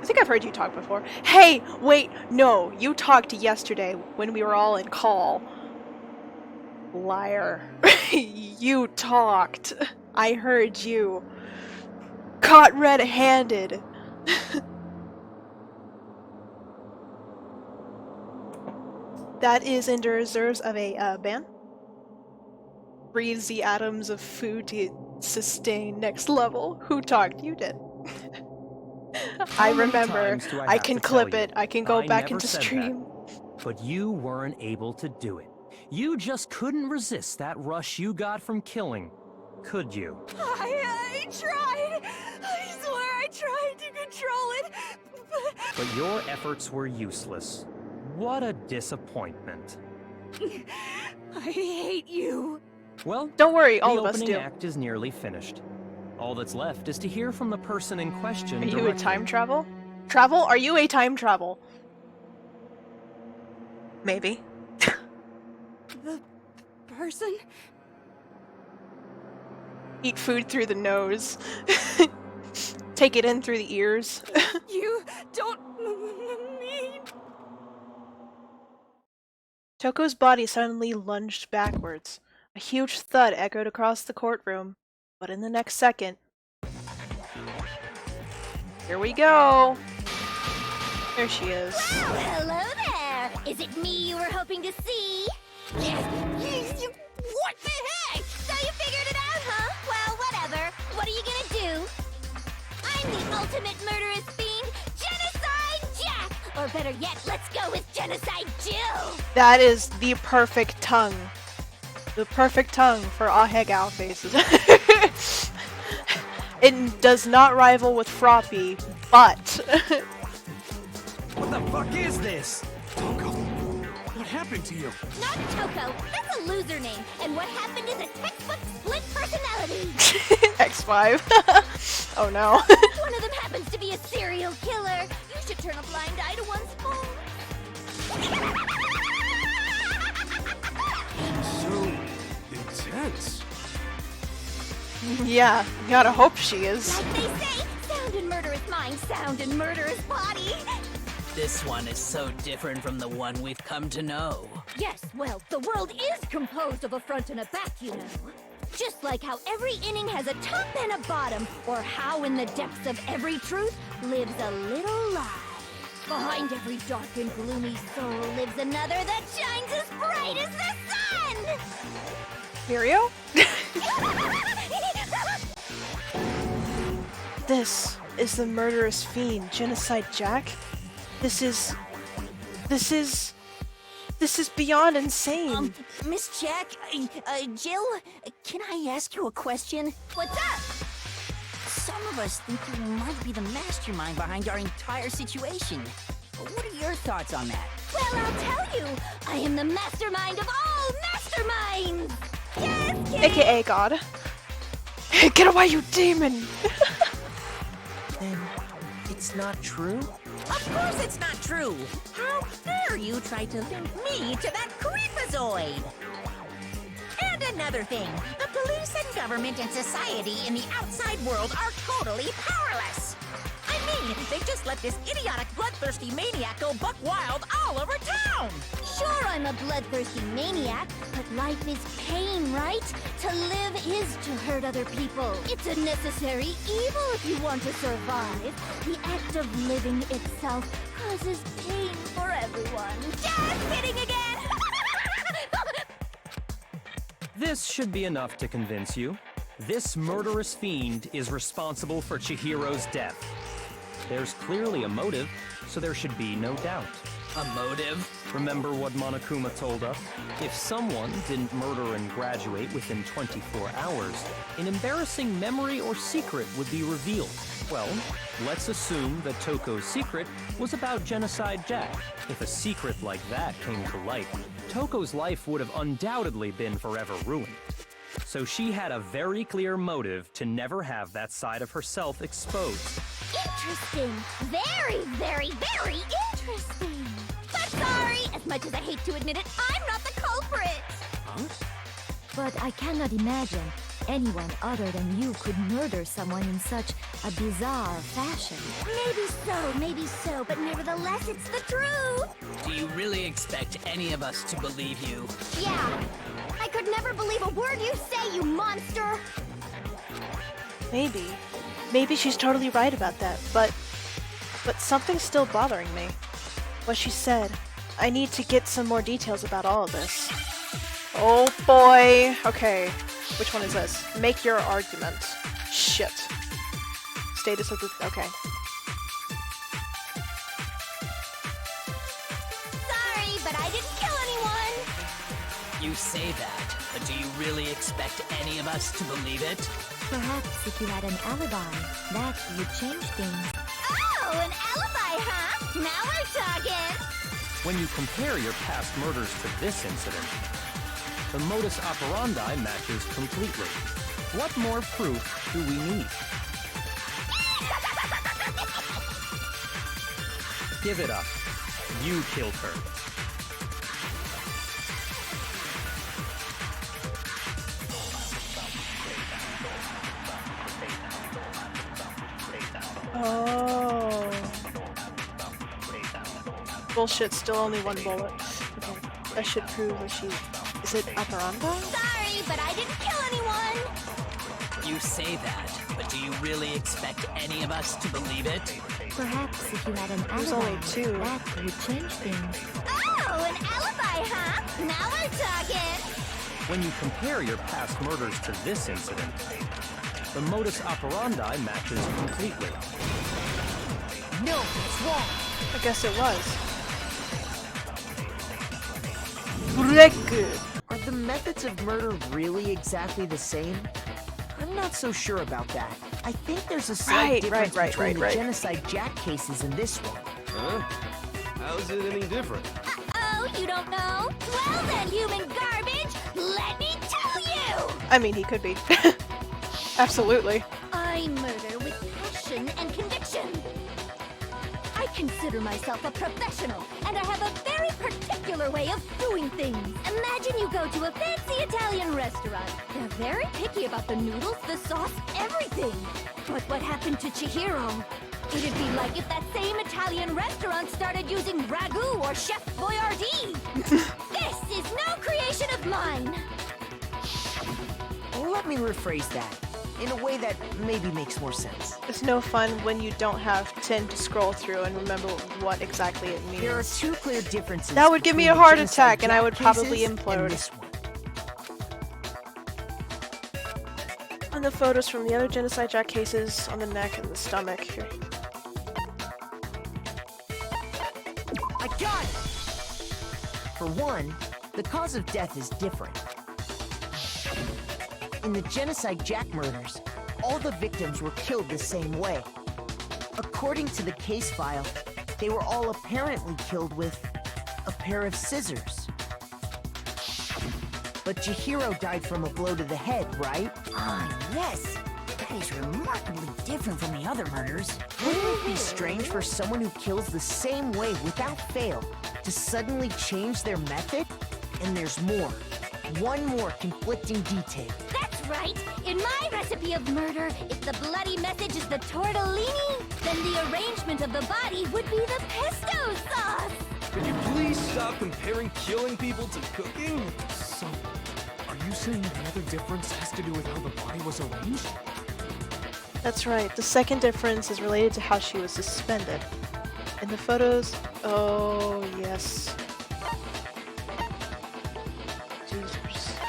I think I've heard you talk before. Hey, wait, no, you talked yesterday when we were all in call. Liar. You talked. I heard you. Caught red-handed. That is and deserves of a ban. Breathes the atoms of food to sustain next level. Who talked? You did. I remember. I can clip it. I can go back into stream. But you weren't able to do it. You just couldn't resist that rush you got from killing, could you? I tried. I swear I tried to control But your efforts were useless. What a disappointment. I hate you. Well, don't worry, all the of us opening do. act is nearly finished. All that's left is to hear from the person in question Are you a directly. time travel? Travel? Are you a time travel? Maybe. The person? Eat food through the nose. Take it in through the ears. You don't mean... Toko's body suddenly lunged backwards. A huge thud echoed across the courtroom. But in the next second... Here we go! There she is. Well, hello there! Is it me you were hoping to see? What the heck? So you figured it out, huh? Well, whatever. What are you gonna do? I'm the ultimate murderous fiend, Genocide Jack! Or better yet, let's go with Genocide Jill! That is the perfect tongue. The perfect tongue for ahegao faces. It does not rival with Froppy, but... What the fuck is this? Toko, what happened to you? Not Toko, that's a loser name, and what happened is a textbook split personality! X5. Oh no. One of them happens to be a serial killer. You should turn a blind eye to one's fault. So intense. Yeah, gotta hope she is. Like they say, sound in murderous mind, sound in murderous body. This one is so different from the one we've come to know. Yes, well, the world is composed of a front and a back, you know. Just like how every inning has a top and a bottom, or how in the depths of every truth lives a little lie. Behind every dark and gloomy soul lives another that shines as bright as the sun! Mirio? This is the murderous fiend, Genocide Jack? This is beyond insane. Miss Jack, Jill, can I ask you a question? What's up? Some of us think you might be the mastermind behind our entire situation. What are your thoughts on that? Well, I'll tell you. I am the mastermind of all masterminds! Yes, kid! AKA God. Get away, you demon! Then it's not true? Of course it's not true! How dare you try to link me to that creepazoid? And another thing, the police and government and society in the outside world are totally powerless! I mean, they just let this idiotic, bloodthirsty maniac go buck wild all over town! Sure, I'm a bloodthirsty maniac, but life is pain, right? To live is to hurt other people. It's a necessary evil if you want to survive. The act of living itself causes pain for everyone. Just kidding again! This should be enough to convince you. This murderous fiend is responsible for Chihiro's death. There's clearly a motive, so there should be no doubt. A motive? Remember what Monokuma told us? If someone didn't murder and graduate within 24 hours, an embarrassing memory or secret would be revealed. Well, let's assume that Toko's secret was about Genocide Jack. If a secret like that came to light, Toko's life would have undoubtedly been forever ruined. So she had a very clear motive to never have that side of herself exposed. Interesting. Very, very, very interesting. But sorry, as much as I hate to admit it, I'm not the culprit. Huh? But I cannot imagine anyone other than you could murder someone in such a bizarre fashion. Maybe so, but nevertheless, it's the truth. Do you really expect any of us to believe you? Yeah. I could never believe a word you say, you monster! Maybe. Maybe she's totally right about that, but something's still bothering me. What she said. I need to get some more details about all of this. Oh boy! Okay, which one is this? Make your argument. Shit. Status of the... okay. Sorry, but I didn't kill anyone! You say that, but do you really expect any of us to believe it? Perhaps if you had an alibi, that would change things. Oh, an alibi, huh? Now we're talking! When you compare your past murders to this incident, the modus operandi matches completely. What more proof do we need? Give it up. You killed her. Oh. Bullshit, still only one bullet. Okay. That should prove that she... Is it operanda? Sorry, but I didn't kill anyone! You say that, but do you really expect any of us to believe it? Perhaps if you had an There's alibi, only two. that would change things. Oh, an alibi, huh? Now we're talking! When you compare your past murders to this incident, the modus operandi matches completely. No, it's wrong. I guess it was. Are the methods of murder really exactly the same? I'm not so sure about that. I think there's a slight difference between the genocide Jack cases and this one. Huh? How's it any different? Oh, you don't know? Well then, human garbage, let me tell you! I mean, he could be. Absolutely. I murder with passion and conviction. I consider myself a professional, and I have a very particular way of doing things. Imagine you go to a fancy Italian restaurant. They're very picky about the noodles, the sauce, everything. But what happened to Chihiro? It'd be like if that same Italian restaurant started using ragu or Chef Boyardee. This is no creation of mine. Let me rephrase that in a way that maybe makes more sense. It's no fun when you don't have 10 to scroll through and remember what exactly it means. There are two clear differences. That would give me a heart attack and I would probably implode. On the photos from the other genocide Jack cases on the neck and the stomach. Here. I got it! For one, the cause of death is different. In the genocide Jack murders, all the victims were killed the same way. According to the case file, they were all apparently killed with a pair of scissors. But Chihiro died from a blow to the head, right? Ah, yes. That is remarkably different from the other murders. Wouldn't it be strange for someone who kills the same way without fail to suddenly change their method? And there's more. One more conflicting detail. That's right! In my recipe of murder, if the bloody message is the tortellini, then the arrangement of the body would be the pesto sauce! Could you please stop comparing killing people to cooking? So, are you saying the other difference has to do with how the body was arranged? That's right. The second difference is related to how she was suspended. In the photos, oh yes.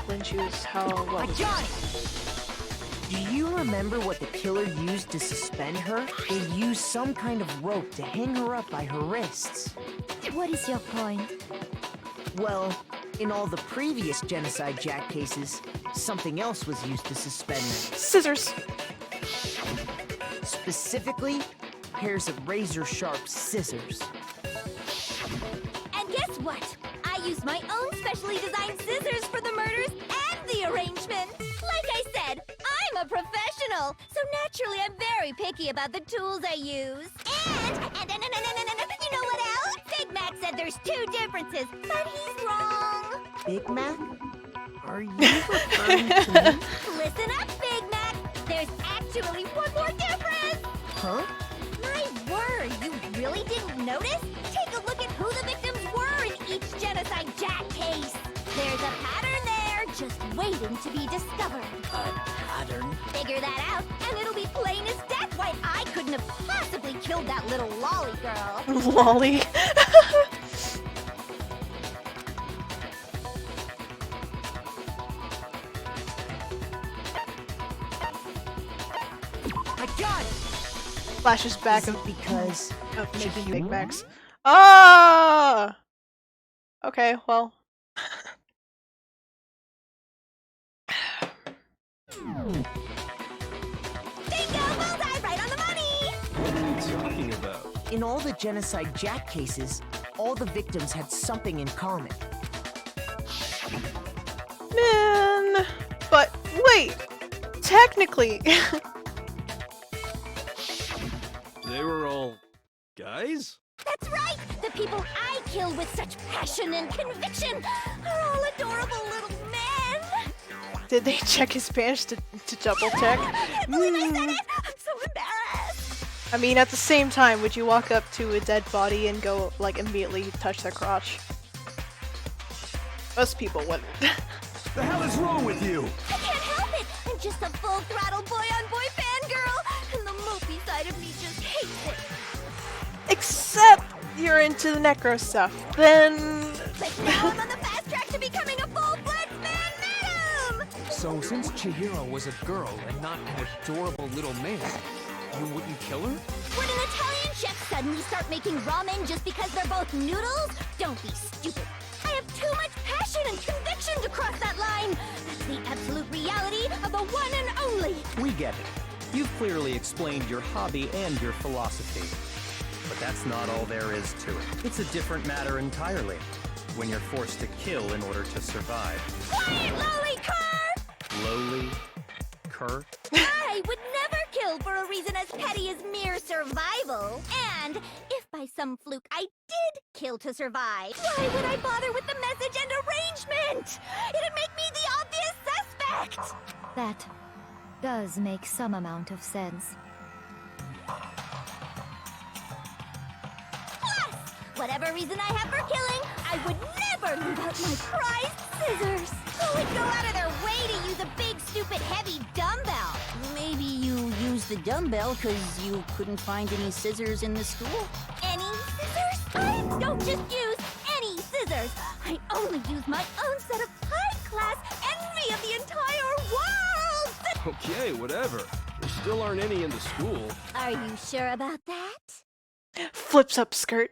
When she was what was it! Do you remember what the killer used to suspend her? They used some kind of rope to hang her up by her wrists. What is your point? Well, in all the previous genocide Jack cases, something else was used to suspend them. Scissors! Specifically, pairs of razor-sharp scissors. And guess what? I used my own specially designed scissors for the murders and the arrangement. Like I said, I'm a professional, so naturally I'm very picky about the tools I use. And you know what else? Big Mac said there's two differences, but he's wrong. Big Mac? Are you referring to me? Listen up, Big Mac. There's actually one more difference. Huh? My word, you really didn't notice? Take a look at who the victims were in each genocide Jack case. There's a pattern there, just waiting to be discovered. A pattern? Figure that out, and it'll be plain as death why I couldn't have possibly killed that little lolly girl. Lolly. I got it! Flashes back of because of making Big Macs. Ah! Okay, well. In all the Genocide Jack cases, all the victims had something in common. Man, but wait, technically, They were all guys? That's right! The people I killed with such passion and conviction are all adorable little men! did they check his Spanish to double check? I believe I said it! I'm so embarrassed! I mean, at the same time, would you walk up to a dead body and go, like, immediately touch their crotch? Most people wouldn't. The hell is wrong with you? I can't help it! I'm just a full-throttle boy-on-boy fangirl! And the mopey side of me just hates it! Except you're into the necro stuff. Then... But now I'm on the fast track to becoming a full-blood fan madam! So, since Chihiro was a girl and not an adorable little man, you wouldn't kill her? Would an Italian chef suddenly start making ramen just because they're both noodles? Don't be stupid. I have too much passion and conviction to cross that line. That's the absolute reality of the one and only. We get it. You've clearly explained your hobby and your philosophy. But that's not all there is to it. It's a different matter entirely. When you're forced to kill in order to survive. Quiet, lowly cur! Lowly? Cur? I would never kill for a reason as petty as mere survival. And if by some fluke I did kill to survive, why would I bother with the message and arrangement? It'd make me the obvious suspect! That does make some amount of sense. Plus, whatever reason I have for killing, I would never leave out my prized scissors. Who would go out of their way to use a big, stupid, heavy dumbbell? Maybe you used the dumbbell because you couldn't find any scissors in the school? Any scissors? I don't just use any scissors. I only use my own set of high-class envy of the entire world! Okay, whatever. There still aren't any in the school. Are you sure about that? Flips up skirt.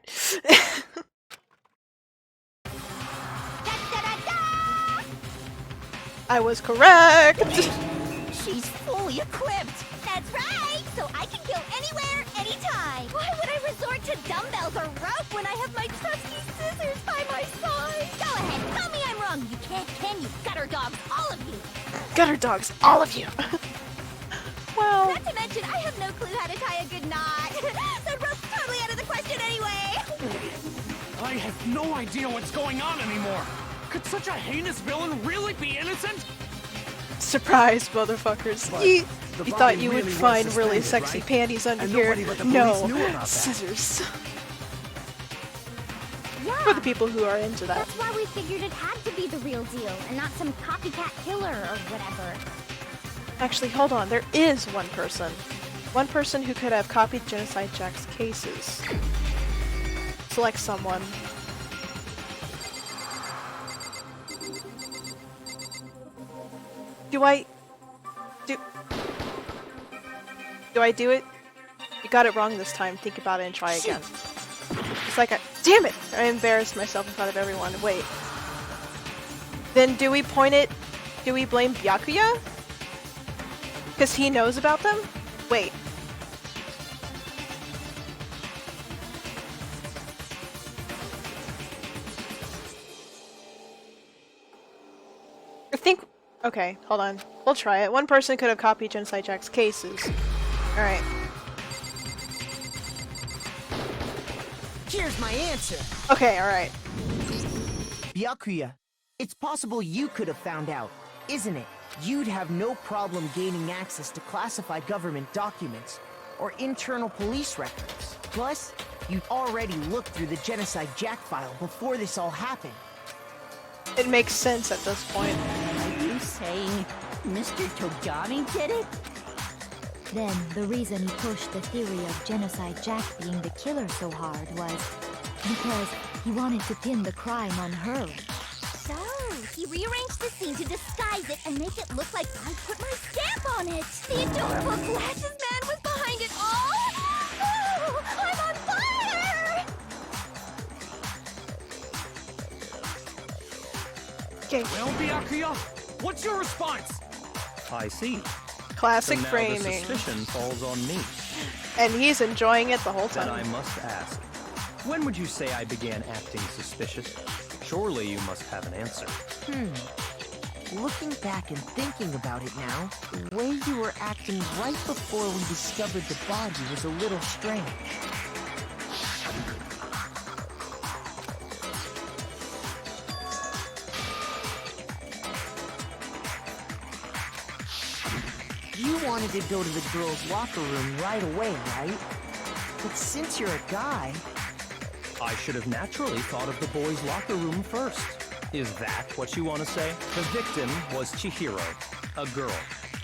I was correct! She's fully equipped! That's right! So I can kill anywhere, anytime! Why would I resort to dumbbells or rope when I have my trusty scissors by my side? Go ahead, tell me I'm wrong! You can't, can you? Gutter dogs, all of you! Gutter dogs, all of you! Well... Not to mention, I have no clue how to tie a good knot! So rope's totally out of the question anyway! I have no idea what's going on anymore! Could such a heinous villain really be innocent? Surprise, motherfuckers. You thought you would find really sexy panties under here. No, scissors. Yeah. For the people who are into that. That's why we figured it had to be the real deal, and not some copycat killer or whatever. Actually, hold on. There is one person. One person who could have copied Genocide Jack's cases. Select someone. Do I do it? You got it wrong this time. Think about it and try again. It's like damn it! I embarrassed myself in front of everyone. Wait. Then do we point it? Do we blame Byakuya? Because he knows about them? Wait. I think... Okay, hold on. We'll try it. One person could have copied Genocide Jack's cases. Alright. Here's my answer. Okay, alright. Byakuya, it's possible you could have found out, isn't it? You'd have no problem gaining access to classified government documents or internal police records. Plus, you'd already looked through the Genocide Jack file before this all happened. It makes sense at this point. Are you saying Mr. Togami did it? Then, the reason he pushed the theory of Genocide Jack being the killer so hard was because he wanted to pin the crime on her. So, he rearranged the scene to disguise it and make it look like I put my stamp on it! The adorable glasses man was behind it all! Oh, I'm on fire! Okay. Well, Byakuya, what's your response? I see. Classic so now framing. The suspicion falls on me. And he's enjoying it the whole Then time. I must ask, when would you say I began acting suspicious? Surely you must have an answer. Looking back and thinking about it now, the way you were acting right before we discovered the body was a little strange. You wanted to go to the girls' locker room right away, right? But since you're a guy... I should have naturally thought of the boys' locker room first. Is that what you want to say? The victim was Chihiro, a girl.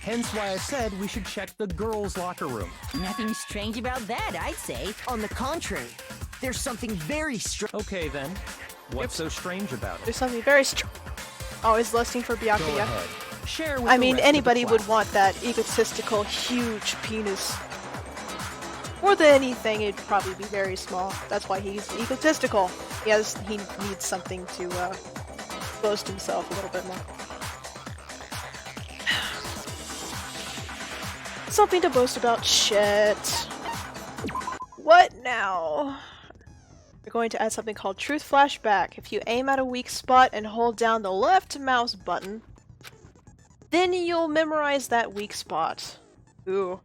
Hence why I said we should check the girls' locker room. Nothing strange about that, I'd say. On the contrary, there's something very strange. Okay then, what's so strange about it? There's something very strange. Always lusting for Go Byakuya. ahead. Share with I the mean, rest of the anybody would class. want that egotistical, huge penis. More than anything, it'd probably be very small. That's why he's egotistical. He needs something to boast himself a little bit more. Something to boast about. Shit. What now? We're going to add something called Truth Flashback. If you aim at a weak spot and hold down the left mouse button, then you'll memorize that weak spot. Ooh.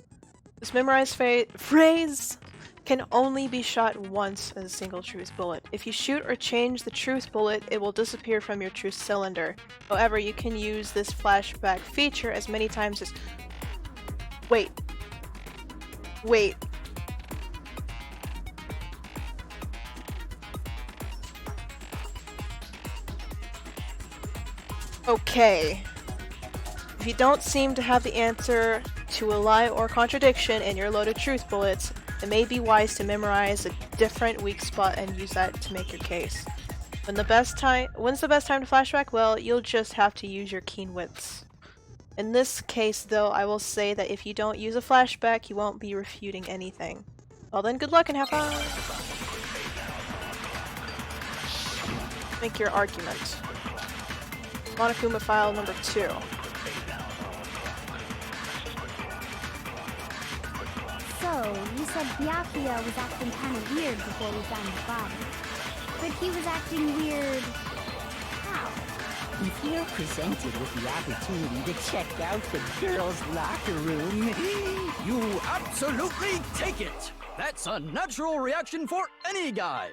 This memorized phrase can only be shot once as a single truth bullet. If you shoot or change the truth bullet, it will disappear from your truth cylinder. However, you can use this flashback feature as many times as... Wait. Okay. If you don't seem to have the answer to a lie or contradiction in your loaded truth bullets, it may be wise to memorize a different weak spot and use that to make your case. When's the best time to flashback? Well, you'll just have to use your keen wits. In this case, though, I will say that if you don't use a flashback, you won't be refuting anything. Well then, good luck and have fun! Make your argument. Monokuma file number 2. So, you said Byakuya was acting kind of weird before we found the body. But he was acting weird... how? If you're presented with the opportunity to check out the girls' locker room, You absolutely take it! That's a natural reaction for any guy!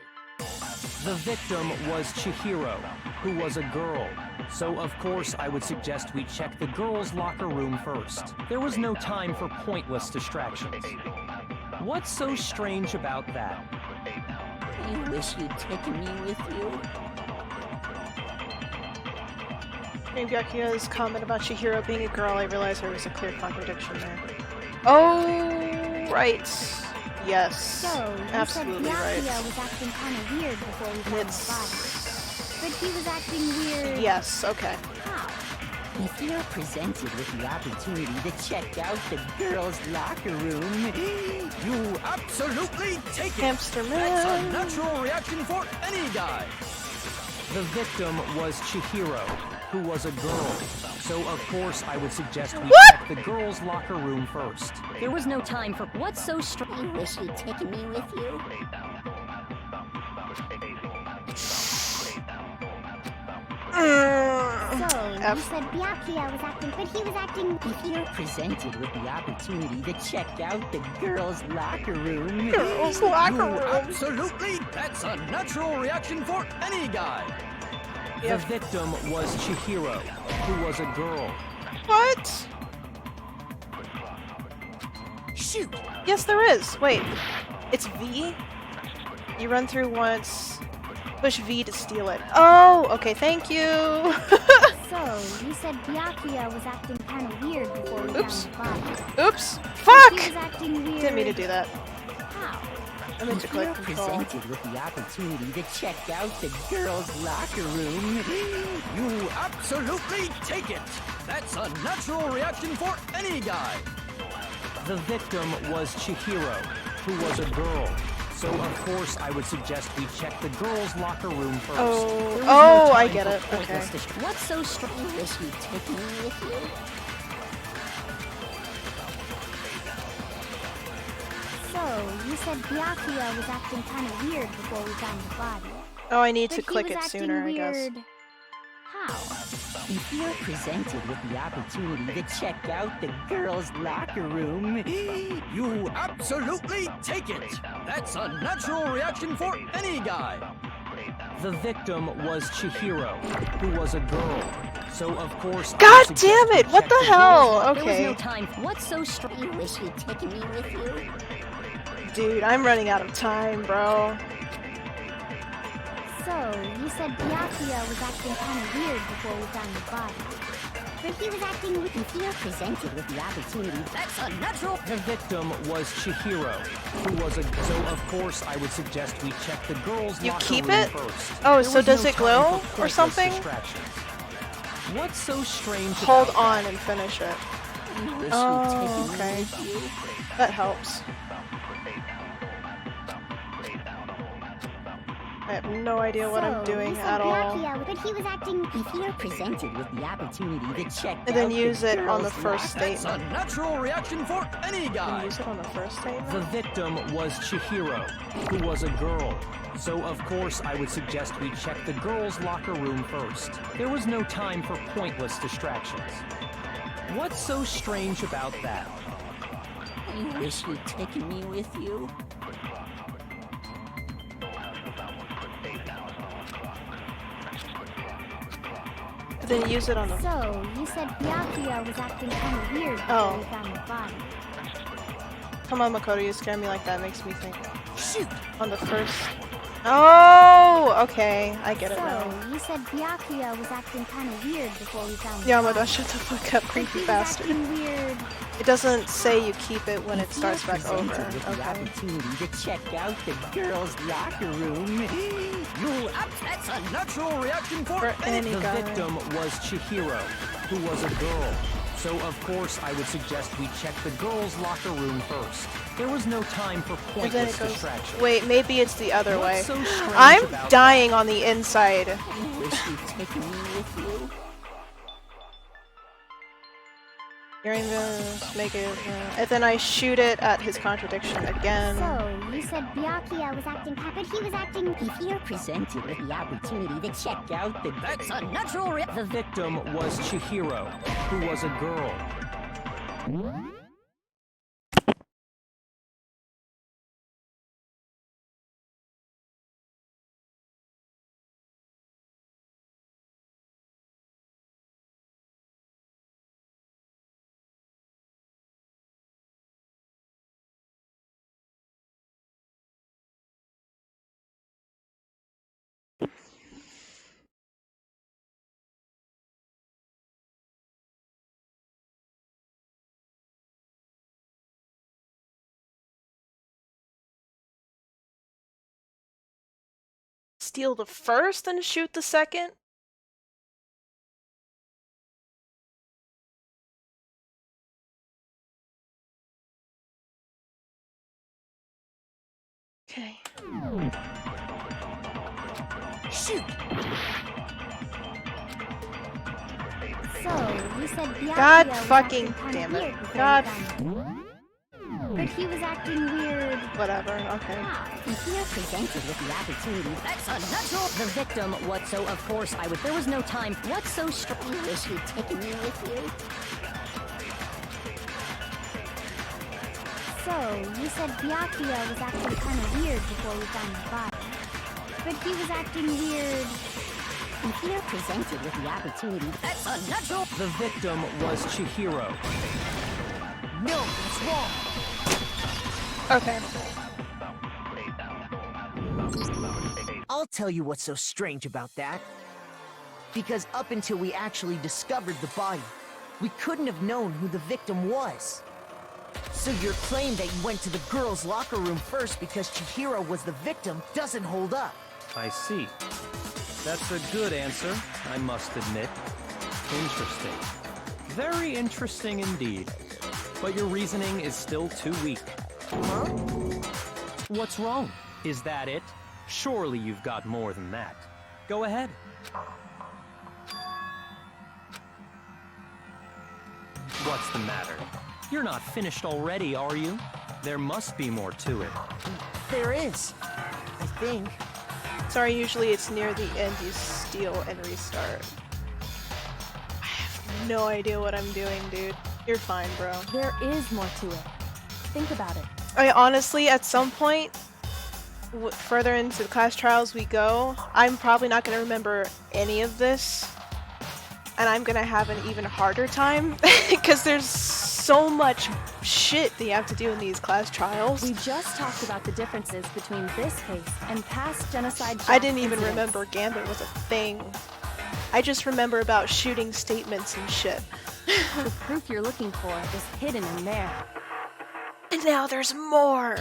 The victim was Chihiro, who was a girl. So of course I would suggest we check the girls' locker room first. There was no time for pointless distractions. What's so strange about that? you wish you'd taken me with you. During Byakuya's comment about Chihiro being a girl, I realized there was a clear contradiction there. Oh, right. Yes. So, you absolutely said right. Byakuya was acting kind of weird before we found the body. But he was acting weird... Yes, okay. How? If you're presented with the opportunity to check out the girls' locker room, You absolutely take it! Hamster man. That's a natural reaction for any guy! The victim was Chihiro, who was a girl. So of course I would suggest we check the girls' locker room first. There was no time for what's so strange. I wish you'd taken me with you. So, you said Byakuya was acting, but he was acting... If you're presented with the opportunity to check out the girls' locker room, Girls' locker You room. absolutely! That's a natural reaction for any guy! The victim was Chihiro, who was a girl. What? Shoot! Yes, there is. Wait. It's V? You run through once. Push V to steal it. Oh, okay, thank you. So, you said Byakuya was acting kind of weird before we Oops. found the body. Oops. Fuck! He was acting weird... Didn't mean to do that. How? I meant to If you're click control. presented with the opportunity to check out the girls' locker room, You absolutely take it! That's a natural reaction for any guy! The victim was Chihiro, who was a girl. So of course I would suggest we check the girls' locker room first. Oh, I get it. Okay. What's so strange? I wish you'd taken me with you. So, you said Byakuya was acting kind of weird before we found the body. Oh, I need to But he click was it acting sooner, I guess. weird. How? If you're presented with the opportunity to check out the girls' locker room, You absolutely take it! That's a natural reaction for any guy! The victim was Chihiro, who was a girl. So of course. God damn it! What the hell? There was Okay. no time. What's so strange? you wish you'd taken me with you. Dude, I'm running out of time, bro. So, you said Byakuya was acting kind of weird before we found the body. But he was acting weird. If you're presented with the opportunity, That's a natural. The victim was Chihiro, who was a. So of course I would suggest we check the girls' You locker keep room it? first. Oh, There so was does no it time glow for or pointless something? distractions. What's so strange Hold about on and finish it. Oh, okay. That helps. I have no idea what I'm doing you said at all. Byakuya, but he was acting. if you're presented with the opportunity to check And then out use the it on the girls' first locker- That's a statement. natural reaction for any And guy! use it on the first statement? The victim was Chihiro, who was a girl. So of course I would suggest we check the girls' locker room first. There was no time for pointless distractions. What's so strange about that? You wish you'd taken me with you. Then use it on the. So, you said Byakuya was acting kind of weird before we found the body. Come on, Makoto, you scare me like that. Makes me think. Shoot! On the first. Oh, okay. I get it now. So, you said Byakuya was acting kind of weird before we found the Yamada, body. shut the fuck up, But creepy he was bastard. acting weird. It doesn't say you keep it when it starts back over. Presented with the Okay. opportunity to check out the girls' locker room. That's a natural reaction for any The guy. victim was Chihiro, who was a girl. So of course I would suggest we check the girls' locker room first. There was no time for And then pointless it goes. distractions. Wait, maybe it's the other way. What's so strange I'm about dying on the inside. You wish you'd taken me with you. You're gonna make it, and then I shoot it at his contradiction again. So, you said Byakuya was acting kind but he was acting. If you're presented with the opportunity to check out the... That's a natural The victim was Chihiro, who was a girl. Steal the first and shoot the second? Okay. Shoot! So, you said Byakuya God was fucking acting kind damn of it. weird before God. we found him. But he was acting weird. Whatever, okay. If you're presented with the opportunity... That's a natural. The victim, what so of course I would. There was no time. What's so strange? You wish you'd taken me with you. So, you said Byakuya was acting kind of weird before we found the body. But he was acting weird. If you're presented with the opportunity... That's a natural. The victim was Chihiro. No, that's wrong. Okay. I'll tell you what's so strange about that. Because up until we actually discovered the body, we couldn't have known who the victim was. So your claim that you went to the girls' locker room first because Chihiro was the victim doesn't hold up. I see. That's a good answer, I must admit. Interesting. Very interesting indeed. But your reasoning is still too weak. Huh? What's wrong? Is that it? Surely you've got more than that. Go ahead. What's the matter? You're not finished already, are you? There must be more to it. There is. I think. Sorry, usually it's near the end you steal and restart. I have no idea what I'm doing, dude. You're fine, bro. There is more to it. Think about it. I honestly, at some point, further into the class trials we go, I'm probably not going to remember any of this. And I'm going to have an even harder time because there's so much shit that you have to do in these class trials. We just talked about the differences between this case and past genocide. I didn't even remember Gambit was a thing. I just remember about shooting statements and shit. The proof you're looking for is hidden in there. And now there's more!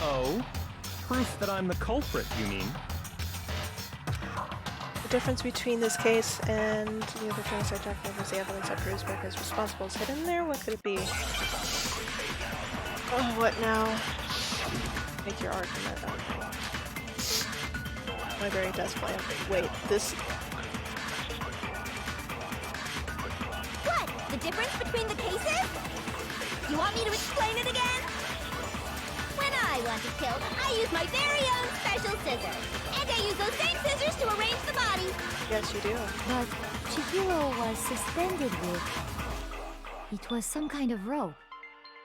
Oh? Proof that I'm the culprit, you mean? The difference between this case and the other genocide document is the evidence that proves Bakugo's responsible is hidden there? What could it be? Oh, what now? Make your argument. Okay. Library does play. Wait, this... What? The difference between the cases? You want me to explain it again? When I want to kill, I use my very own special scissors. And I use those same scissors to arrange the body. Yes, you do. But Chihiro was suspended with... It was some kind of rope.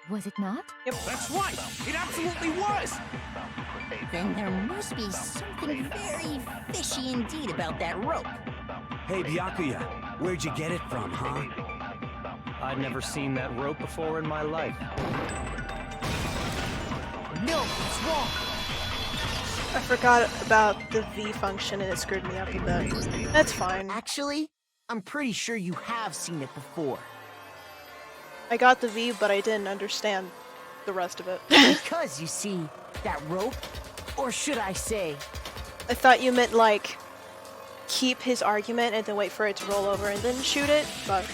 Was it not? Yep, that's right! It absolutely was! Then there must be something very fishy indeed about that rope. Hey, Byakuya, where'd you get it from, huh? I'd never seen that rope before in my life. No, it's wrong. I forgot about the V function and it screwed me up a bit. That's fine. Actually, I'm pretty sure you have seen it before. I got the V, but I didn't understand the rest of it. Because, you see, that rope, or should I say... I thought you meant, like, keep his argument and then wait for it to roll over and then shoot it, but...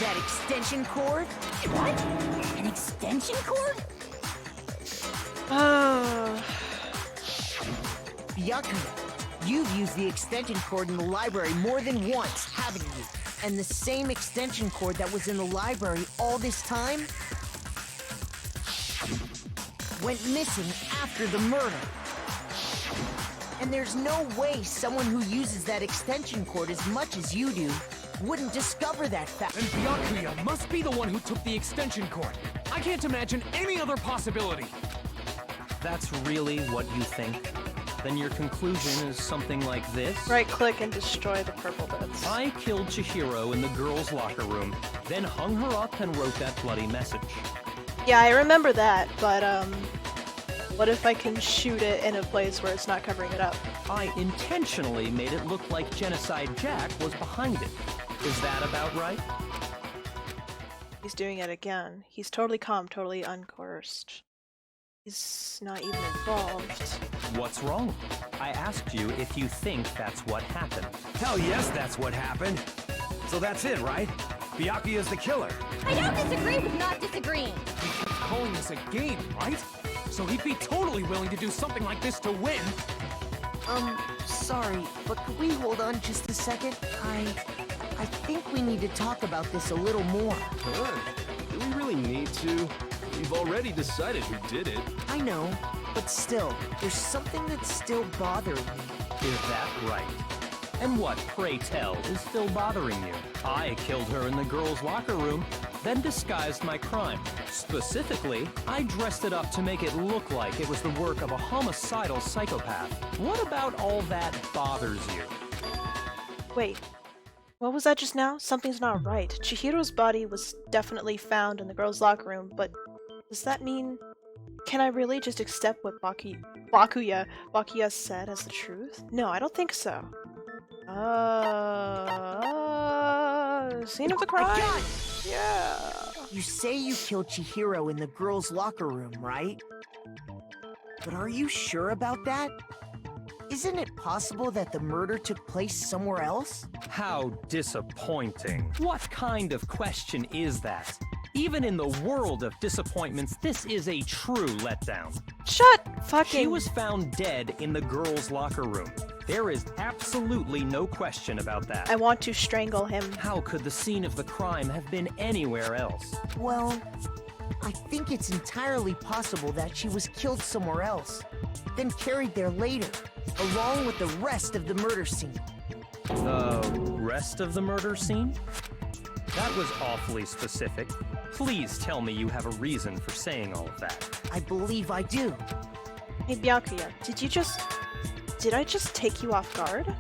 That extension cord? What? An extension cord? Oh... Byakuya, you've used the extension cord in the library more than once, haven't you? And the same extension cord that was in the library all this time went missing after the murder. And there's no way someone who uses that extension cord as much as you do wouldn't discover that fact. And Byakuya must be the one who took the extension cord. I can't imagine any other possibility. That's really what you think? Then your conclusion is something like this? Right-click and destroy the purple bits. I killed Chihiro in the girls' locker room, then hung her up and wrote that bloody message. Yeah, I remember that, but, what if I can shoot it in a place where it's not covering it up? I intentionally made it look like Genocide Jack was behind it. Is that about right? He's doing it again. He's totally calm, totally uncoerced. He's not even involved. What's wrong? I asked you if you think that's what happened. Hell yes, that's what happened. So that's it, right? Byakuya's the killer. I don't disagree with not disagreeing. He kept calling this a game, right? So he'd be totally willing to do something like this to win. Sorry, but could we hold on just a second? I think we need to talk about this a little more. Huh? Do we really need to? We've already decided who did it. I know, but still, there's something that's still bothering me. Is that right? And what, pray tell, is still bothering you? I killed her in the girls' locker room, then disguised my crime. Specifically, I dressed it up to make it look like it was the work of a homicidal psychopath. What about all that bothers you? Wait, what was that just now? Something's not right. Chihiro's body was definitely found in the girls' locker room, but does that mean... Can I really just accept what Bakuya said as the truth? No, I don't think so. Scene of the crime? Yeah. You say you killed Chihiro in the girls' locker room, right? But are you sure about that? Isn't it possible that the murder took place somewhere else? How disappointing. What kind of question is that? Even in the world of disappointments, this is a true letdown. Shut fucking... She was found dead in the girls' locker room. There is absolutely no question about that. I want to strangle him. How could the scene of the crime have been anywhere else? Well, I think it's entirely possible that she was killed somewhere else, then carried there later, along with the rest of the murder scene. The rest of the murder scene? That was awfully specific. Please tell me you have a reason for saying all of that. I believe I do. Hey Byakuya, did I just take you off guard?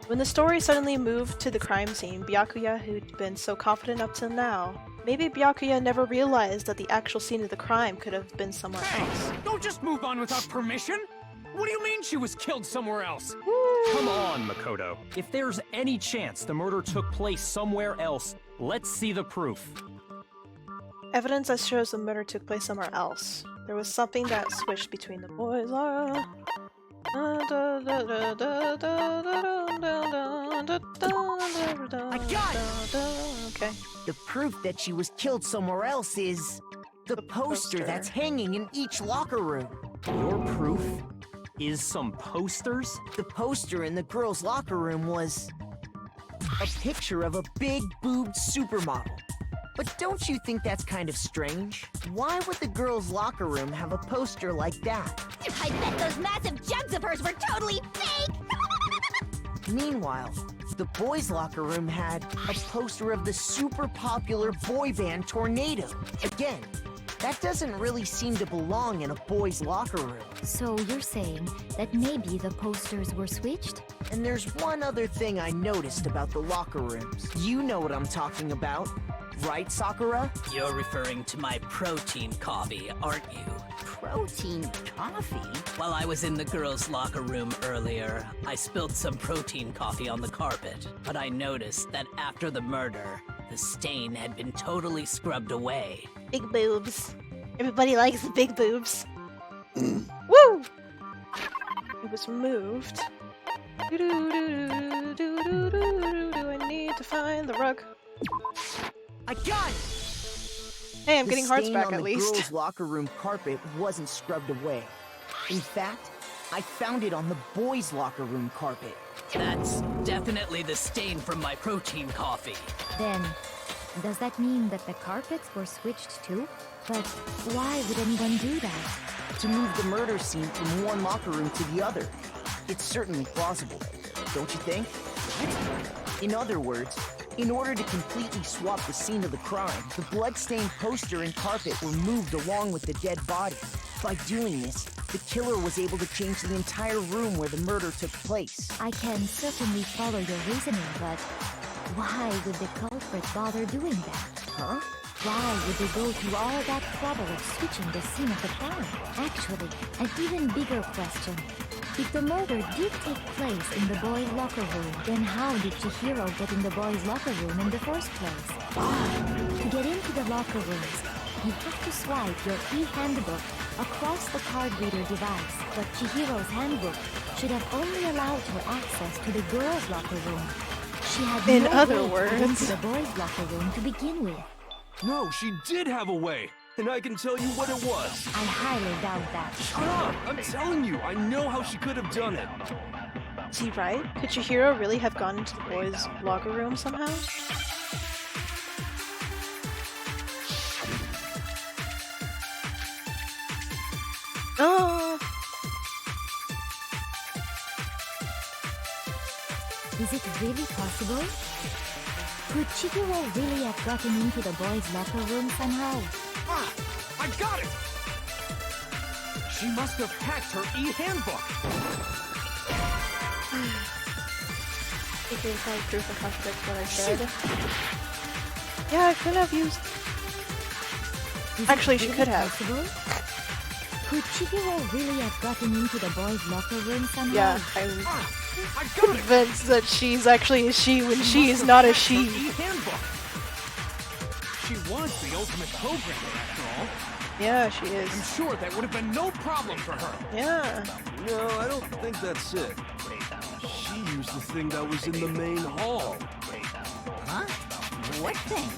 When the story suddenly moved to the crime scene, Byakuya, who'd been so confident up till now, maybe Byakuya never realized that the actual scene of the crime could have been somewhere else. Don't just move on without permission! What do you mean she was killed somewhere else? Come on, Makoto. If there's any chance the murder took place somewhere else, let's see the proof. Evidence that shows the murder took place somewhere else. There was something that switched between the boys. I got it! Okay. The proof that she was killed somewhere else is the poster that's hanging in each locker room. Your proof is some posters? The poster in the girls' locker room was a picture of a big boobed supermodel. But don't you think that's kind of strange? Why would the girls' locker room have a poster like that? I bet those massive jugs of hers were totally fake! Meanwhile, the boys' locker room had a poster of the super popular boy band Tornado. Again, that doesn't really seem to belong in a boys' locker room. So you're saying that maybe the posters were switched? And there's one other thing I noticed about the locker rooms. You know what I'm talking about, right, Sakura? You're referring to my protein coffee, aren't you? Protein coffee? While I was in the girls' locker room earlier, I spilled some protein coffee on the carpet, but I noticed that after the murder, the stain had been totally scrubbed away. Big boobs. Everybody likes the big boobs. Woo! It was moved. I need to find the rug. I got it! Hey, I'm getting hearts back at at least. The least. girls' locker room carpet wasn't scrubbed away. In fact, I found it on the boys' locker room carpet. That's definitely the stain from my protein coffee. Then, does that mean that the carpets were switched too? But why would anyone do that? To move the murder scene from one locker room to the other. It's certainly plausible, don't you think? In other words, in order to completely swap the scene of the crime, the blood-stained poster and carpet were moved along with the dead body. By doing this, the killer was able to change the entire room where the murder took place. I can certainly follow your reasoning, but why would the culprit bother doing that? Huh? Why would they go through all that trouble of switching the scene of the crime? Actually, an even bigger question. If the murder did take place in the boys' locker room, then how did Chihiro get in the boys' locker room in the first place? To get into the locker rooms, you have to swipe your e-handbook across the card reader device, but Chihiro's handbook should have only allowed her access to the girls' locker room. She had In no other way to get into words. the boys' locker room to begin with. No, she did have a way, and I can tell you what it was. I highly doubt that. Shut up! I'm telling you, I know how she could have done it. Is he right? Could Chihiro really have gone into the boys' locker room somehow? Oh! Is it really possible? Could Chihiro really have gotten into the boys' locker room somehow? Ah! I got it! She must have hacked her e-handbook! If you find proof and contradict what I said. Yeah, I could have used... Actually, she could have. Possible? Could Chihiro really have gotten into the boys' locker room somehow? Yeah, I'm convinced that she's actually a she when she is not a she. She was the ultimate programmer, after all. Yeah, she is. I'm sure that would have been no problem for her. Yeah. No, I don't think that's it. She used the thing that was in the main hall. Huh? What thing?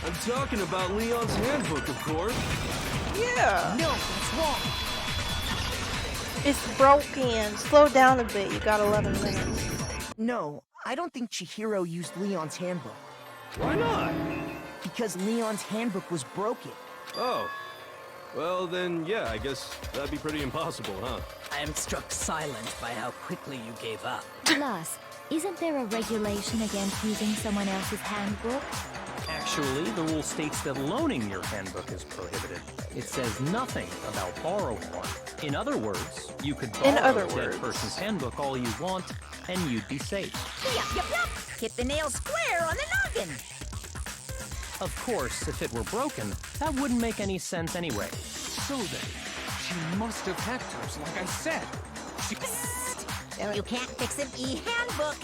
I'm talking about Leon's handbook, of course. Yeah. No, it's wrong. It's broken. Slow down a bit. You got 11 minutes. No, I don't think Chihiro used Leon's handbook. Why not? because Leon's handbook was broken. Oh. Well, then, yeah, I guess that'd be pretty impossible, huh? I am struck silent by how quickly you gave up. Plus, isn't there a regulation against using someone else's handbook? Actually, the rule states that loaning your handbook is prohibited. It says nothing about borrowing one. In other words, you could borrow a dead person's handbook all you want, and you'd be safe. Yup. Hit the nail square on the noggin. Of course, if it were broken, that wouldn't make any sense anyway. So then, she must have hacked hers, like I said. You can't fix an e-handbook.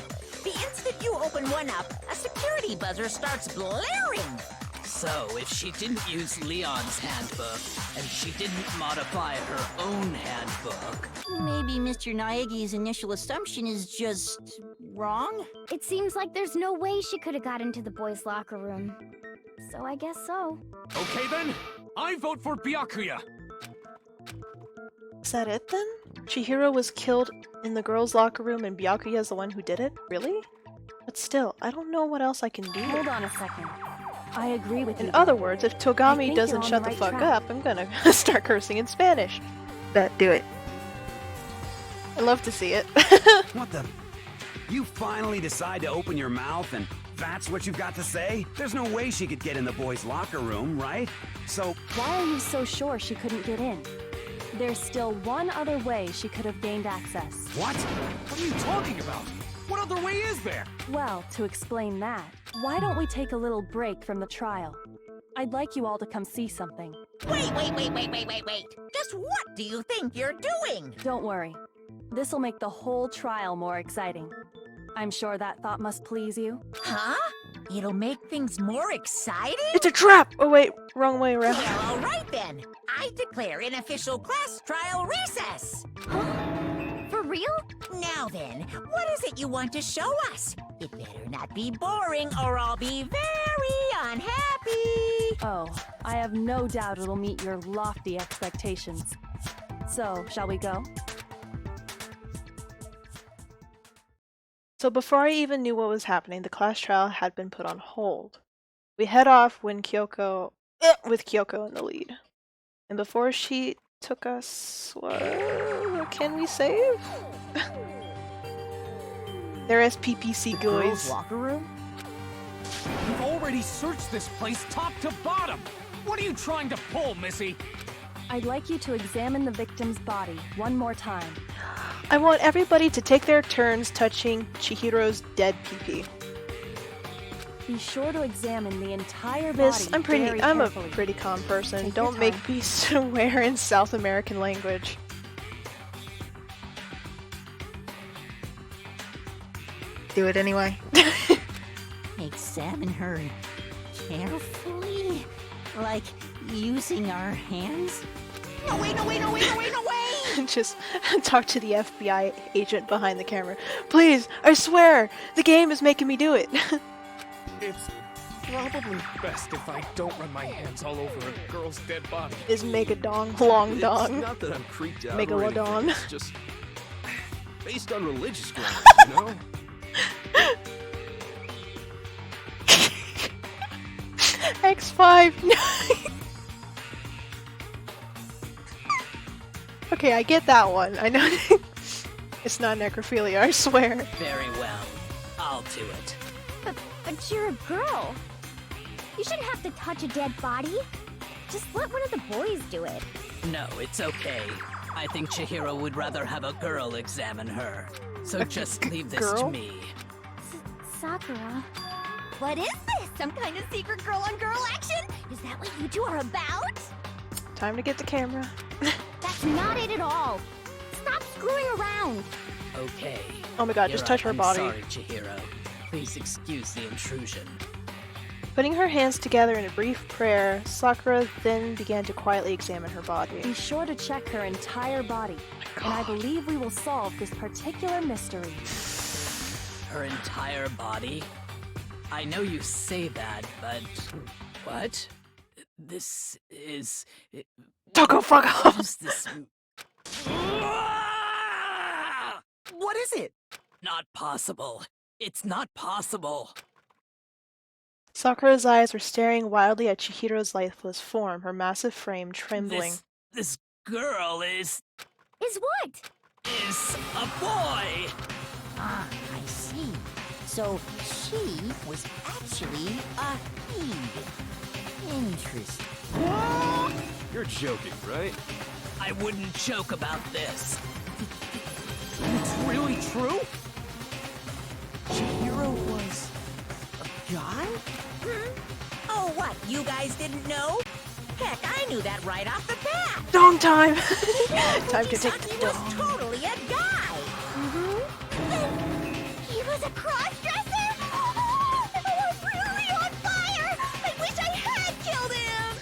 The instant you open one up, a security buzzer starts blaring. So, if she didn't use Leon's handbook, and she didn't modify her own handbook... Maybe Mr. Naegi's initial assumption is just... wrong? It seems like there's no way she could have got into the boys' locker room. So I guess so. Okay then, I vote for Byakuya. Is that it then? Chihiro was killed in the girls' locker room and Byakuya is the one who did it? Really? But still, I don't know what else I can do. Hold on a second. I agree with you. In other words, if Togami doesn't shut the fuck up, I'm gonna start cursing in Spanish. Do it. I love to see it. What the? You finally decide to open your mouth and that's what you've got to say? There's no way she could get in the boys' locker room, right? So... Why are you so sure she couldn't get in? There's still one other way she could have gained access. What? What are you talking about? What other way is there? Well, to explain that, why don't we take a little break from the trial? I'd like you all to come see something. Wait. Just what do you think you're doing? Don't worry. This'll make the whole trial more exciting. I'm sure that thought must please you. Huh? It'll make things more exciting? It's a trap! Oh wait, wrong way around. Well, all right then. I declare an official class trial recess. For real? Now then, what is it you want to show us? It better not be boring or I'll be very unhappy. Oh, I have no doubt it'll meet your lofty expectations. So, shall we go? So before I even knew what was happening, the class trial had been put on hold. We head off when with Kyoko in the lead. And before she took us, what can we save? There is PPC guys. Locker room? You've already searched this place top to bottom. What are you trying to pull, Missy? I'd like you to examine the victim's body one more time. I want everybody to take their turns touching Chihiro's dead PP. Be sure to examine the entire body. Miss, I'm a pretty calm person. Don't make me swear in South American language. Do it anyway. Examine her carefully? Like using our hands? No way! Just talk to the FBI agent behind the camera. Please, I swear, the game is making me do it. It's probably best if I don't run my hands all over a girl's dead body. Is Megadong, long dong. It's not that I'm creeped out Megalodon. It's just based on religious grounds, you know? X5. Okay, I get that one. I know it's not necrophilia, I swear. Very well. I'll do it. But you're a girl. You shouldn't have to touch a dead body. Just let one of the boys do it. No, it's okay. I think Chihiro would rather have a girl examine her. So just leave this to me. Sakura. What is this? Some kind of secret girl-on-girl action? Is that what you two are about? Time to get the camera. That's not it at all. Stop screwing around. Okay. Oh my god, just touch her body. I'm sorry, Chihiro. Please excuse the intrusion. Putting her hands together in a brief prayer, Sakura then began to quietly examine her body. Be sure to check her entire body, and I believe we will solve this particular mystery. Her entire body? I know you say that, but... What? This is... Don't go fuck off! What is this? What is it? Not possible. It's not possible. Sakura's eyes were staring wildly at Chihiro's lifeless form, her massive frame trembling. This girl is what? Is a boy! Ah, I see. So she was actually a he. Interesting. You're joking, right? I wouldn't joke about this. It's really true? Chihiro was a guy? Oh, what? You guys didn't know? Heck, I knew that right off the bat. Dong time! Time to take He the was dong. totally a guy. He was a cross-dresser? Oh, I was really on fire! I wish I had killed him!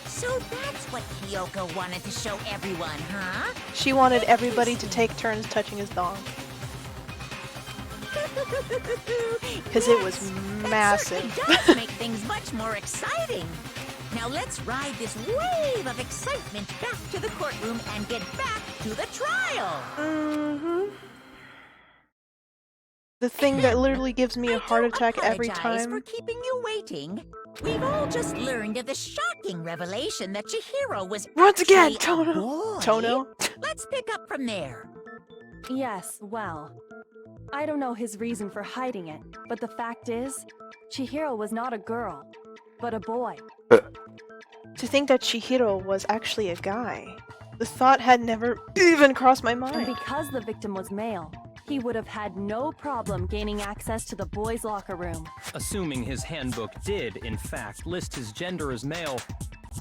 So that's what Kyoko wanted to show everyone, huh? She wanted everybody to take turns touching his dong. Because it was massive. That does make things much more exciting. Now let's ride this wave of excitement back to the courtroom and get back to the trial. The thing that literally gives me a heart attack every Apologize time. for keeping you waiting. We've all just learned of the shocking revelation that Chihiro was Once again, actually a Tono. boy. Tono. Let's pick up from there. Yes, well, I don't know his reason for hiding it, but the fact is, Chihiro was not a girl, but a boy. To think that Chihiro was actually a guy. The thought had never even crossed my And mind. because the victim was male, he would have had no problem gaining access to the boys' locker room. Assuming his handbook did, in fact, list his gender as male,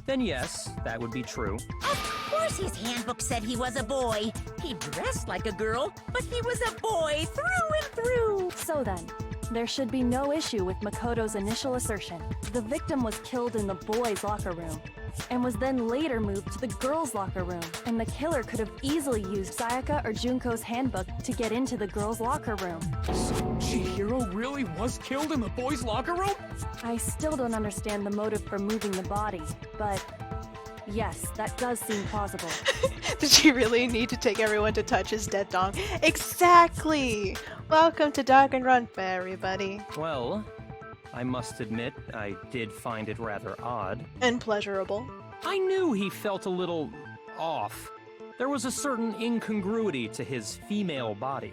then yes, that would be true. Of course his handbook said he was a boy. He dressed like a girl, but he was a boy through and through. So then, there should be no issue with Makoto's initial assertion. The victim was killed in the boys' locker room, and was then later moved to the girls' locker room. And the killer could have easily used Sayaka or Junko's handbook to get into the girls' locker room. So Chihiro really was killed in the boys' locker room? I still don't understand the motive for moving the body, but yes, that does seem plausible. Did she really need to take everyone to touch his dead dong? Exactly! Welcome to Danganronpa, everybody. Well, I must admit, I did find it rather odd. And pleasurable. I knew he felt a little off. There was a certain incongruity to his female body.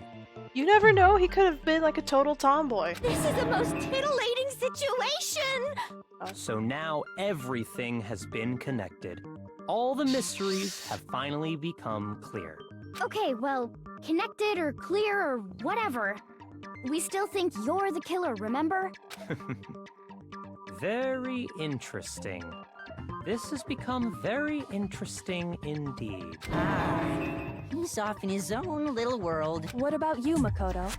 You never know, he could have been like a total tomboy. This is the most titillating situation! So now everything has been connected. All the mysteries have finally become clear. Okay, well, connected or clear or whatever. We still think you're the killer, remember? Very interesting. This has become very interesting indeed. He's off in his own little world. What about you, Makoto?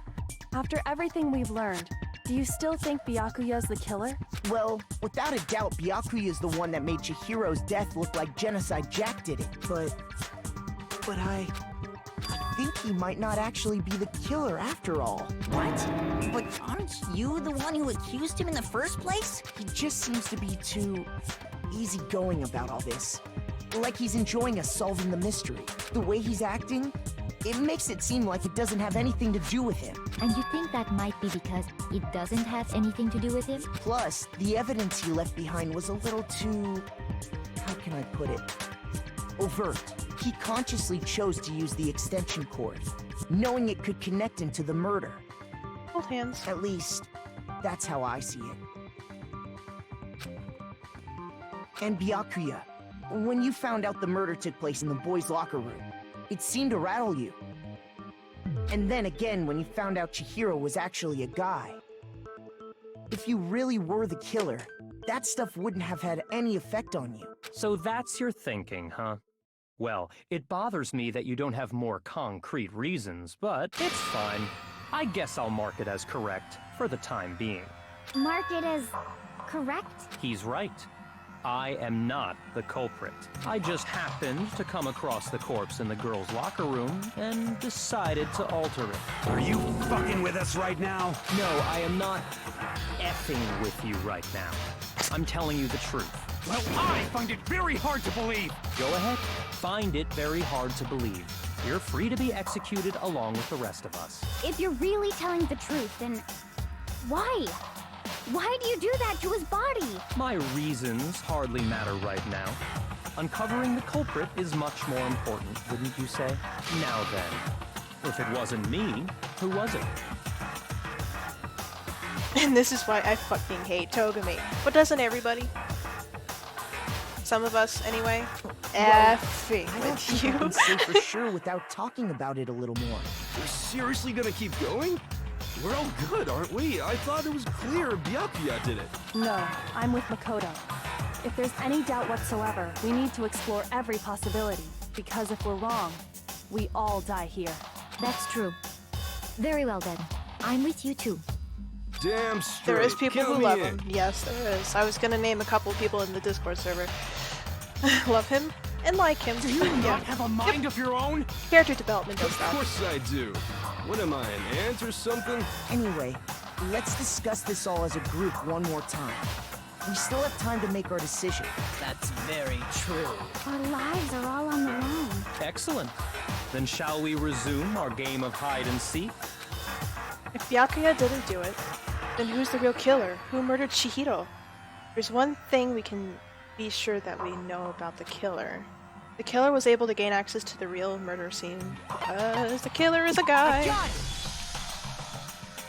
After everything we've learned, do you still think Byakuya's the killer? Well, without a doubt, Byakuya is the one that made Chihiro's death look like Genocide Jack did it. But I think he might not actually be the killer after all. What? But aren't you the one who accused him in the first place? He just seems to be too easygoing about all this. Like he's enjoying us solving the mystery. The way he's acting, it makes it seem like it doesn't have anything to do with him. And you think that might be because it doesn't have anything to do with him? Plus, the evidence he left behind was a little too... how can I put it? Overt. He consciously chose to use the extension cord, knowing it could connect him to the murder. Hold hands. At least, that's how I see it. And Byakuya, when you found out the murder took place in the boys' locker room, it seemed to rattle you. And then again when you found out Chihiro was actually a guy. If you really were the killer, that stuff wouldn't have had any effect on you. So that's your thinking, huh? Well, it bothers me that you don't have more concrete reasons, but it's fine. I guess I'll mark it as correct for the time being. Mark it as correct? He's right. I am not the culprit. I just happened to come across the corpse in the girls' locker room and decided to alter it. Are you fucking with us right now? No, I am not effing with you right now. I'm telling you the truth. Well, I find it very hard to believe. Go ahead. Find it very hard to believe. You're free to be executed along with the rest of us. If you're really telling the truth, then why? Why do you do that to his body? My reasons hardly matter right now. Uncovering the culprit is much more important, wouldn't you say? Now then, if it wasn't me, who was it? And this is why I fucking hate Togami. But doesn't everybody? Some of us, anyway. Effing I don't think you. I can say for sure without talking about it a little more. We're seriously gonna keep going? We're all good, aren't we? I thought it was clear Byakuya did it. No, I'm with Makoto. If there's any doubt whatsoever, we need to explore every possibility. Because if we're wrong, we all die here. That's true. Very well then. I'm with you too. Damn straight. There is people Count who me love in. him. Yes, there is. I was gonna name a couple people in the Discord server. Love him and like him. Do you not have a mind of your own? Character development does Of that. course I do. What am I, an ant or something? Anyway, let's discuss this all as a group one more time. We still have time to make our decision. That's very true. Our lives are all on the line. Excellent. Then shall we resume our game of hide and seek? If Byakuya didn't do it, then who's the real killer? Who murdered Chihiro? There's one thing we can be sure that we know about the killer. The killer was able to gain access to the real murder scene because the killer is a guy.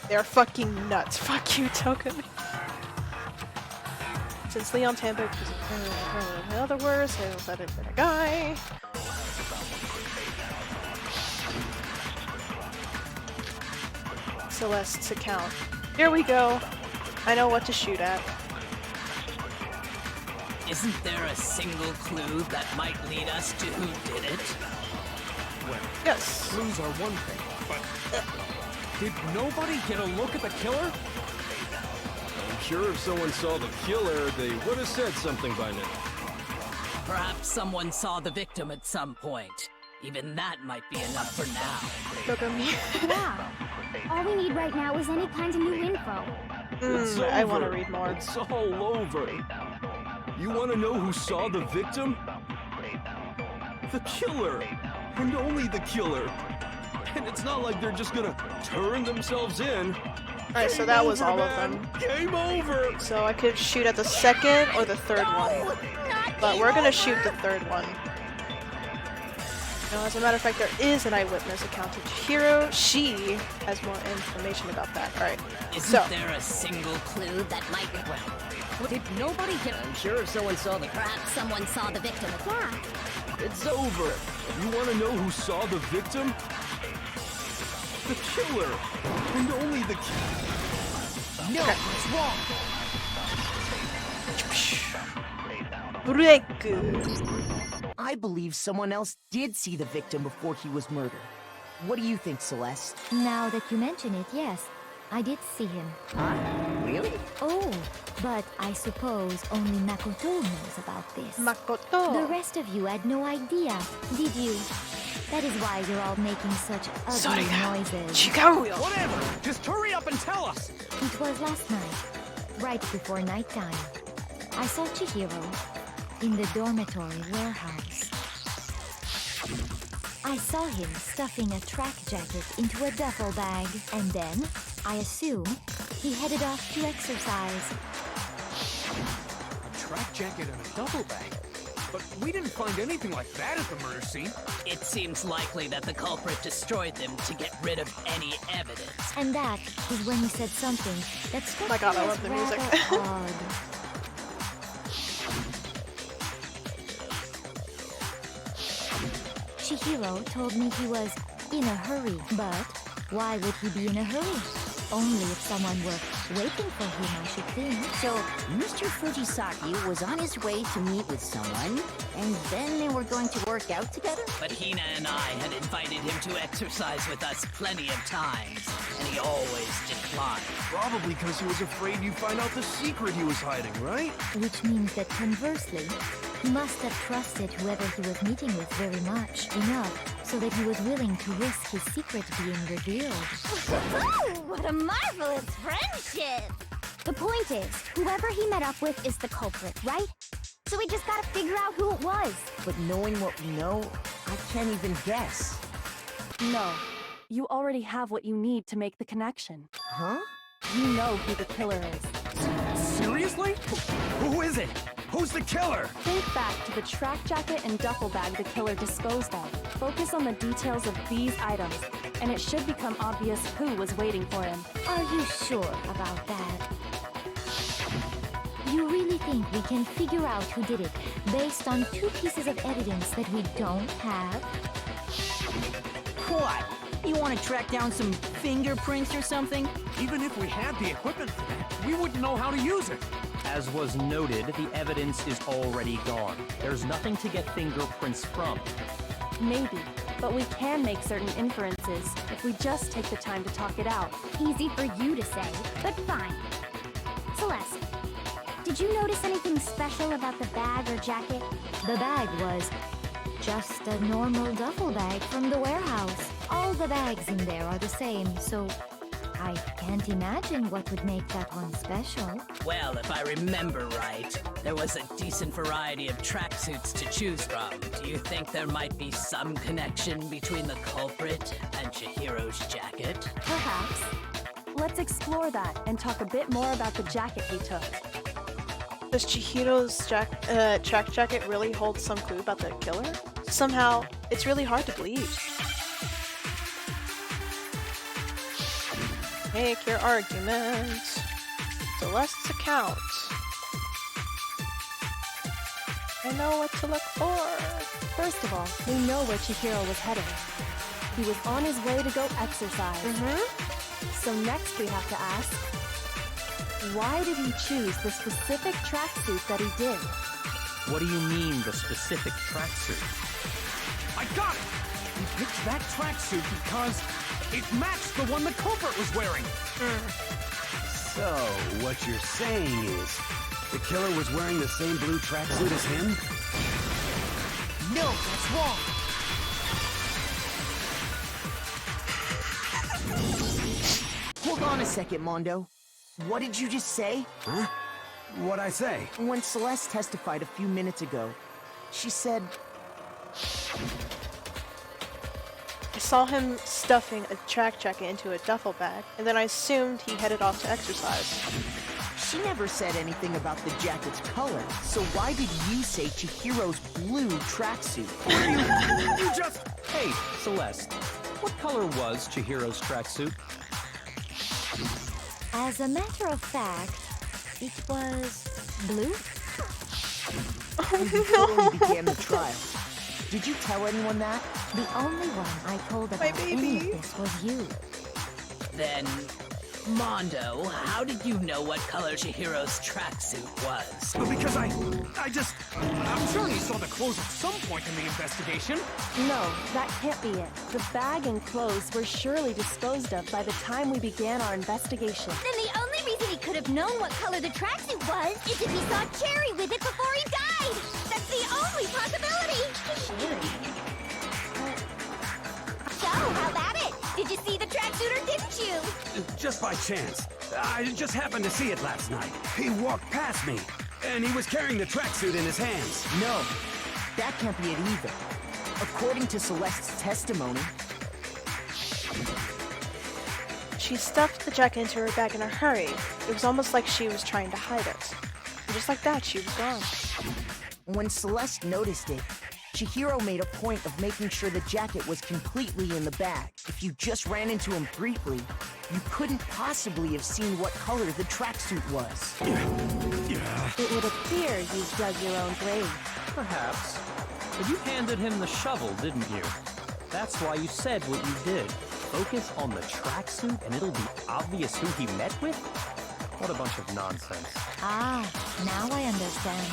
They're fucking nuts. Fuck you, Togami. Since Leon Tambek was in other words, so let it been a guy. Celeste's account. Here we go. I know what to shoot at. Isn't there a single clue that might lead us to who did it? Well, yes. Clues are one thing, but did nobody get a look at the killer? I'm sure if someone saw the killer, they would have said something by now. Perhaps someone saw the victim at some point. Even that might be enough for now. Togami. Yeah. All we need right now is any kind of new info. It's I want to over. read more. It's all over. You want to know who saw the victim? The killer. And only the killer. And it's not like they're just gonna turn themselves in. Alright, so that was all of them. Game over! So I could shoot at the second or the third one. But we're gonna shoot the third one. Now, as a matter of fact, there is an eyewitness account of Chihiro. She has more information about that. Alright, Isn't there a single clue that might... Well, did nobody get... I'm sure if someone saw the... Perhaps someone saw the victim. Yeah. It's over. You want to know who saw the victim? The killer. And only the killer. No, it's wrong. Break. I believe someone else did see the victim before he was murdered. What do you think, Celeste? Now that you mention it, yes. I did see him. Huh? Really? Oh, but I suppose only Makoto knows about this. Makoto. The rest of you had no idea, did you? That is why you're all making such ugly noises. Whatever! Just hurry up and tell us! It was last night, right before nighttime. I saw Chihiro in the dormitory warehouse. I saw him stuffing a track jacket into a duffel bag, and then, I assume, he headed off to exercise. A track jacket and a duffel bag? But we didn't find anything like that at the murder scene. It seems likely that the culprit destroyed them to get rid of any evidence. And that is when he said something that struck my god, me I as love the music. rather odd. Chihiro told me he was in a hurry, but why would he be in a hurry? Only if someone were waiting for him, I should think. So, Mr. Fujisaki was on his way to meet with someone, and then they were going to work out together? But Hina and I had invited him to exercise with us plenty of times, and he always declined. Probably because he was afraid you'd find out the secret he was hiding, right? Which means that conversely, he must have trusted whoever he was meeting with very much, enough, so that he was willing to risk his secret being revealed. What a marvelous friendship! The point is, whoever he met up with is the culprit, right? So we just gotta figure out who it was. But knowing what we know, I can't even guess. No. You already have what you need to make the connection. Huh? You know who the killer is. Seriously? Who is it? Who's the killer? Think back to the track jacket and duffel bag the killer disposed of. Focus on the details of these items, and it should become obvious who was waiting for him. Are you sure about that? You really think we can figure out who did it based on 2 pieces of evidence that we don't have? What? You want to track down some fingerprints or something? Even if we had the equipment for that, we wouldn't know how to use it. As was noted, the evidence is already gone. There's nothing to get fingerprints from. Maybe, but we can make certain inferences if we just take the time to talk it out. Easy for you to say, but fine. Celeste, did you notice anything special about the bag or jacket? The bag was just a normal duffel bag from the warehouse. All the bags in there are the same, so I can't imagine what would make that one special. Well, if I remember right, there was a decent variety of tracksuits to choose from. Do you think there might be some connection between the culprit and Chihiro's jacket? Perhaps. Let's explore that and talk a bit more about the jacket he took. Does Chihiro's track jacket really hold some clue about the killer? Somehow, it's really hard to believe. Make your argument. Celeste's account. I know what to look for. First of all, we know where Chihiro was heading. He was on his way to go exercise. So next we have to ask, why did he choose the specific tracksuit that he did? What do you mean, the specific tracksuit? I got it! He picked that tracksuit because it matched the one the culprit was wearing. So, what you're saying is, the killer was wearing the same blue tracksuit as him? No, that's wrong. Hold on a second, Mondo. What did you just say? Huh? What'd I say? When Celeste testified a few minutes ago, she said... I saw him stuffing a track jacket into a duffel bag, and then I assumed he headed off to exercise. She never said anything about the jacket's color, so why did you say Chihiro's blue tracksuit? You just... Hey, Celeste, what color was Chihiro's tracksuit? As a matter of fact, it was blue. Before we began the trial, did you tell anyone that? The only one I told about any of this was you. Then, Mondo, how did you know what color Chihiro's tracksuit was? Because I'm sure he saw the clothes at some point in the investigation. No, that can't be it. The bag and clothes were surely disposed of by the time we began our investigation. Then the only reason he could have known what color the tracksuit was is if he saw Cherry with it before he died. That's the only possibility. So, how about it? Did you see the tracksuit or didn't you? Just by chance. I just happened to see it last night. He walked past me, and he was carrying the tracksuit in his hands. No, that can't be it either. According to Celeste's testimony, She stuffed the jacket into her bag in a hurry. It was almost like she was trying to hide it. And just like that, she was gone. when Celeste noticed it, Chihiro made a point of making sure the jacket was completely in the bag. If you just ran into him briefly, you couldn't possibly have seen what color the tracksuit was. It would appear you dug your own grave. Perhaps. But you handed him the shovel, didn't you? That's why you said what you did. Focus on the tracksuit and it'll be obvious who he met with? What a bunch of nonsense. Ah, now I understand.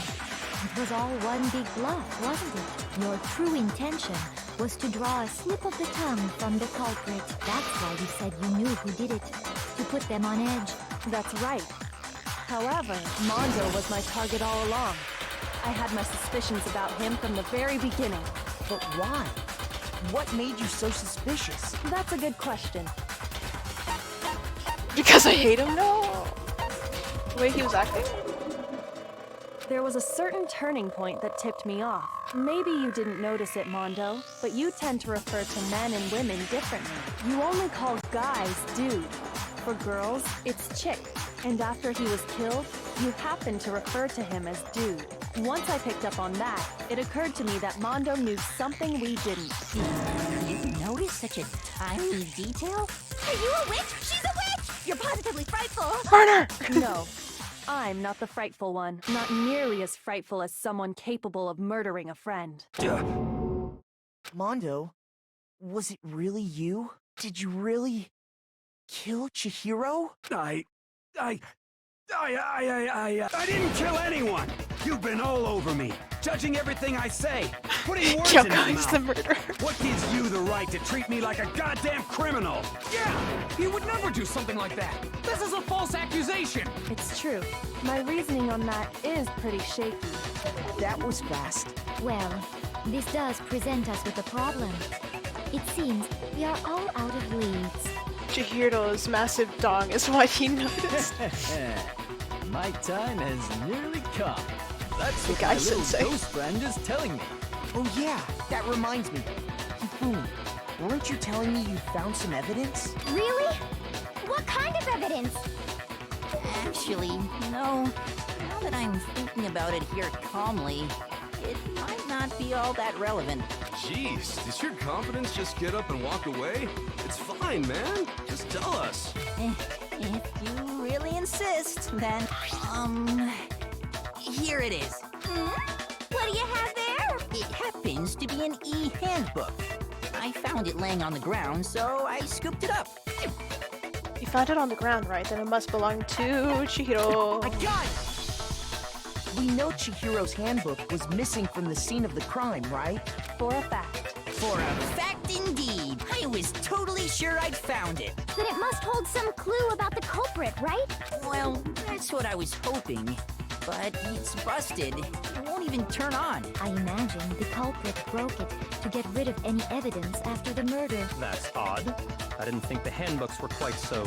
It was all one big bluff, wasn't it? Your true intention was to draw a slip of the tongue from the culprit. That's why you said you knew who did it, to put them on edge. That's right. However, Mondo was my target all along. I had my suspicions about him from the very beginning. But why? What made you so suspicious? That's a good question. Because I hate him? No. The way he was acting? There was a certain turning point that tipped me off. Maybe you didn't notice it, Mondo, but you tend to refer to men and women differently. You only call guys dude. For girls, it's chick. And after he was killed, you happened to refer to him as Dude. Once I picked up on that, it occurred to me that Mondo knew something we didn't. You noticed such a tiny detail? Are you a witch? She's a witch! You're positively frightful! Murder! No, I'm not the frightful one. Not nearly as frightful as someone capable of murdering a friend. Mondo, was it really you? Did you really kill Chihiro? I didn't kill anyone! You've been all over me, judging everything I say, putting words in my mouth. the murderer. What gives you the right to treat me like a goddamn criminal? Yeah! He would never do something like that! This is a false accusation! It's true. My reasoning on that is pretty shaky. That was fast. Well, this does present us with a problem. It seems we are all out of leads. Chihiro's massive dong is what he noticed. My time has nearly come. That's The what guy my little sensei. ghost friend is telling me. Oh yeah, that reminds me. Hifune, weren't you telling me you found some evidence? Really? What kind of evidence? Actually, no. Now that I'm thinking about it here calmly, it might not be all that relevant. Jeez, does your confidence just get up and walk away? It's fine, man. Just tell us. If you really insist, then, here it is. What do you have there? It happens to be an e-handbook. I found it laying on the ground, so I scooped it up. You found it on the ground, right? Then it must belong to Chihiro. I got it! We know Chihiro's handbook was missing from the scene of the crime, right? For a fact. For a fact indeed. I was totally sure I'd found it. Then it must hold some clue about the culprit, right? Well, that's what I was hoping. But it's busted. It won't even turn on. I imagine the culprit broke it to get rid of any evidence after the murder. That's odd. I didn't think the handbooks were quite so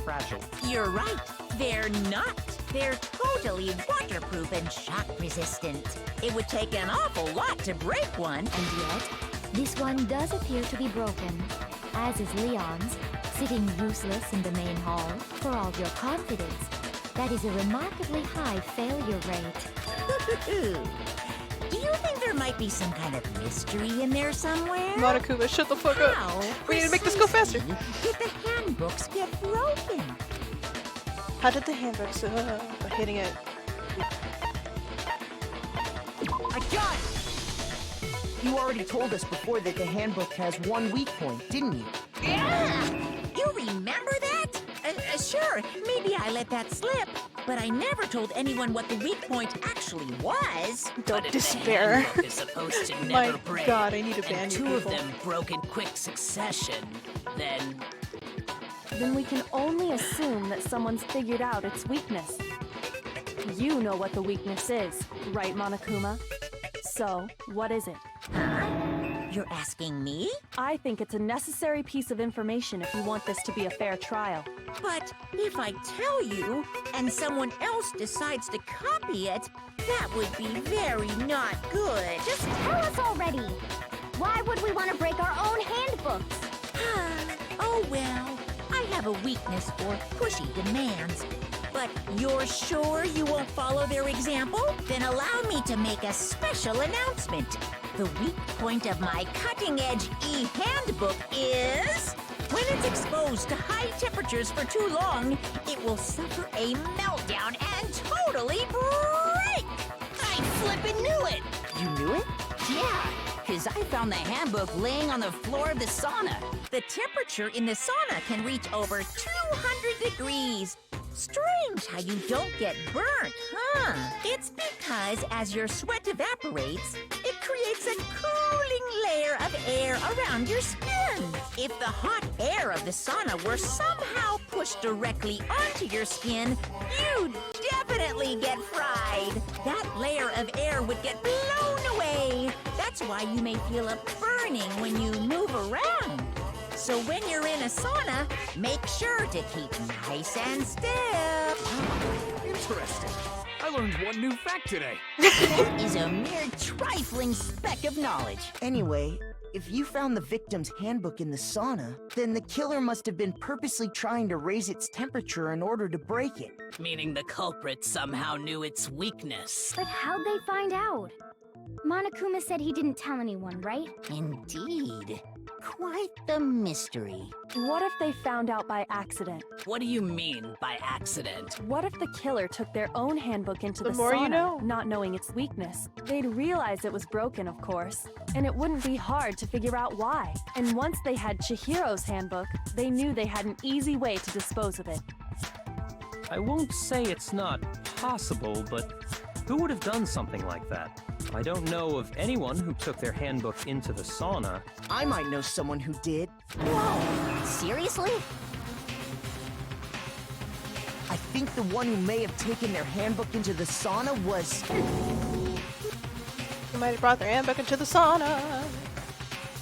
fragile. You're right. They're not. They're totally waterproof and shock resistant. It would take an awful lot to break one. And yet, this one does appear to be broken, as is Leon's, sitting useless in the main hall. For all your confidence, that is a remarkably high failure rate. Do you think there might be some kind of mystery in there somewhere? Monokuma, shut the fuck up. How We need to make this go faster. did the handbooks get broken? How did the handbooks by hitting it? I got it! You already told us before that the handbook has one weak point, didn't you? Yeah! You remember that? Sure, maybe I let that slip. But I never told anyone what the weak point actually was. Don't despair. The handbook is supposed to My never break. God, I need to ban and you two of people. them broke in quick succession. Then we can only assume that someone's figured out its weakness. You know what the weakness is, right, Monokuma? So, what is it? You're asking me? I think it's a necessary piece of information if you want this to be a fair trial. But if I tell you, and someone else decides to copy it, that would be very not good. Just tell us already. Why would we want to break our own handbooks? Oh well, I have a weakness for pushy demands. But you're sure you won't follow their example? Then allow me to make a special announcement. The weak point of my cutting-edge e-handbook is... when it's exposed to high temperatures for too long, it will suffer a meltdown and totally break! I flippin' knew it! You knew it? Yeah, because I found the handbook laying on the floor of the sauna. The temperature in the sauna can reach over 200 degrees. Strange how you don't get burnt, huh? It's because as your sweat evaporates, it creates a cooling layer of air around your skin. If the hot air of the sauna were somehow pushed directly onto your skin, you'd definitely get fried. That layer of air would get blown away. That's why you may feel a burning when you move around. So when you're in a sauna, make sure to keep nice and stiff. Interesting. I learned one new fact today. That is a mere trifling speck of knowledge. Anyway, If you found the victim's handbook in the sauna, then the killer must have been purposely trying to raise its temperature in order to break it. Meaning the culprit somehow knew its weakness. But how'd they find out? Monokuma said he didn't tell anyone, right? Indeed. Quite the mystery. What if they found out by accident? What do you mean by accident? What if the killer took their own handbook into the more sauna, you know. not knowing its weakness? They'd realize it was broken, of course, and it wouldn't be hard to figure out why. And once they had Chihiro's handbook, they knew they had an easy way to dispose of it. I won't say it's not possible, but who would have done something like that? I don't know of anyone who took their handbook into the sauna. I might know someone who did. Whoa! Seriously? I think the one who may have taken their handbook into the sauna was... They might have brought their handbook into the sauna.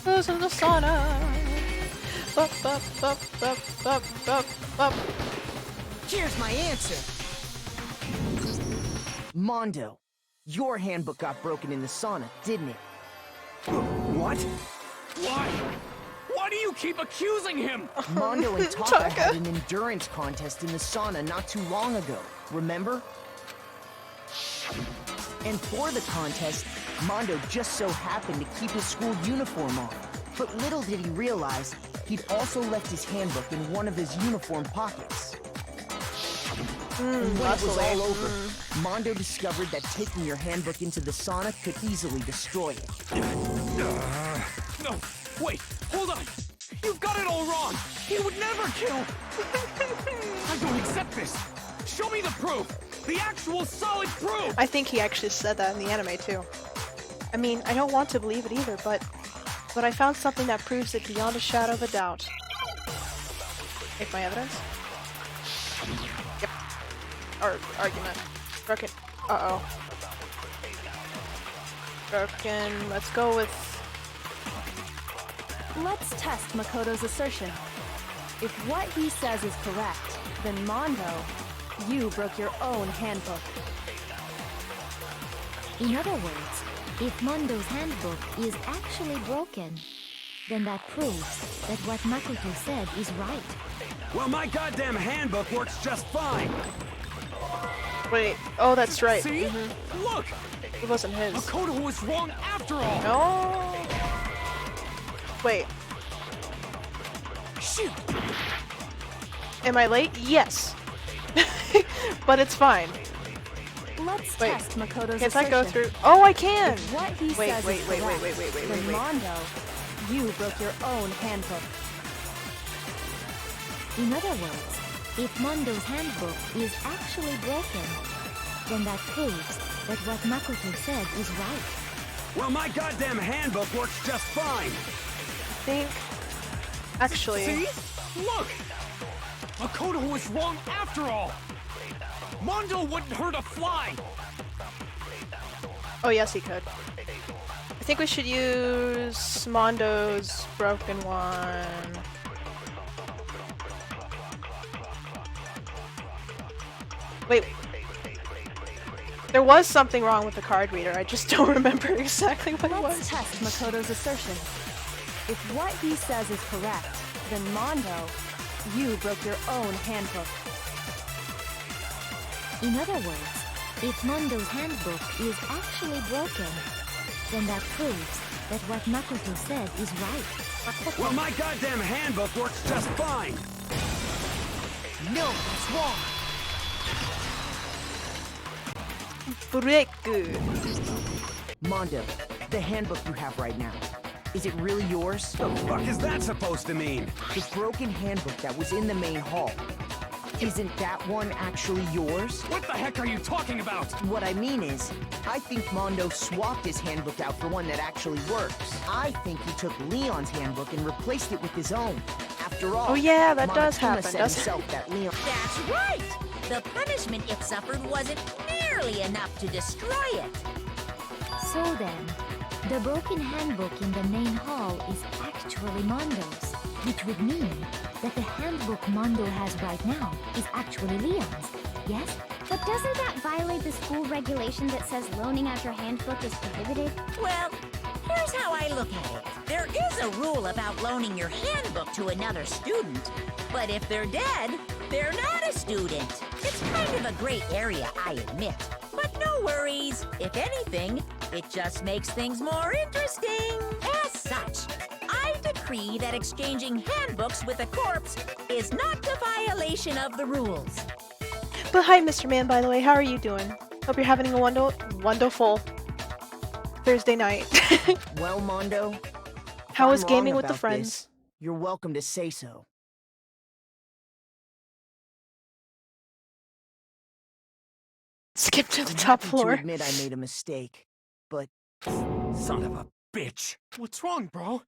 Who's in the sauna? Bup, bup, bup, bup, bup, bup, bup. Here's my answer. Mondo, your handbook got broken in the sauna, didn't it? What? Why? Why do you keep accusing him? Mondo and Taka had an endurance contest in the sauna not too long ago, remember? And for the contest, Mondo just so happened to keep his school uniform on. But little did he realize, he'd also left his handbook in one of his uniform pockets. And when it was all over, Mondo discovered that taking your handbook into the sauna could easily destroy it. No, wait, hold on. You've got it all wrong. He would never kill. I don't accept this. Show me the proof. The actual solid proof. I think he actually said that in the anime too. I mean, I don't want to believe it either, but I found something that proves it beyond a shadow of a doubt. Take my evidence? Yep. Or argument. Broken. Uh-oh. Broken. Let's go with... Let's test Makoto's assertion. If what he says is correct, then Mondo, you broke your own handbook. In other words, if Mondo's handbook is actually broken, then that proves that what Makoto said is right. Well, my goddamn handbook works just fine. Wait. Oh, that's right. See? Look! It wasn't his. Makoto was wrong after all. No. Wait. Shoot! Am I late? Yes. But it's fine. Let's Wait. test Makoto's Can't assertion. I go through? Oh, I can! If what he Wait, says wait, is wait, correct, wait, wait, wait, then wait, wait. Mondo, you broke your own handbook. In other words, if Mondo's handbook is actually broken, then that proves that what Makoto said is right. Well, my goddamn handbook works just fine. I think... Actually... See? Look! Makoto was wrong after all. Mondo wouldn't hurt a fly. Oh, yes, he could. I think we should use Mondo's broken one. Wait. There was something wrong with the card reader. I just don't remember exactly what it was. Let's test Makoto's assertion. If what he says is correct, then Mondo, you broke your own handbook. In other words, if Mondo's handbook is actually broken, then that proves that what Makoto said is right. Well, my goddamn handbook works just fine. No, that's wrong. Break. Mondo, the handbook you have right now, is it really yours? The fuck is that supposed to mean? The broken handbook that was in the main hall. Isn't that one actually yours? What the heck are you talking about? What I mean is, I think Mondo swapped his handbook out for one that actually works. I think he took Leon's handbook and replaced it with his own. After all, Oh yeah, that Monokuma does happen, said doesn't himself that Leon... That's right! The punishment it suffered wasn't nearly enough to destroy it. So then, the broken handbook in the main hall is actually Mondo's, which would mean that the handbook Mondo has right now is actually Leon's, yes? But doesn't that violate the school regulation that says loaning out your handbook is prohibited? Well, here's how I look at it, there is a rule about loaning your handbook to another student. But if they're dead, they're not a student. It's kind of a gray area, I admit. But no worries. If anything, it just makes things more interesting. As such, I decree that exchanging handbooks with a corpse is not a violation of the rules. But hi, Mr. Man, by the way. How are you doing? Hope you're having a wonderful Thursday night. Well, Mondo, How if was I'm gaming wrong with the about friends? this, you're welcome to say so. Skip to the I'm top happy floor. to admit I made a mistake, but Son of a bitch. What's wrong, bro?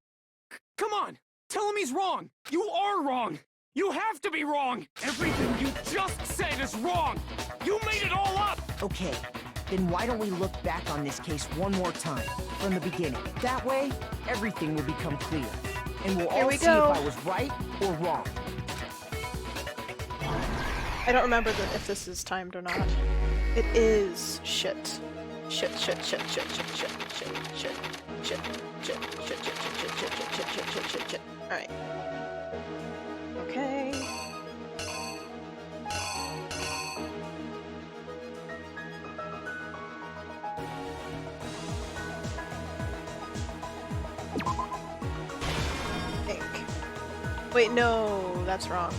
Come on! Tell him he's wrong! You are wrong! You have to be wrong! Everything you just said is wrong! You made it all up! okay. Then why don't we look back on this case one more time, from the beginning? That way, everything will become clear. And we'll Here all we see go. if I was right or wrong. I don't remember if this is timed or not. It is. Shit. Shit. Alright. Okay. Think. Wait, no, that's wrong.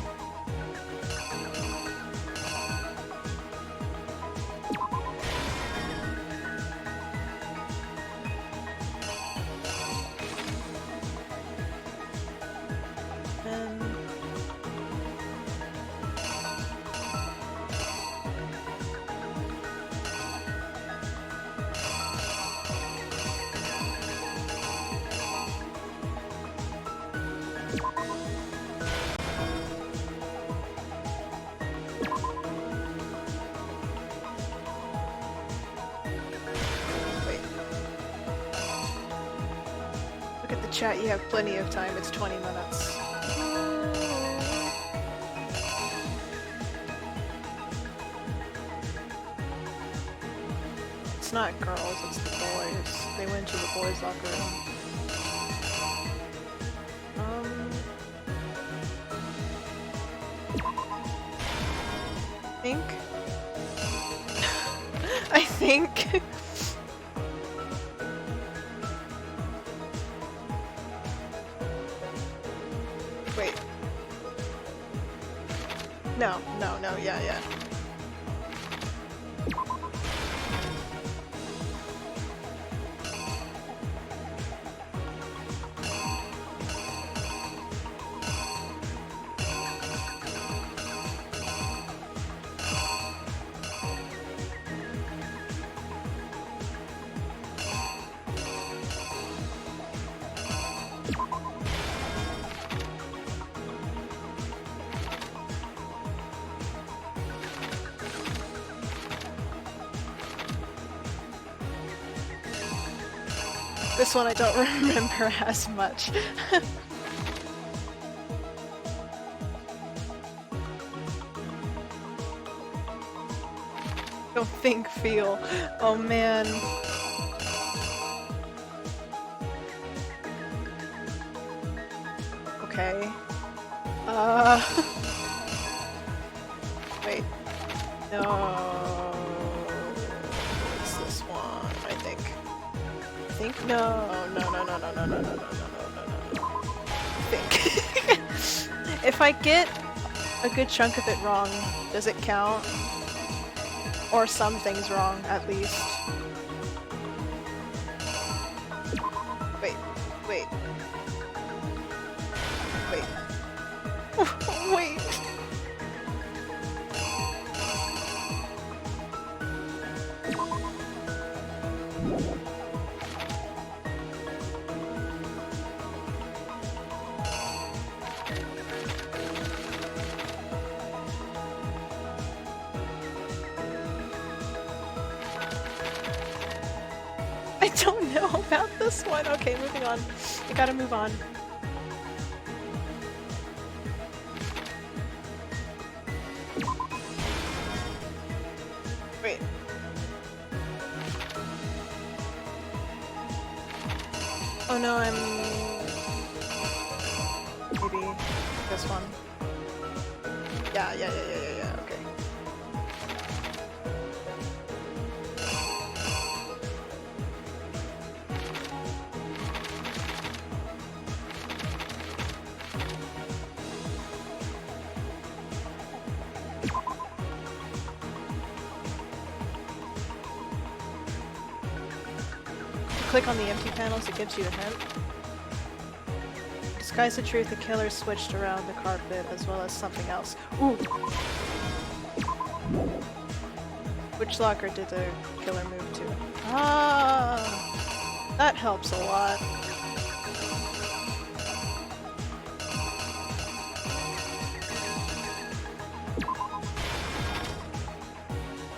Chat, you have plenty of time. It's 20 minutes. It's not girls, it's the boys. They went to the boys' locker room. I think. Wait. No, yeah. This one I don't remember as much. Don't think, feel. Oh man. Okay. Wait. No. It's this one, I think. No. Think. If I get a good chunk of it wrong, does it count? Or some things wrong, at least. Wait. Wait. I don't know about this one. Okay, moving on. We gotta move on. Wait. Oh Oh no, I'm... Maybe this one. Yeah, okay. Click on the empty panels, it gives you a hint. Disguise the truth, the killer switched around the carpet as well as something else. Ooh! Which locker did the killer move to? Ah! That helps a lot.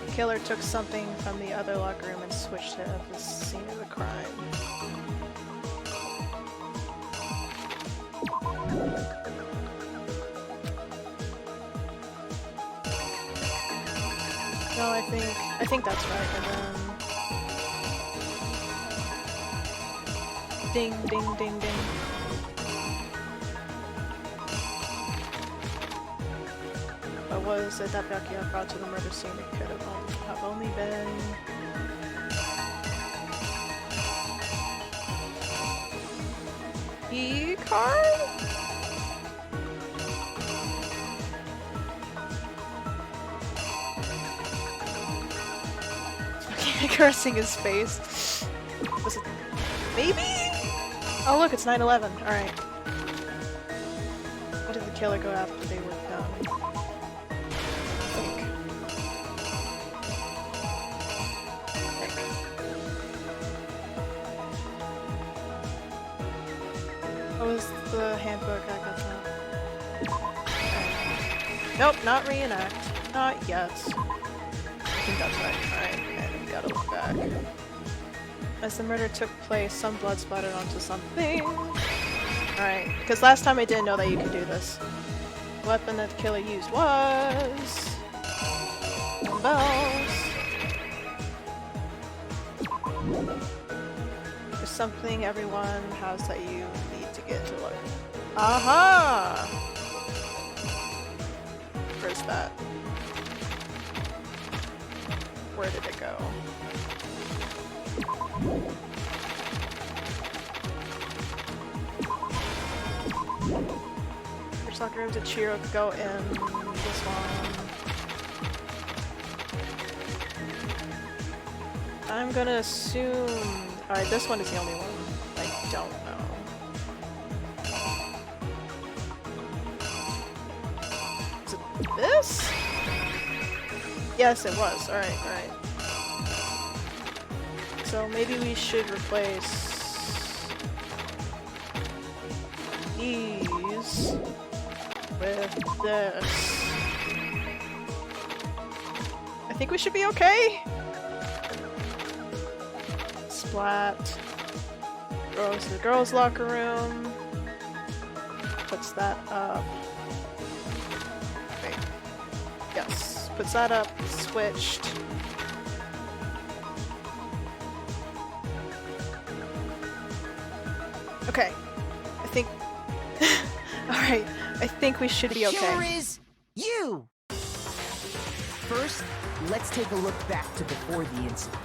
The killer took something from the other locker room and switched it at the scene of the crime. No, I think that's right, and then... Ding, ding, ding, ding. What was it that Bakugo brought to the murder scene? It could have only been... E-card? Okay, cursing his face. Was it... Maybe? Oh look, it's 9/11. Alright. What did the killer go after they were done? What was the handbook? I got that. Nope, not reenact. Not yet. I think that's right. Alright, and we gotta look back. As the murder took place, some blood splattered onto something. Alright, because last time I didn't know that you could do this. The weapon that the killer used was... dumbbells. There's something everyone has that you need to get to look. Aha! Where's that? Where did it go? Which locker room did Chiro go in? This one. I'm gonna assume... Alright, this one is the only one I don't know. Is it this? Yes, it was. Alright. So maybe we should replace these with this. I think we should be okay. Splat. Goes to the girls' locker room. Puts that up. Wait. Yes. Puts that up. Switched. Okay. I think... Alright. I think we should be okay. The killer is you! First, let's take a look back to before the incident.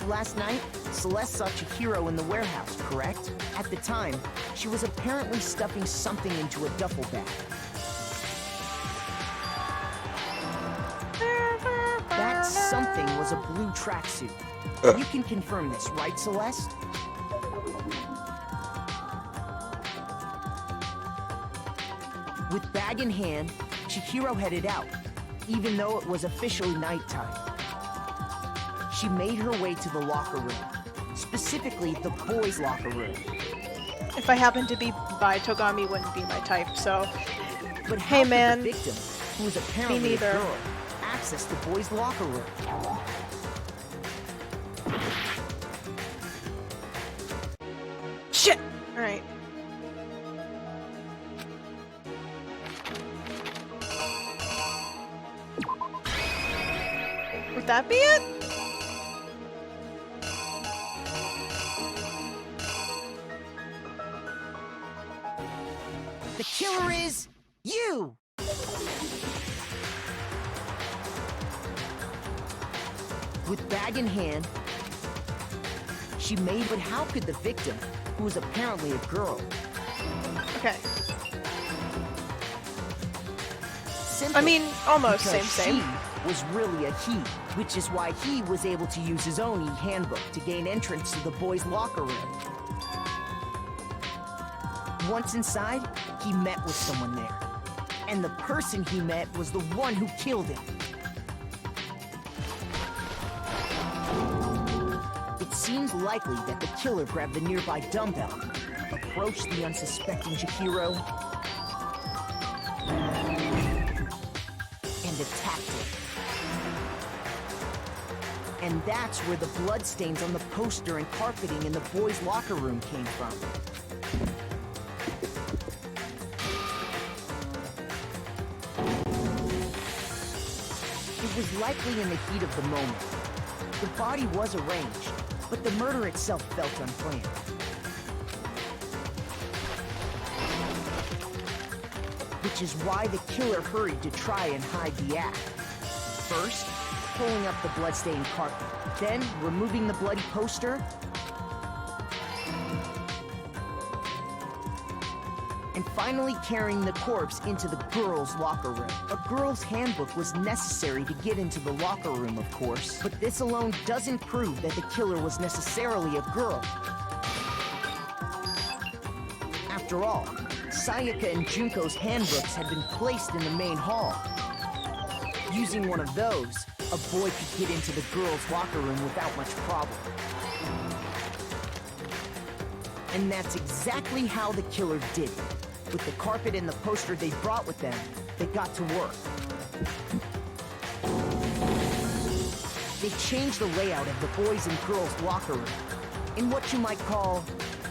Last night, Celeste saw Chihiro in the warehouse, correct? At the time, she was apparently stuffing something into a duffel bag. That something was a blue tracksuit. You can confirm this, right, Celeste? With bag in hand, Chihiro headed out, even though it was officially nighttime. She made her way to the locker room, specifically the boys' locker room. If I happened to be by, Togami wouldn't be my type, so... But hey man, the victim, who was apparently me neither. a girl, access the boys' locker room? Shit! Alright. Would that be it? The killer is you! With bag in hand, she made, but how could the victim, who was apparently a girl? Okay. Simple, I mean, almost because same. She was really a he, which is why he was able to use his own e-handbook to gain entrance to the boys' locker room. Once inside, he met with someone there. And the person he met was the one who killed him. It seems likely that the killer grabbed the nearby dumbbell, approached the unsuspecting Chihiro, and attacked him. And that's where the bloodstains on the poster and carpeting in the boys' locker room came from. It was likely in the heat of the moment. The body was arranged, but the murder itself felt unplanned. Which is why the killer hurried to try and hide the act. First, pulling up the bloodstained carpet, then removing the bloody poster, and finally carrying the corpse into the girls' locker room. A girl's handbook was necessary to get into the locker room, of course, but this alone doesn't prove that the killer was necessarily a girl. After all, Sayaka and Junko's handbooks had been placed in the main hall. Using one of those, a boy could get into the girls' locker room without much problem. And that's exactly how the killer did it. With the carpet and the poster they brought with them, they got to work. They changed the layout of the boys' and girls' locker room in what you might call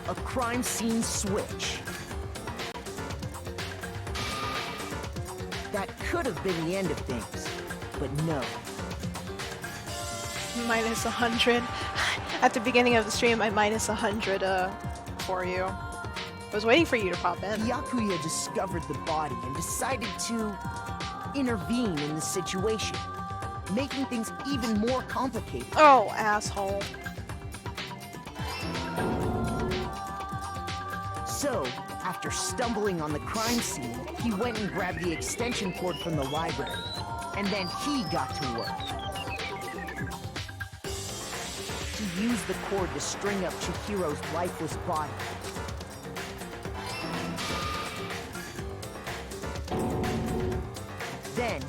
a crime scene switch. That could have been the end of things, but no. Minus 100. At the beginning of the stream, I minus 100 for you. I was waiting for you to pop in. Byakuya discovered the body and decided to intervene in the situation, making things even more complicated. Oh, asshole. So, after stumbling on the crime scene, he went and grabbed the extension cord from the library, and then he got to work. He used the cord to string up Chihiro's lifeless body. Then,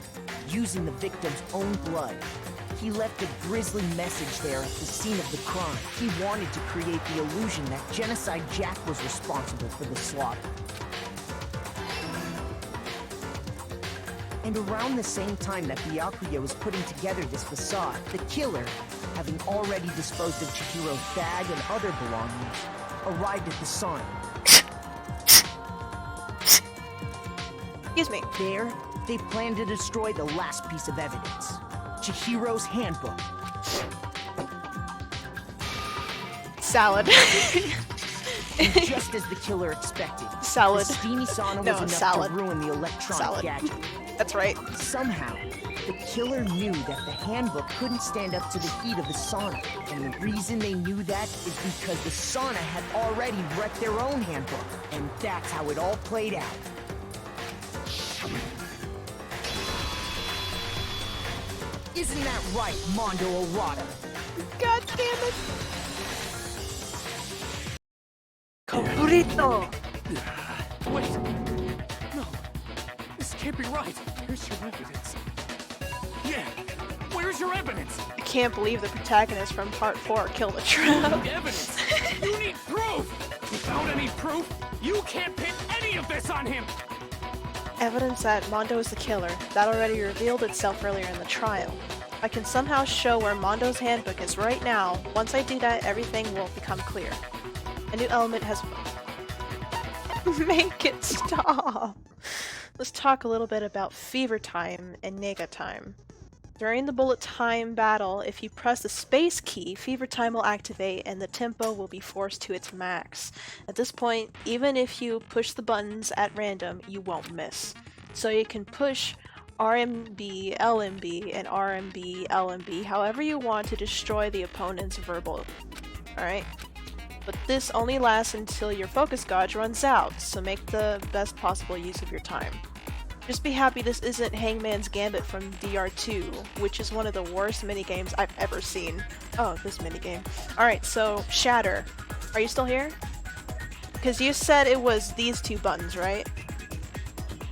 using the victim's own blood, he left a grisly message there at the scene of the crime. He wanted to create the illusion that Genocide Jack was responsible for the slaughter. And around the same time that Byakuya was putting together this facade, the killer, having already disposed of Chihiro's bag and other belongings, arrived at the sauna. Excuse me. There, they planned to destroy the last piece of evidence, Chihiro's handbook. Salad. And just as the killer expected, salad. The steamy sauna was enough salad. to ruin the electronic gadget. That's right. Somehow, the killer knew that the handbook couldn't stand up to the heat of the sauna. And the reason they knew that is because the sauna had already wrecked their own handbook. And that's how it all played out. Isn't that right, Mondo Orada? God damn it! Cabrito! Wait! No! This can't be right! Where's your evidence? Yeah! Where's your evidence? I can't believe the protagonist from Part 4 killed a trap. Evidence! You need proof! Without any proof, you can't pin any of this on him! Evidence that Mondo is the killer. That already revealed itself earlier in the trial. I can somehow show where Mondo's handbook is right now. Once I do that, everything will become clear. A new element has... Make it stop! Let's talk a little bit about fever time and nega time. During the bullet time battle, if you press the space key, fever time will activate and the tempo will be forced to its max. At this point, even if you push the buttons at random, you won't miss. So you can push RMB, LMB, and RMB, LMB however you want to destroy the opponent's verbal. Alright? But this only lasts until your focus gauge runs out, so make the best possible use of your time. Just be happy this isn't Hangman's Gambit from DR2, which is one of the worst minigames I've ever seen. Oh, this minigame. Alright, so Shatter. Are you still here? Because you said it was these two buttons, right?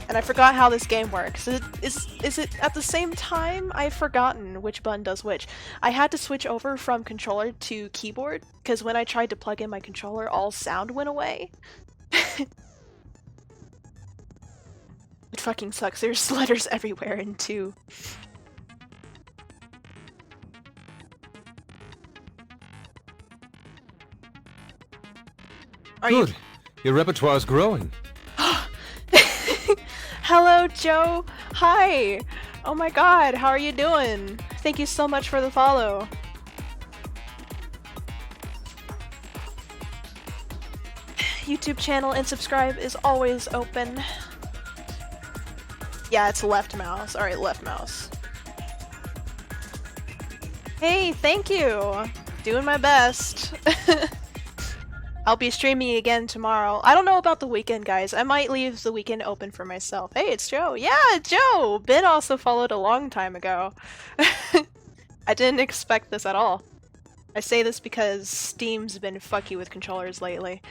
And I forgot how this game works. Is it at the same time? I've forgotten which button does which. I had to switch over from controller to keyboard, because when I tried to plug in my controller, all sound went away. It fucking sucks. There's letters everywhere in 2. Good. Your repertoire's growing. Hello, Joe! Hi! Oh my god, how are you doing? Thank you so much for the follow. YouTube channel and subscribe is always open. Yeah, it's left mouse. Alright, left mouse. Hey, thank you! Doing my best. I'll be streaming again tomorrow. I don't know about the weekend, guys. I might leave the weekend open for myself. Hey, it's Joe. Yeah, Joe! Ben also followed a long time ago. I didn't expect this at all. I say this because Steam's been fucky with controllers lately.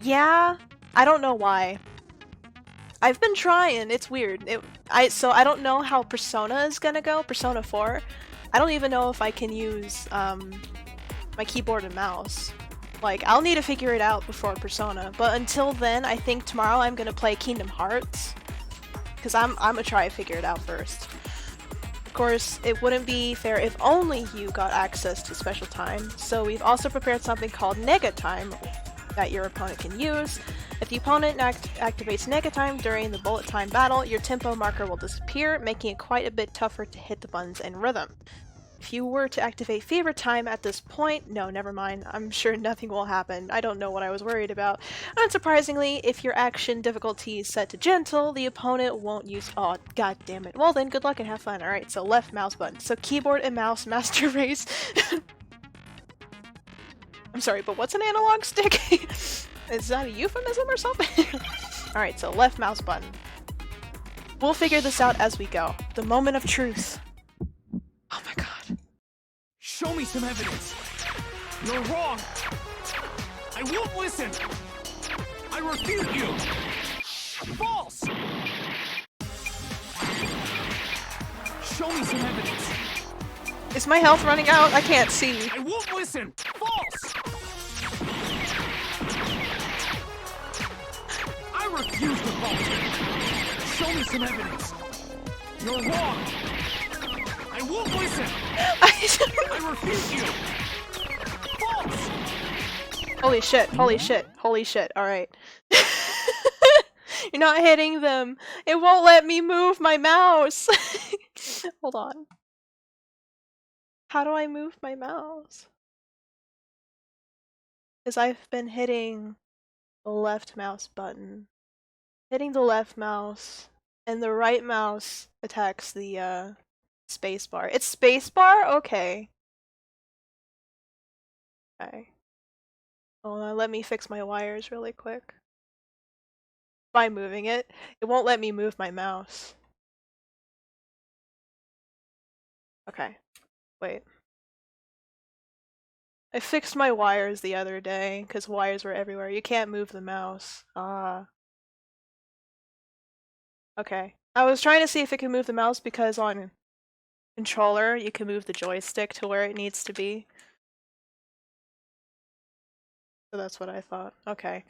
Yeah, I don't know why. I've been trying. It's weird. So I don't know how Persona is gonna go. Persona 4. I don't even know if I can use my keyboard and mouse. Like, I'll need to figure it out before Persona, but until then, I think tomorrow I'm gonna play Kingdom Hearts, because I'm gonna try to figure it out first. Of course, it wouldn't be fair if only you got access to special time, so we've also prepared something called Nega Time that your opponent can use. If the opponent activates Nega Time during the bullet time battle, your tempo marker will disappear, making it quite a bit tougher to hit the buttons in rhythm. If you were to activate Fever Time at this point, no, never mind. I'm sure nothing will happen. I don't know what I was worried about. Unsurprisingly, if your action difficulty is set to gentle, the opponent won't use— oh, god damn it. Well then, good luck and have fun. Alright, so left mouse button. So keyboard and mouse master race. I'm sorry, but what's an analog stick? Is that a euphemism or something? Alright, so left mouse button. We'll figure this out as we go. The moment of truth. Oh my god. Show me some evidence. You're wrong. I won't listen. I refute you. False. Show me some evidence. Is my health running out? I can't see. I won't listen. False. I refuse to falter. Show me some evidence. You're wrong. I won't listen! I refuse you! False! Holy shit, holy shit, holy shit, alright. You're not hitting them! It won't let me move my mouse! Hold on. How do I move my mouse? Because I've been hitting the left mouse button. Hitting the left mouse, and the right mouse attacks the, spacebar. It's spacebar? Okay. Okay. Hold on, let me fix my wires really quick. By moving it, it won't let me move my mouse. Okay. Wait. I fixed my wires the other day, because wires were everywhere. You can't move the mouse. Ah. Okay. I was trying to see if it can move the mouse because on controller, you can move the joystick to where it needs to be. So that's what I thought. Okay.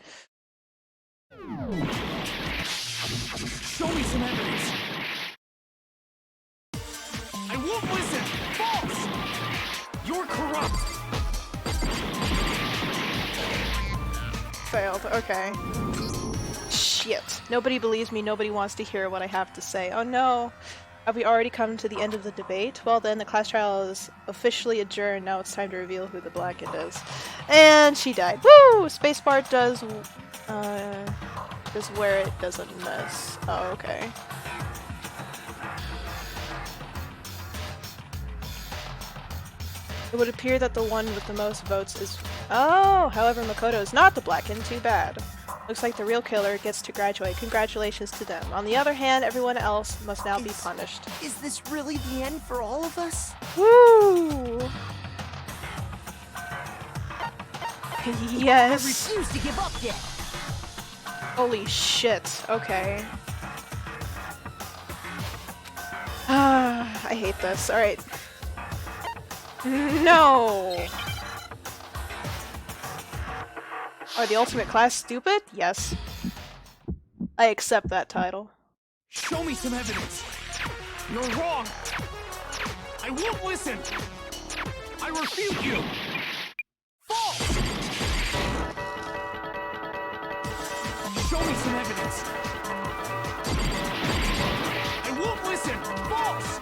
Show me some evidence. I won't listen. False. You're corrupt. Failed. Okay. Shit. Nobody believes me. Nobody wants to hear what I have to say. Oh no. Have we already come to the end of the debate? Well then, the class trial is officially adjourned. Now it's time to reveal who the Blackend is. And she died. Woo! Spacebar does where it doesn't miss. Oh, okay. It would appear that the one with the most votes is... Oh! However, Makoto is not the Blackend. Too bad. Looks like the real killer gets to graduate. Congratulations to them. On the other hand, everyone else must now be punished. Is this really the end for all of us? Woo! Yes! I refuse to give up yet! Holy shit. Okay. I hate this. Alright. No! Are the ultimate class stupid? Yes. I accept that title. Show me some evidence. You're wrong. I won't listen. I refute you. False. Show me some evidence. I won't listen. False.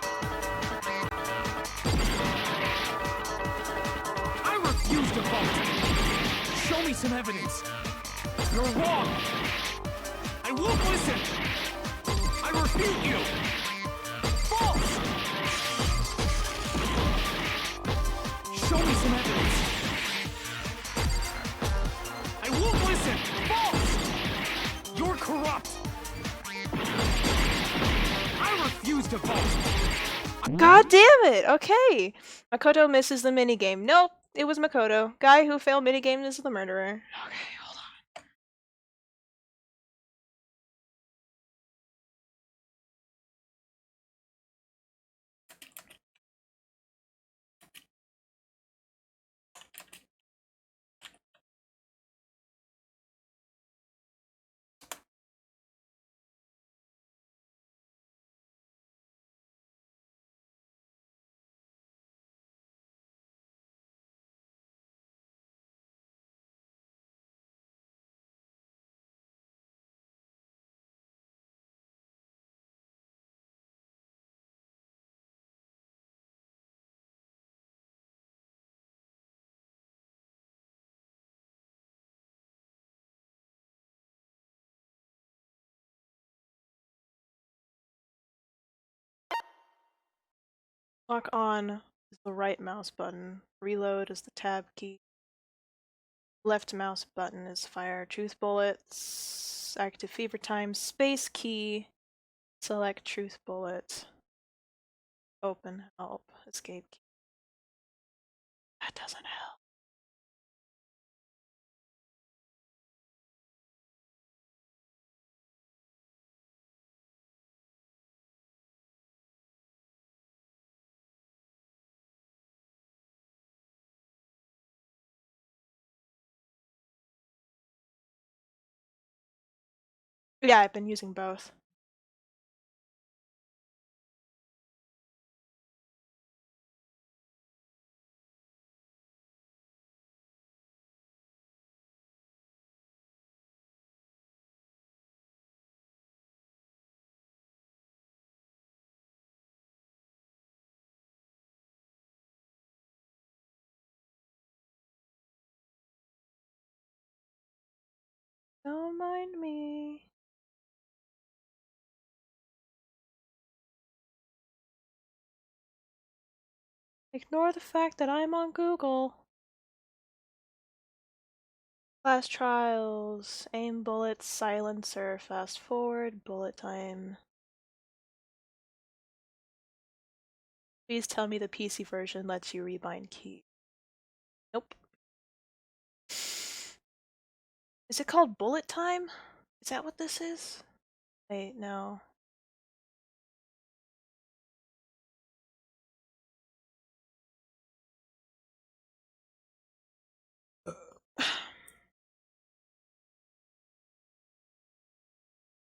I refuse to vote. Show me some evidence. You're wrong. I won't listen. I refute you. False. Show me some evidence. I won't listen. False. You're corrupt. I refuse to vote. God damn it! Okay. Makoto misses the minigame. Nope, it was Makoto. Guy who failed minigame is the murderer. Okay, hold on. Lock on is the right mouse button. Reload is the tab key. Left mouse button is fire truth bullets. Active fever time. Space key. Select truth bullet. Open help. Escape key. That doesn't help. Yeah, I've been using both. Don't mind me. Ignore the fact that I'm on Google. Class trials, aim bullets, silencer, fast forward, bullet time. Please tell me the PC version lets you rebind key. Nope. Is it called bullet time? Is that what this is? Wait, no.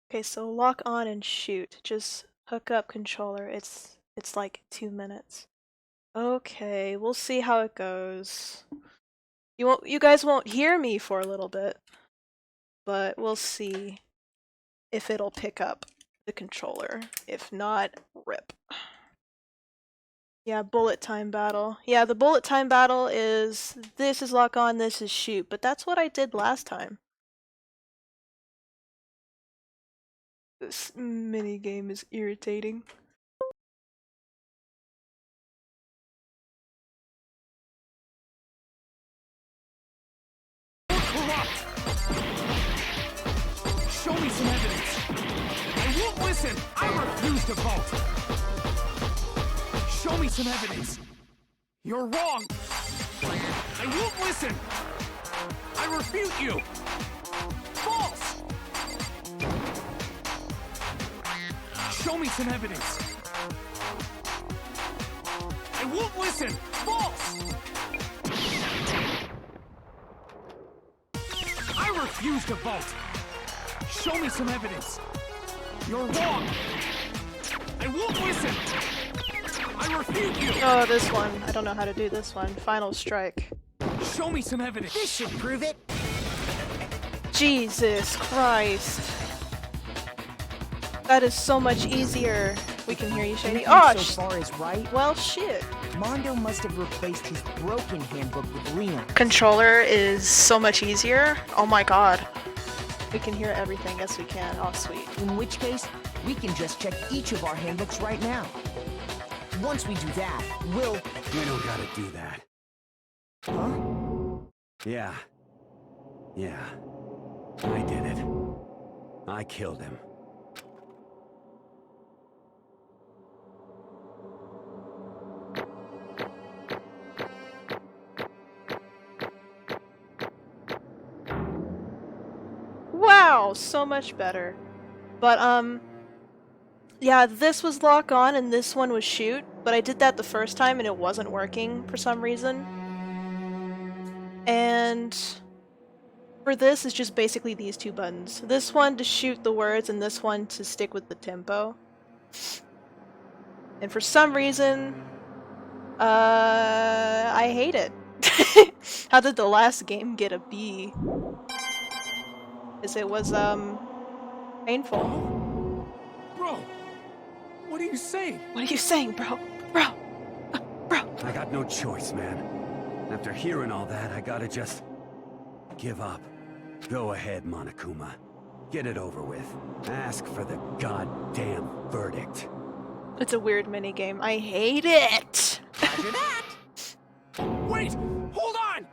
Okay, so lock on and shoot. Just hook up controller. It's like 2 minutes. Okay, we'll see how it goes. You guys won't hear me for a little bit, but we'll see if it'll pick up. the controller. If not, rip. Yeah, bullet time battle. Yeah, the bullet time battle is this is lock on, this is shoot, but that's what I did last time. This minigame is irritating. Corrupt! Show me some evidence. I won't listen. I refuse to vote. Show me some evidence. You're wrong. I won't listen. I refute you. False. Show me some evidence. I won't listen. False. I refuse to vote. Show me some evidence. You're wrong. I won't listen. I refute you. Oh, this one. I don't know how to do this one. Final strike. Show me some evidence. This should prove it. Jesus Christ. That is so much easier. We can hear you, Shady. Oh, so far is right. Well, shit. Mondo must have replaced his broken handbook with Leon. Controller is so much easier. Oh my god. We can hear everything. Yes, we can. Oh, sweet. In which case, we can just check each of our handbooks right now. Once we do that, we'll... We don't gotta do that. Huh? Yeah. I did it. I killed him. Wow, so much better. But, yeah, this was lock on and this one was shoot, but I did that the first time and it wasn't working for some reason. And for this is just basically these two buttons. This one to shoot the words and this one to stick with the tempo. And for some reason, I hate it. How did the last game get a B? Because it was, painful. Bro, what are you saying? What are you saying, bro? Bro! I got no choice, man. After hearing all that, I gotta just... give up. Go ahead, Monokuma. Get it over with. Ask for the goddamn verdict. It's a weird minigame. I hate it! Roger that! Wait! Hold on!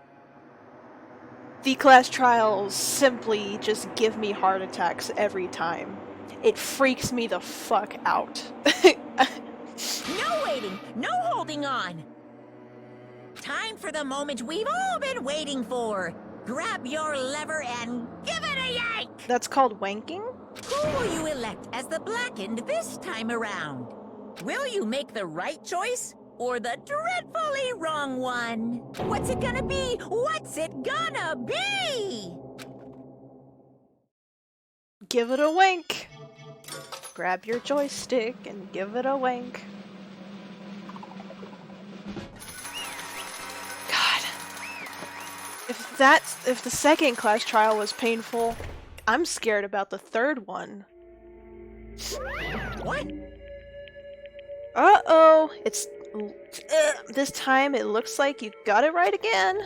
The class trials simply just give me heart attacks every time. It freaks me the fuck out. No waiting! No holding on! Time for the moment we've all been waiting for! Grab your lever and give it a yank! That's called wanking? Who will you elect as the Blackened this time around? Will you make the right choice? Or the dreadfully wrong one? What's it gonna be? What's it gonna be? Give it a wank. Grab your joystick and give it a wank. God. If the second class trial was painful, I'm scared about the third one. What? Uh-oh. It's... this time it looks like you got it right again.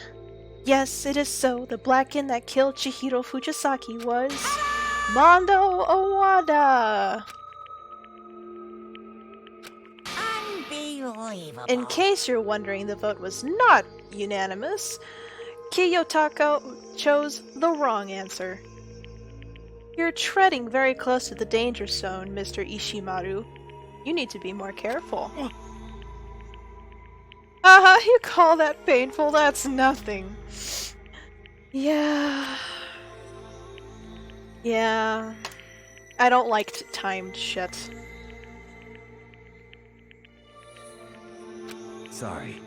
Yes, it is so. The Blackened that killed Chihiro Fujisaki was... Mondo Owada! Unbelievable. In case you're wondering, the vote was not unanimous. Kiyotaka chose the wrong answer. You're treading very close to the danger zone, Mr. Ishimaru. You need to be more careful. Haha, you call that painful? That's nothing. Yeah. Yeah. I don't like timed shit. Sorry.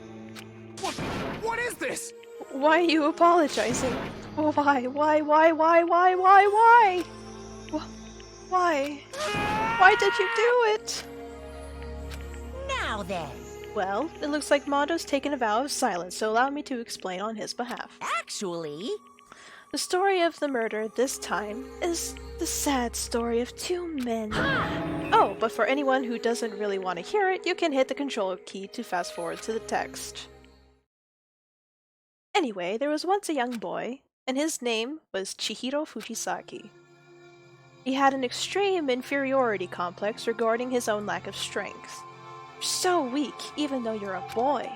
What is this? Why are you apologizing? Well, why? Why? Why did you do it? Now then. Well, it looks like Mondo's taken a vow of silence, so allow me to explain on his behalf. Actually... The story of the murder this time is the sad story of two men. Oh, but for anyone who doesn't really want to hear it, you can hit the control key to fast forward to the text. Anyway, there was once a young boy, and his name was Chihiro Fujisaki. He had an extreme inferiority complex regarding his own lack of strength. You're so weak, even though you're a boy.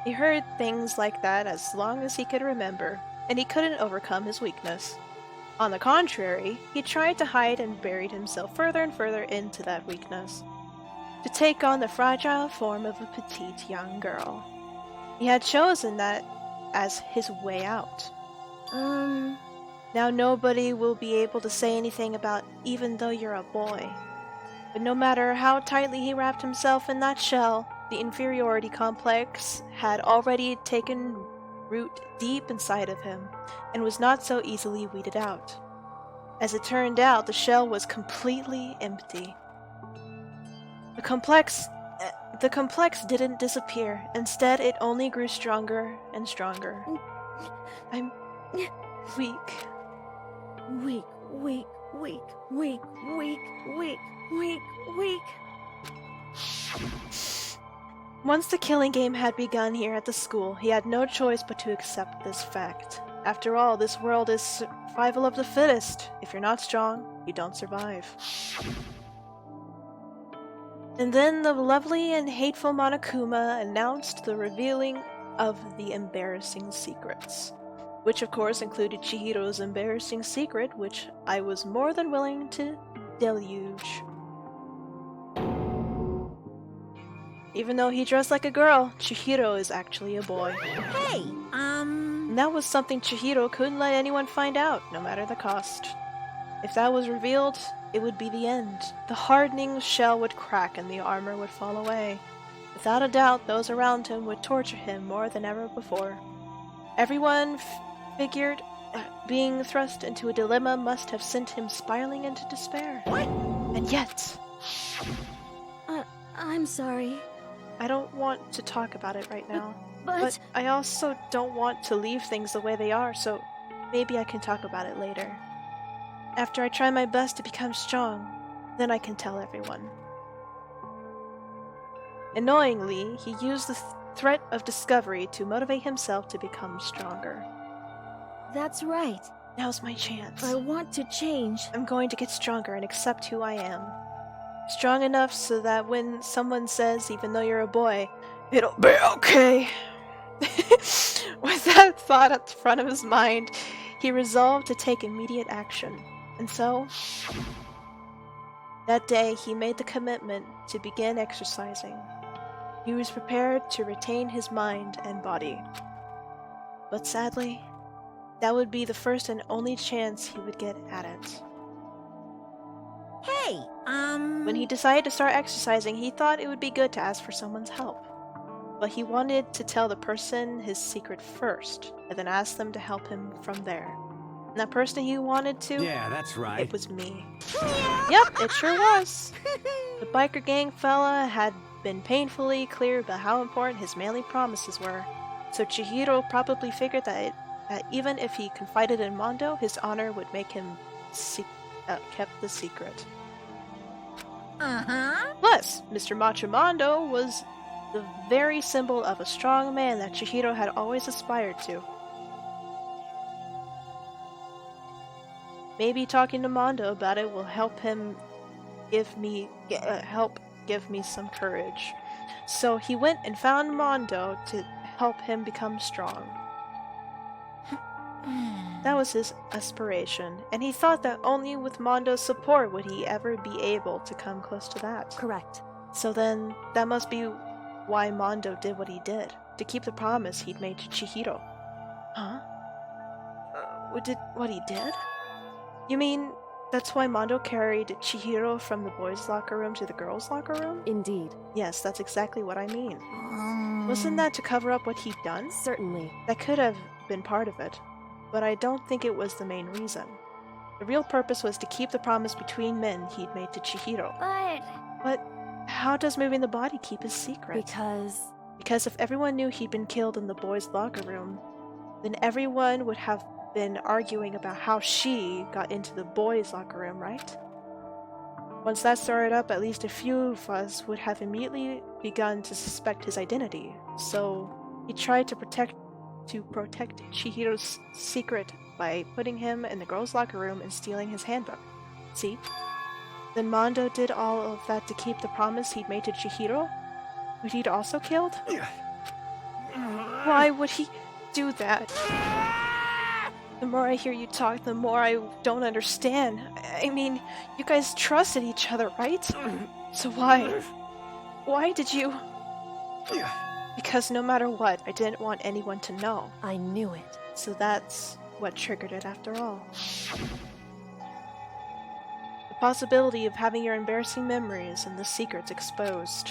He heard things like that as long as he could remember, and he couldn't overcome his weakness. On the contrary, he tried to hide and buried himself further and further into that weakness, to take on the fragile form of a petite young girl. He had chosen that as his way out. Now nobody will be able to say anything about even though you're a boy. But no matter how tightly he wrapped himself in that shell, the inferiority complex had already taken root deep inside of him, and was not so easily weeded out. As it turned out, the shell was completely empty. The complex didn't disappear. Instead, it only grew stronger and stronger. I'm weak. Weak, weak, weak, weak, weak, weak, weak, weak. Once the killing game had begun here at the school, he had no choice but to accept this fact. After all, this world is survival of the fittest. If you're not strong, you don't survive. And then the lovely and hateful Monokuma announced the revealing of the embarrassing secrets. Which of course included Chihiro's embarrassing secret, which I was more than willing to deluge. Even though he dressed like a girl, Chihiro is actually a boy. Hey, And that was something Chihiro couldn't let anyone find out, no matter the cost. If that was revealed, it would be the end. The hardening shell would crack and the armor would fall away. Without a doubt, those around him would torture him more than ever before. Everyone figured being thrust into a dilemma must have sent him spiraling into despair. What? And yet... I'm sorry. I don't want to talk about it right now. But I also don't want to leave things the way they are, so maybe I can talk about it later. After I try my best to become strong, then I can tell everyone. Annoyingly, he used the threat of discovery to motivate himself to become stronger. That's right. Now's my chance. I want to change. I'm going to get stronger and accept who I am. Strong enough so that when someone says, even though you're a boy, it'll be okay. With that thought at the front of his mind, he resolved to take immediate action. And so, that day he made the commitment to begin exercising. He was prepared to retain his mind and body. But sadly, that would be the first and only chance he would get at it. Hey, When he decided to start exercising, he thought it would be good to ask for someone's help. But he wanted to tell the person his secret first, and then ask them to help him from there. And that person he wanted to... Yeah, that's right. It was me. Yep, it sure was. The biker gang fella had been painfully clear about how important his manly promises were, so Chihiro probably figured that even if he confided in Mondo, his honor would make him kept the secret. Plus, Mr. Machamondo was the very symbol of a strong man that Chihiro had always aspired to. Maybe talking to Mondo about it will help him give me some courage. So he went and found Mondo to help him become strong. That was his aspiration, and he thought that only with Mondo's support would he ever be able to come close to that. Correct. So then, that must be why Mondo did what he did, to keep the promise he'd made to Chihiro. Huh? What he did? You mean, that's why Mondo carried Chihiro from the boys' locker room to the girls' locker room? Indeed. Yes, that's exactly what I mean. Wasn't that to cover up what he'd done? Certainly. That could have been part of it. But I don't think it was the main reason. The real purpose was to keep the promise between men he'd made to Chihiro. But how does moving the body keep his secret? Because if everyone knew he'd been killed in the boys' locker room, then everyone would have been arguing about how she got into the boys' locker room, right? Once that started up, at least a few of us would have immediately begun to suspect his identity. So he tried to protect Chihiro's secret by putting him in the girls' locker room and stealing his handbook. See? Then Mondo did all of that to keep the promise he'd made to Chihiro, who he'd also killed? Why would he do that? The more I hear you talk, the more I don't understand. I mean, you guys trusted each other, right? So why? Why did you? Because no matter what, I didn't want anyone to know. I knew it. So that's what triggered it after all. The possibility of having your embarrassing memories and the secrets exposed.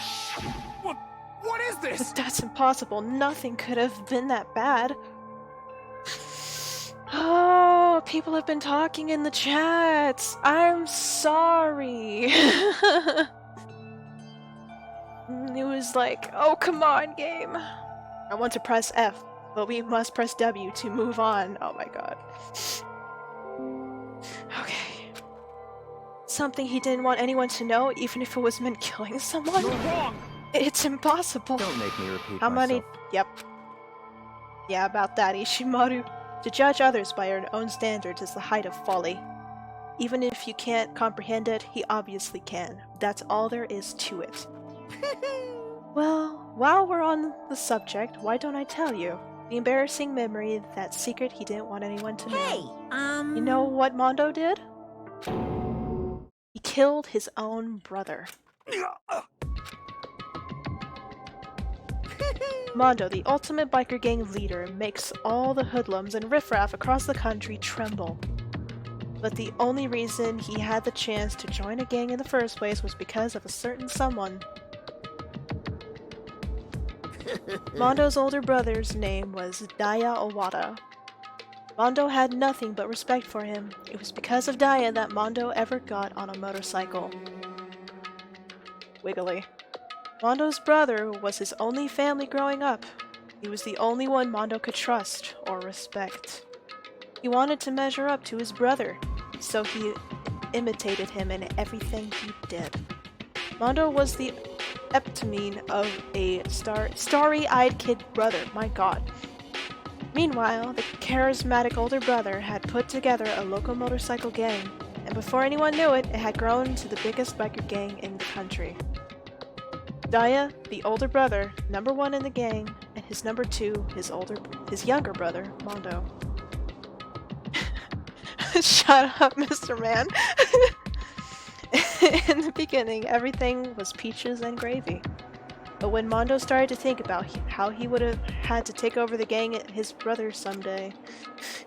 What is this? But that's impossible. Nothing could have been that bad. Oh, people have been talking in the chats. I'm sorry. It was like, oh, come on, game. I want to press F, but we must press W to move on. Oh my god. Okay. Something he didn't want anyone to know, even if it was meant killing someone? You're wrong! It's impossible. Don't make me repeat How myself. many? Yep. Yeah, about that, Ishimaru. To judge others by your own standards is the height of folly. Even if you can't comprehend it, he obviously can. That's all there is to it. Well, while we're on the subject, why don't I tell you? The embarrassing memory, that secret he didn't want anyone to know. Hey, You know what Mondo did? He killed his own brother. Mondo, the ultimate biker gang leader, makes all the hoodlums and riffraff across the country tremble. But the only reason he had the chance to join a gang in the first place was because of a certain someone. Mondo's older brother's name was Daya Owada. Mondo had nothing but respect for him. It was because of Daya that Mondo ever got on a motorcycle. Wiggly. Mondo's brother was his only family growing up. He was the only one Mondo could trust or respect. He wanted to measure up to his brother, so he imitated him in everything he did. Mondo was the epitome of a starry-eyed kid brother, my god. Meanwhile, the charismatic older brother had put together a local motorcycle gang, and before anyone knew it, it had grown to the biggest biker gang in the country. Daya, the older brother, number one in the gang, and his number two, his younger brother, Mondo. Shut up, Mr. Man. In the beginning, everything was peaches and gravy. But when Mondo started to think about how he would have had to take over the gang at his brother someday,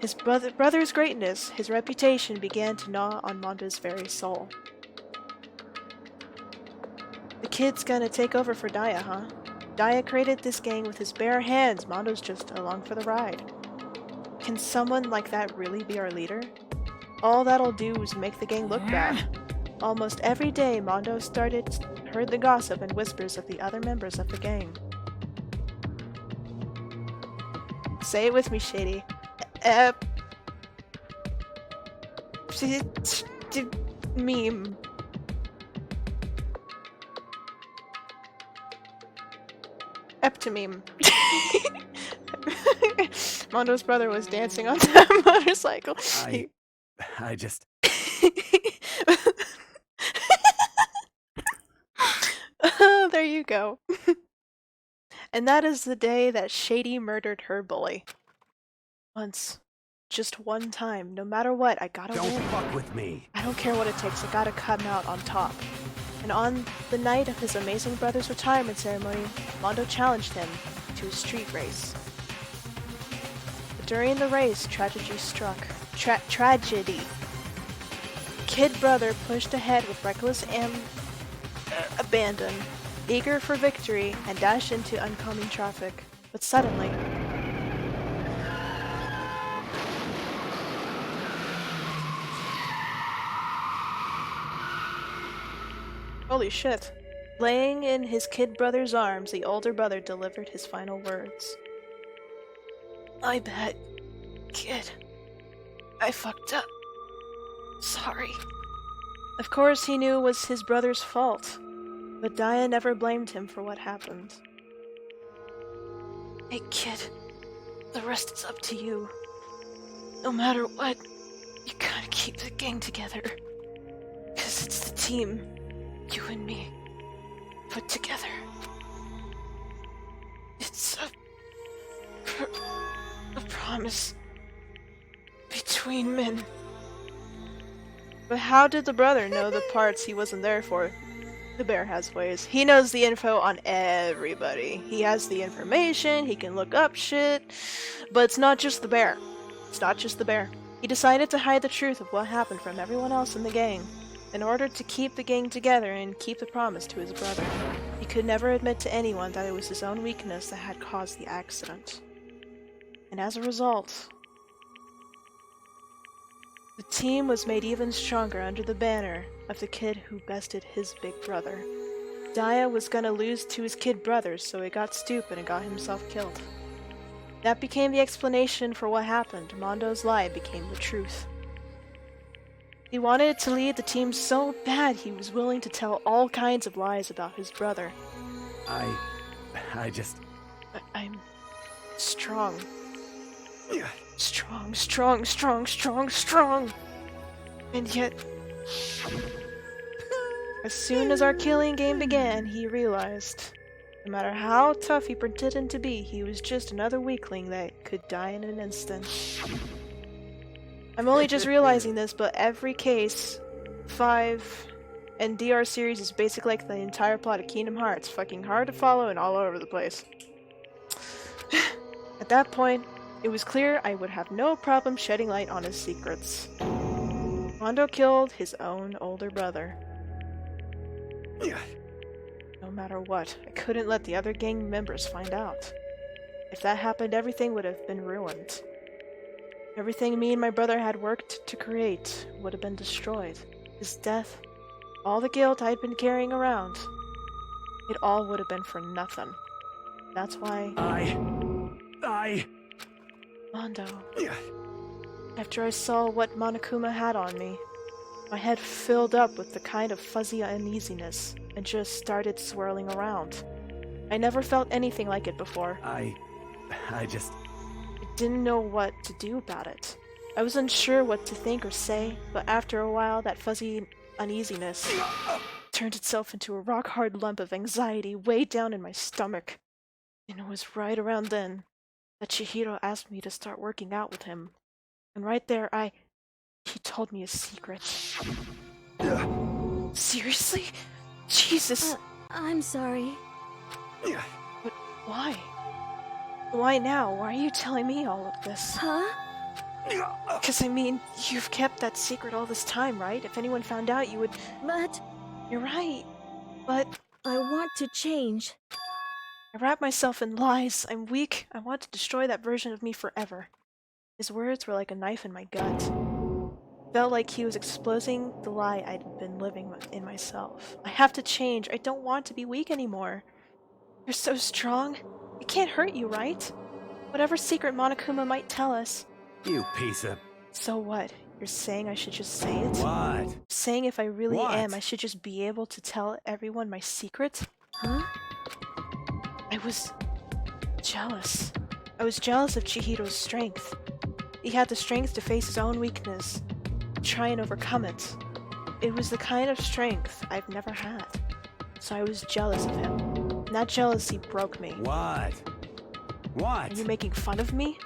his brother's greatness, his reputation began to gnaw on Mondo's very soul. The kid's gonna take over for Daya, huh? Daya created this gang with his bare hands. Mondo's just along for the ride. Can someone like that really be our leader? All that'll do is make the gang look bad. Almost every day, Mondo heard the gossip and whispers of the other members of the gang. Say it with me, Shady. Meme. Eptomeme. Mondo's brother was dancing on that motorcycle. I just... There you go. And that is the day that Shady murdered her bully. Once. Just one time. No matter what, I gotta win. Don't fuck with me. I don't care what it takes, I gotta come out on top. And on the night of his amazing brother's retirement ceremony, Mondo challenged him to a street race. But during the race, tragedy struck. Tragedy. Kid brother pushed ahead with reckless abandon, eager for victory, and dashed into oncoming traffic. But suddenly... Holy shit. Laying in his kid brother's arms, the older brother delivered his final words. I bet, kid, I fucked up. Sorry. Of course he knew it was his brother's fault, but Daya never blamed him for what happened. Hey kid, the rest is up to you. No matter what, you gotta keep the gang together. 'Cause it's the team, you and me, put together. It's a promise between men. But how did the brother know the parts he wasn't there for? The bear has ways. He knows the info on everybody. He has the information, he can look up shit. But it's not just the bear. It's not just the bear. He decided to hide the truth of what happened from everyone else in the gang, in order to keep the gang together and keep the promise to his brother. He could never admit to anyone that it was his own weakness that had caused the accident. And as a result, the team was made even stronger under the banner of the kid who bested his big brother. Daya was gonna lose to his kid brothers, so he got stupid and got himself killed. That became the explanation for what happened. Mondo's lie became the truth. He wanted to lead the team so bad he was willing to tell all kinds of lies about his brother. I'm strong. Strong. And yet, as soon as our killing game began, he realized, no matter how tough he pretended to be, he was just another weakling that could die in an instant. I'm only just realizing this, but every case, 5, and DR series is basically like the entire plot of Kingdom Hearts. Fucking hard to follow and all over the place. At that point, it was clear I would have no problem shedding light on his secrets. Mondo killed his own older brother. No matter what, I couldn't let the other gang members find out. If that happened, everything would have been ruined. Everything me and my brother had worked to create would have been destroyed. His death, all the guilt I'd been carrying around, it all would have been for nothing. That's why... Mondo. After I saw what Monokuma had on me, my head filled up with the kind of fuzzy uneasiness and just started swirling around. I never felt anything like it before. I didn't know what to do about it. I wasn't sure what to think or say, but after a while that fuzzy uneasiness turned itself into a rock-hard lump of anxiety way down in my stomach. And it was right around then that Chihiro asked me to start working out with him. And right there, he told me a secret. Seriously? Jesus! I'm sorry. But why? Why now? Why are you telling me all of this? Huh? Because, I mean, you've kept that secret all this time, right? If anyone found out, you would... But... You're right. But... I want to change. I wrap myself in lies. I'm weak. I want to destroy that version of me forever. His words were like a knife in my gut. Felt like he was exposing the lie I'd been living in myself. I have to change. I don't want to be weak anymore. You're so strong. It can't hurt you, right? Whatever secret Monokuma might tell us. You piece of... So what? You're saying I should just say it? What? You're saying if I really What? am, I should just be able to tell everyone my secret? Huh? I was jealous. I was jealous of Chihiro's strength. He had the strength to face his own weakness, try and overcome it. It was the kind of strength I've never had. So I was jealous of him. And that jealousy broke me. What? What? Are you making fun of me?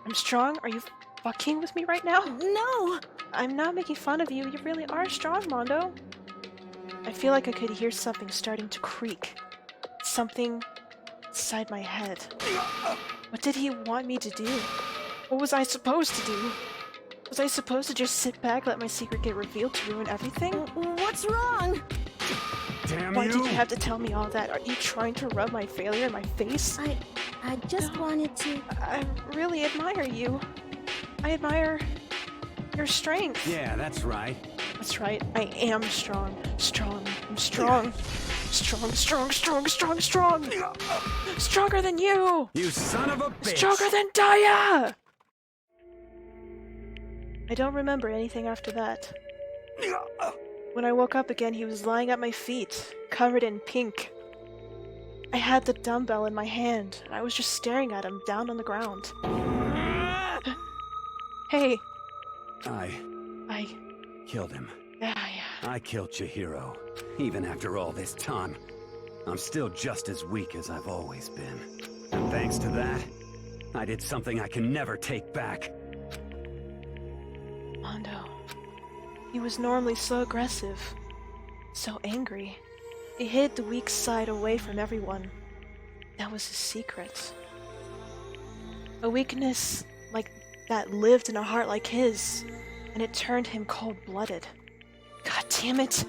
I'm strong? Are you fucking with me right now? No! I'm not making fun of you. You really are strong, Mondo. I feel like I could hear something starting to creak. Something inside my head. What did he want me to do? What was I supposed to do? Was I supposed to just sit back, let my secret get revealed to ruin everything? What's wrong? Damn Why you! did you have to tell me all that? Are you trying to rub my failure in my face? I just wanted to... I really admire you. I admire your strength. Yeah, that's right. That's right. I am strong. I'm strong. Strong. Stronger than you! You son of a bitch! Stronger than Daya! I don't remember anything after that. When I woke up again, he was lying at my feet, covered in pink. I had the dumbbell in my hand, and I was just staring at him down on the ground. Hey. I killed him. Yeah. I killed Chihiro. Even after all this time, I'm still just as weak as I've always been. And thanks to that, I did something I can never take back. Mondo. He was normally so aggressive, so angry. He hid the weak side away from everyone. That was his secret. A weakness like that lived in a heart like his, and it turned him cold-blooded. God damn it!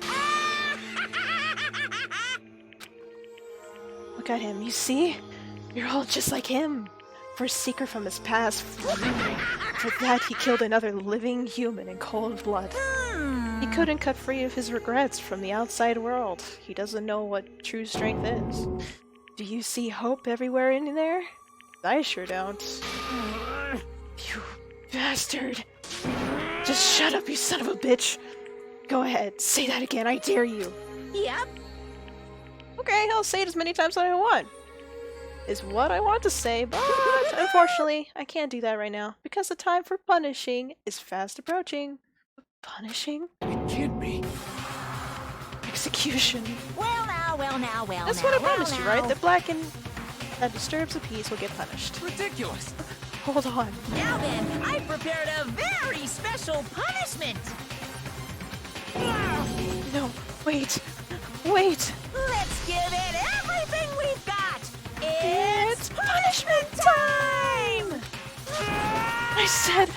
Look at him, you see? You're all just like him. For a secret from his past. For that, he killed another living human in cold blood. He couldn't cut free of his regrets from the outside world. He doesn't know what true strength is. Do you see hope everywhere in there? I sure don't. You bastard. Just shut up, you son of a bitch. Go ahead, say that again, I dare you. Yep. Okay, I'll say it as many times as I want. Is what I want to say, but unfortunately, I can't do that right now, because the time for punishing is fast approaching. Punishing? It can't be. Execution. Well now. That's what I promised you, right? That black and that disturbs the peace will get punished. Ridiculous. Hold on. Now then, I prepared a very special punishment. No, wait. Wait. Let's give it everything we've got. It's punishment time! I said,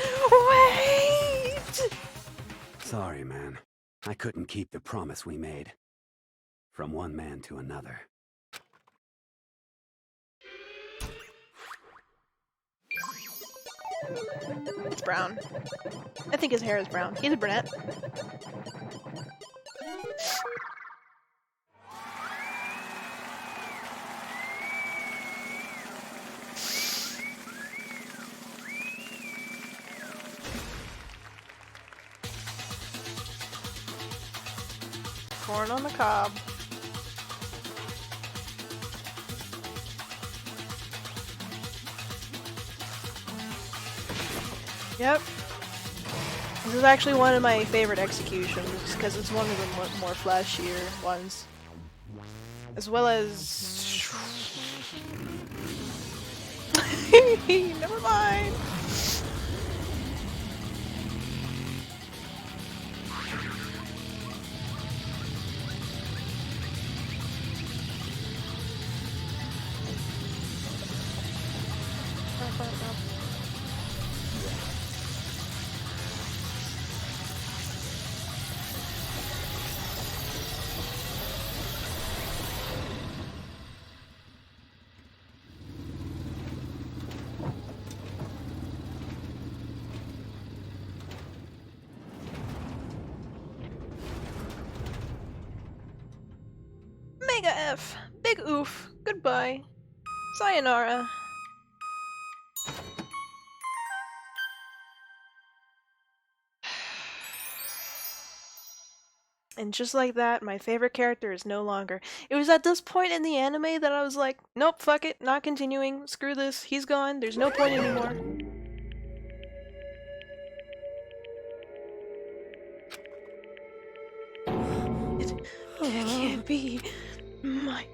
wait! Sorry, man. I couldn't keep the promise we made. From one man to another. It's brown. I think his hair is brown. He's a brunette. Corn on the cob. Yep. This is actually one of my favorite executions, because it's one of the more flashier ones. As well as... Never mind! Mega F. Big oof. Goodbye. Sayonara. And just like that, my favorite character is no longer. It was at this point in the anime that I was like, nope, fuck it, not continuing, screw this, he's gone, there's no point anymore. It can't be my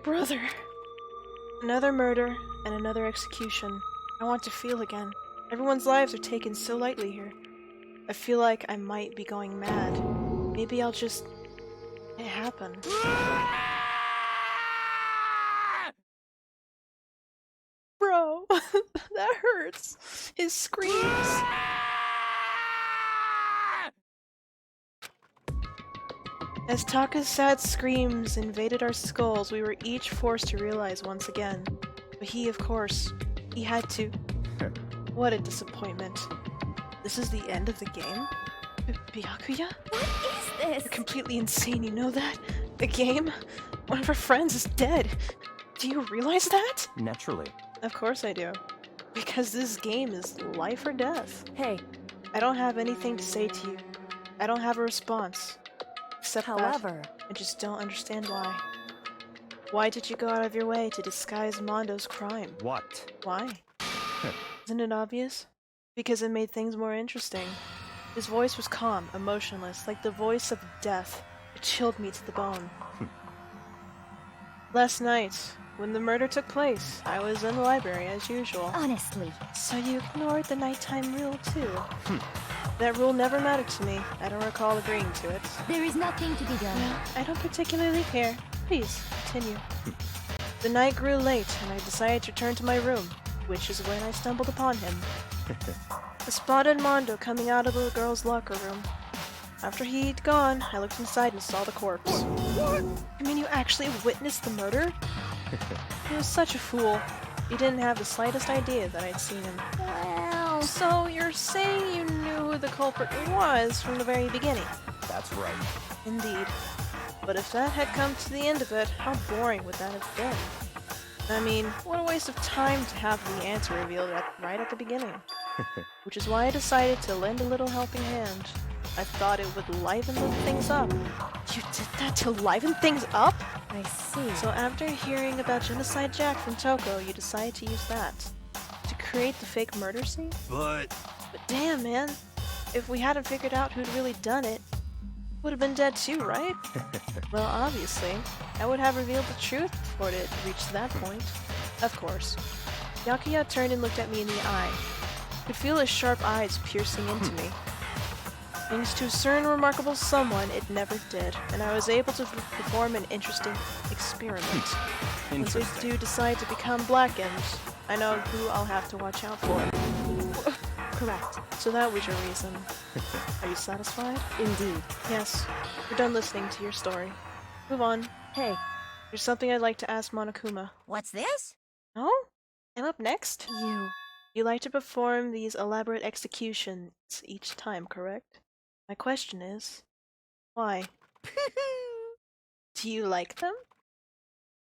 brother. Another murder and another execution. I want to feel again. Everyone's lives are taken so lightly here. I feel like I might be going mad. Maybe I'll just... it happen. Bro, that hurts. His screams. As Taka's sad screams invaded our skulls, we were each forced to realize once again. But he, of course, he had to. What a disappointment. This is the end of the game? Byakuya? What is this? You're completely insane, you know that? The game? One of our friends is dead. Do you realize that? Naturally. Of course I do. Because this game is life or death. Hey, I don't have anything to say to you. I don't have a response. Except However, that I just don't understand why. Why did you go out of your way to disguise Mondo's crime? What? Why? Isn't it obvious? Because it made things more interesting. His voice was calm, emotionless, like the voice of death. It chilled me to the bone. Last night, when the murder took place, I was in the library as usual. Honestly. So you ignored the nighttime rule too? That rule never mattered to me. I don't recall agreeing to it. There is nothing to be done. Well, I don't particularly care. Please, continue. The night grew late, and I decided to return to my room, which is when I stumbled upon him. I spotted Mondo coming out of the girls' locker room. After he'd gone, I looked inside and saw the corpse. What? You mean you actually witnessed the murder? He was such a fool. He didn't have the slightest idea that I'd seen him. Well... So you're saying you knew who the culprit was from the very beginning? That's right. Indeed. But if that had come to the end of it, how boring would that have been? I mean, what a waste of time to have the answer revealed right at the beginning. Which is why I decided to lend a little helping hand. I thought it would liven things up. You did that to liven things up? I see. So after hearing about Genocide Jack from Toko, you decided to use that to create the fake murder scene? But damn, man. If we hadn't figured out who'd really done it, would have been dead too, right? Well, obviously. I would have revealed the truth before it reached that point. Of course. Yakuya turned and looked at me in the eye. I could feel his sharp eyes piercing into me. Thanks to a certain remarkable someone, it never did, and I was able to perform an interesting experiment. Once I do decide to become blackened, I know who I'll have to watch out for. Correct. So that was your reason. Are you satisfied? Indeed. Yes. We're done listening to your story. Move on. Hey. There's something I'd like to ask Monokuma. What's this? Oh? I'm up next? You like to perform these elaborate executions each time, correct? My question is, why? Do you like them?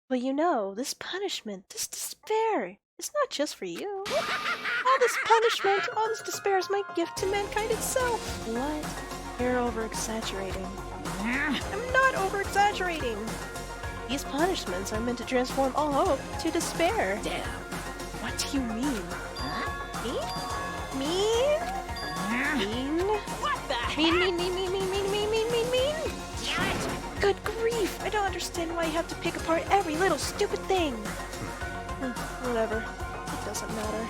Well, you know, this punishment, this despair, it's not just for you. All this punishment, all this despair is my gift to mankind itself. What? You're over-exaggerating. I'm not over-exaggerating. These punishments are meant to transform all hope to despair. Damn. What do you mean? Huh? Mean? What the heck? Mean. Good grief! I don't understand why you have to pick apart every little stupid thing. Whatever. It doesn't matter.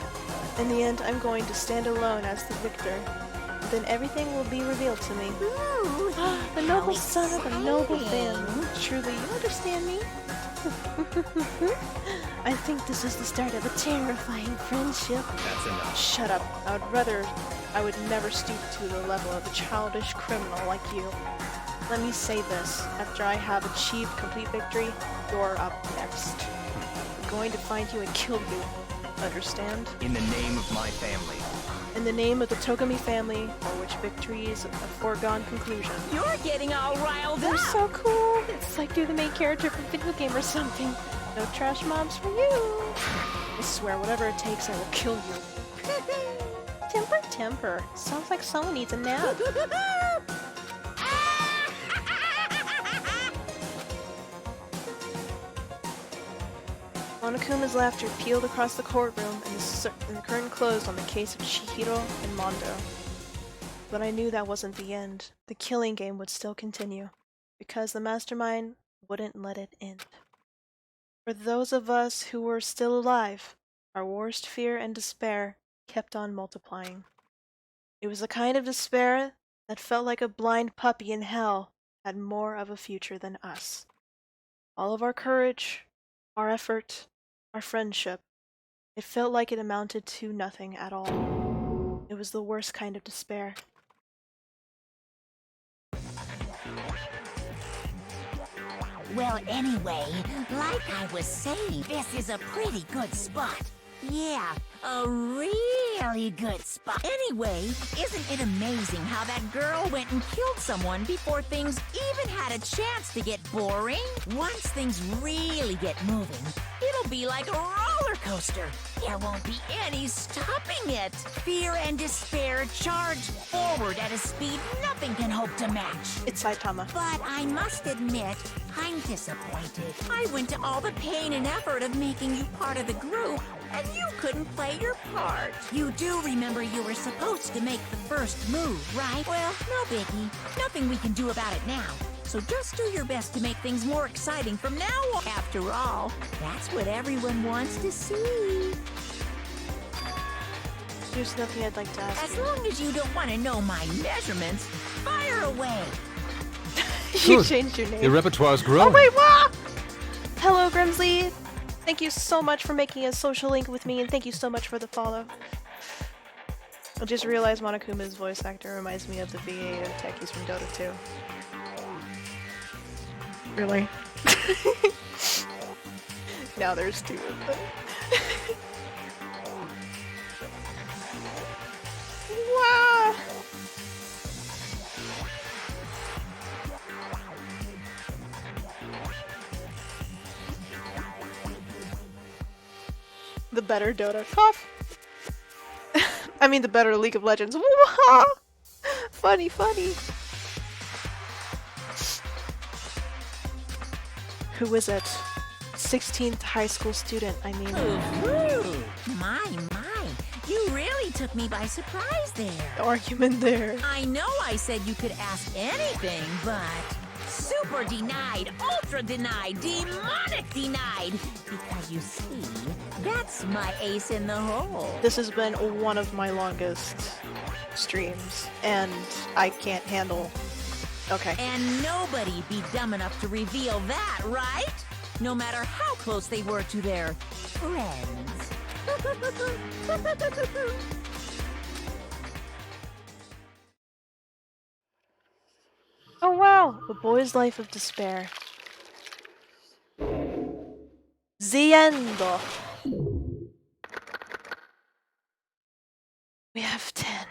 In the end, I'm going to stand alone as the victor. Then everything will be revealed to me. Ooh, the noble son of a noble family. Truly, you understand me? I think this is the start of a terrifying friendship. That's enough. Shut up. I would never stoop to the level of a childish criminal like you. Let me say this. After I have achieved complete victory, you're up next. I'm going to find you and kill you. Understand? In the name of my family. In the name of the Togami family, for which victory is a foregone conclusion. You're getting all riled They're up! so cool! It's like you're the main character of a video game or something. No trash mobs for you! I swear, whatever it takes, I will kill you. Temper. Sounds like someone needs a nap. Monokuma's laughter peeled across the courtroom, and the curtain closed on the case of Chihiro and Mondo. But I knew that wasn't the end. The killing game would still continue, because the mastermind wouldn't let it end. For those of us who were still alive, our worst fear and despair kept on multiplying. It was a kind of despair that felt like a blind puppy in hell had more of a future than us. All of our courage, our effort, our friendship, it felt like it amounted to nothing at all. It was the worst kind of despair. Well, anyway, like I was saying, this is a pretty good spot. Yeah, a really good spot. Anyway, isn't it amazing how that girl went and killed someone before things even had a chance to get boring? Once things really get moving, It'll be like a roller coaster. There won't be any stopping it. Fear and despair charge forward at a speed nothing can hope to match. It's Saitama. But I must admit, I'm disappointed. I went to all the pain and effort of making you part of the group, and you couldn't play your part. You do remember you were supposed to make the first move, right? Well, no biggie. Nothing we can do about it now. So just do your best to make things more exciting from now on. After all, that's what everyone wants to see. There's nothing I'd like to ask As you. long as you don't want to know my measurements, fire away. You Good. changed your name. Your repertoire's growing. Oh wait, what? Hello, Grimsley. Thank you so much for making a social link with me, and thank you so much for the follow. I just realized Monokuma's voice actor reminds me of the VA of techies from Dota 2. Really? Now there's two of them. Wow! The better Dota. Cough! I mean the better League of Legends. Wah! Funny, funny. Who is it? 16th high school student, I mean. Ooh, my. You really took me by surprise there. The argument there. I know I said you could ask anything, but super denied, ultra denied, demonic denied. Because you see, that's my ace in the hole. This has been one of my longest streams, and I can't handle... Okay. And nobody be dumb enough to reveal that, right? No matter how close they were to their friends. Oh wow! A Boy's Life of Despair. The end! We have 10.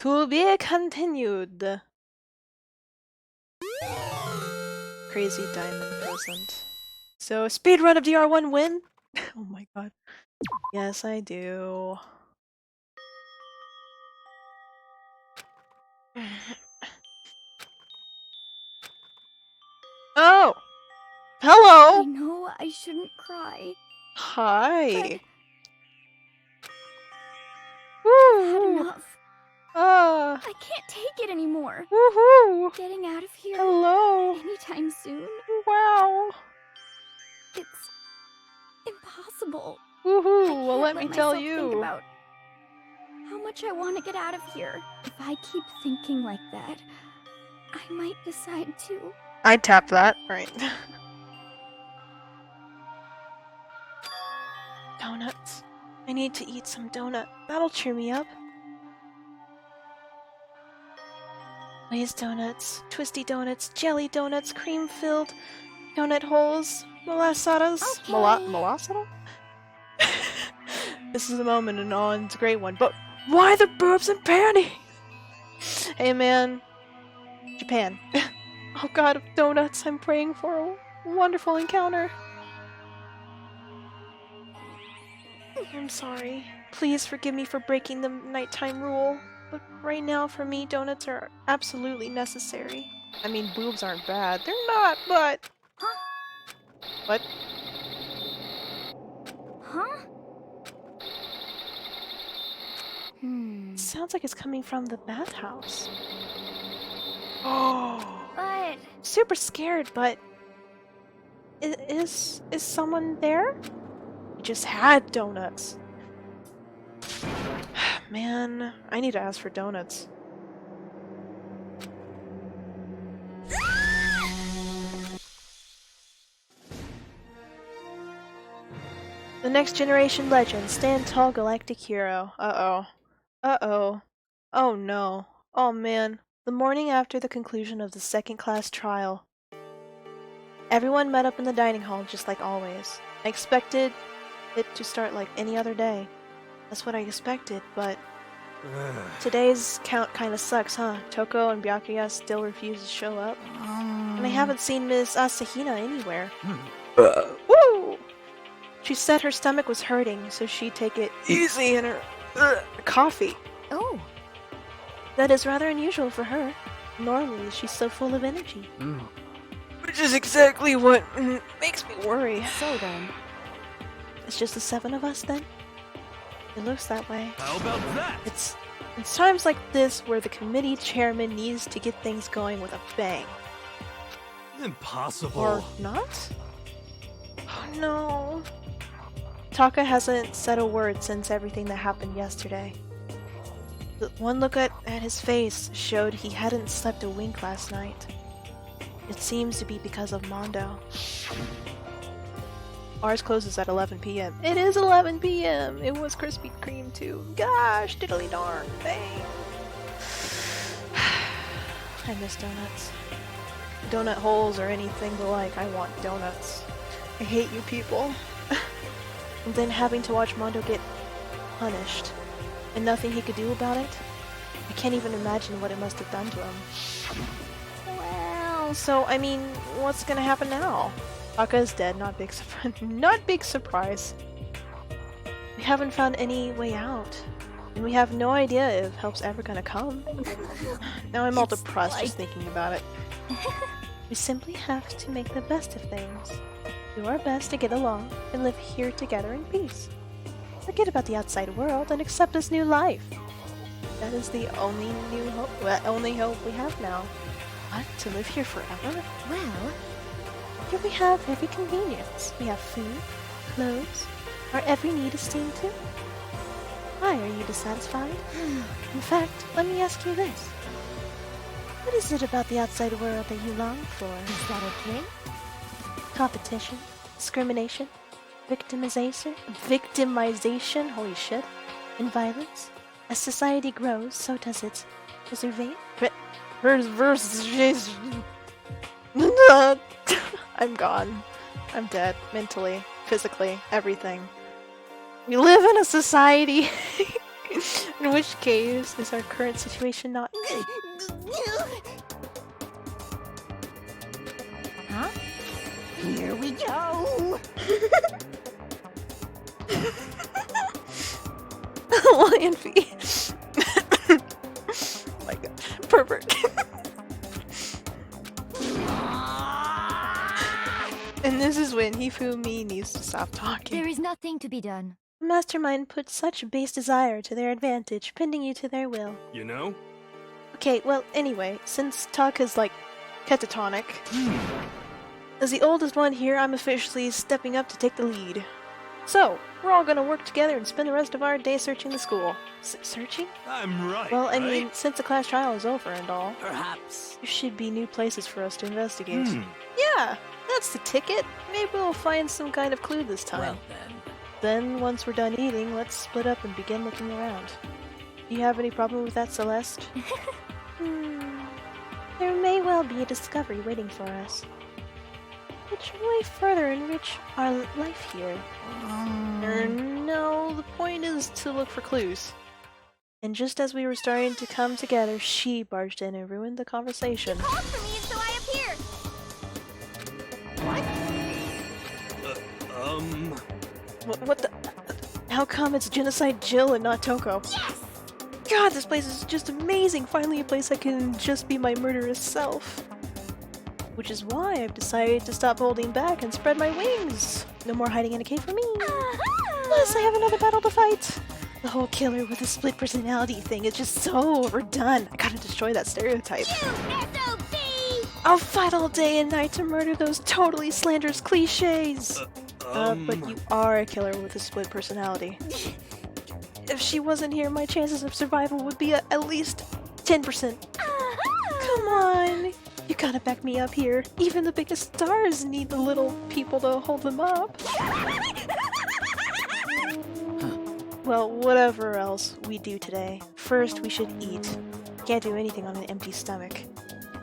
To be continued. Crazy diamond present. So, speedrun of DR1 win? Oh my god. Yes, I do. Oh! Hello! I know I shouldn't cry. Hi! I've had enough. I can't take it anymore. Woohoo! Getting out of here. Hello! Anytime soon. Wow! It's impossible. Woohoo! Well, let me Think tell you. about how much I want to get out of here. If I keep thinking like that, I might decide to. I'd tap that. Right. Donuts. I need to eat some donut. That'll cheer me up. Glazed donuts, twisty donuts, jelly donuts, cream-filled donut holes, molassadas. Okay. Molassada? This is a moment and all, and it's a great one. But why the boobs and panties? Hey man, Japan. Oh god of donuts, I'm praying for a wonderful encounter. I'm sorry. Please forgive me for breaking the nighttime rule. But right now, for me, donuts are absolutely necessary. I mean, boobs aren't bad. They're not, but... Huh? What? Huh? Sounds like it's coming from the bathhouse. Oh! But... Super scared, but... Is someone there? We just had donuts. Man, I need to ask for donuts. The next generation legend, stand tall galactic hero. Uh-oh. Uh-oh. Oh no. Oh man. The morning after the conclusion of the second class trial. Everyone met up in the dining hall just like always. I expected it to start like any other day. That's what I expected, but today's count kinda sucks, huh? Toko and Byakuya still refuse to show up. And I haven't seen Ms. Asahina anywhere. Woo! She said her stomach was hurting, so she'd take it easy in her coffee. Oh. That is rather unusual for her. Normally, she's so full of energy. Which is exactly what makes me worry. So then, it's just the 7 of us then? It looks that way. How about that? It's times like this where the committee chairman needs to get things going with a bang. Impossible. Or not? Oh no. Taka hasn't said a word since everything that happened yesterday. The one look at his face showed he hadn't slept a wink last night. It seems to be because of Mondo. Ours closes at 11 p.m. It is 11 p.m. It was Krispy Kreme too. Gosh, diddly darn. Dang. I miss donuts. Donut holes or anything the like. I want donuts. I hate you people. And then having to watch Mondo get punished and nothing he could do about it. I can't even imagine what it must have done to him. Well, so I mean, what's gonna happen now? Taka is dead, not big surprise. We haven't found any way out. And we have no idea if help's ever gonna come. Now I'm all depressed just thinking about it. We simply have to make the best of things. Do our best to get along and live here together in peace. Forget about the outside world and accept this new life. That is the only hope we have now. What? To live here forever? Well, here we have every convenience. We have food, clothes, our every need is seen to. Why are you dissatisfied? In fact, let me ask you this. What is it about the outside world that you long for? Is that okay? Competition, discrimination, victimization, holy shit, and violence. As society grows, so does its I'm gone. I'm dead, mentally, physically, everything. We live in a society. In which case is our current situation not? Huh? Here we go! Lion feet. Oh my god. Pervert. And this is when Hifumi needs to stop talking. There is nothing to be done. Mastermind put such base desire to their advantage, bending you to their will. You know? Okay, well, anyway, since talk is like catatonic, as the oldest one here, I'm officially stepping up to take the lead. So, we're all gonna work together and spend the rest of our day searching the school. Searching? I'm right. Well, I mean, since the class trial is over and all, Perhaps. there should be new places for us to investigate. Yeah, that's the ticket. Maybe we'll find some kind of clue this time. Well then. Then, once we're done eating, let's split up and begin looking around. Do you have any problem with that, Celeste? There may well be a discovery waiting for us, which may further enrich our life here. No, the point is to look for clues. And just as we were starting to come together, she barged in and ruined the conversation. Called for me, so I appeared. What the? How come it's Genocide Jill and not Toko? Yes! God, this place is just amazing! Finally a place I can just be my murderous self. Which is why I've decided to stop holding back and spread my wings! No more hiding in a cave for me! Plus, I have another battle to fight! The whole killer with a split personality thing is just so overdone! I gotta destroy that stereotype. I'll fight all day and night to murder those totally slanderous cliches! But you are a killer with a split personality. If she wasn't here, my chances of survival would be at least 10%. Come on! You gotta back me up here. Even the biggest stars need the little people to hold them up. Well, whatever else we do today, first we should eat. Can't do anything on an empty stomach.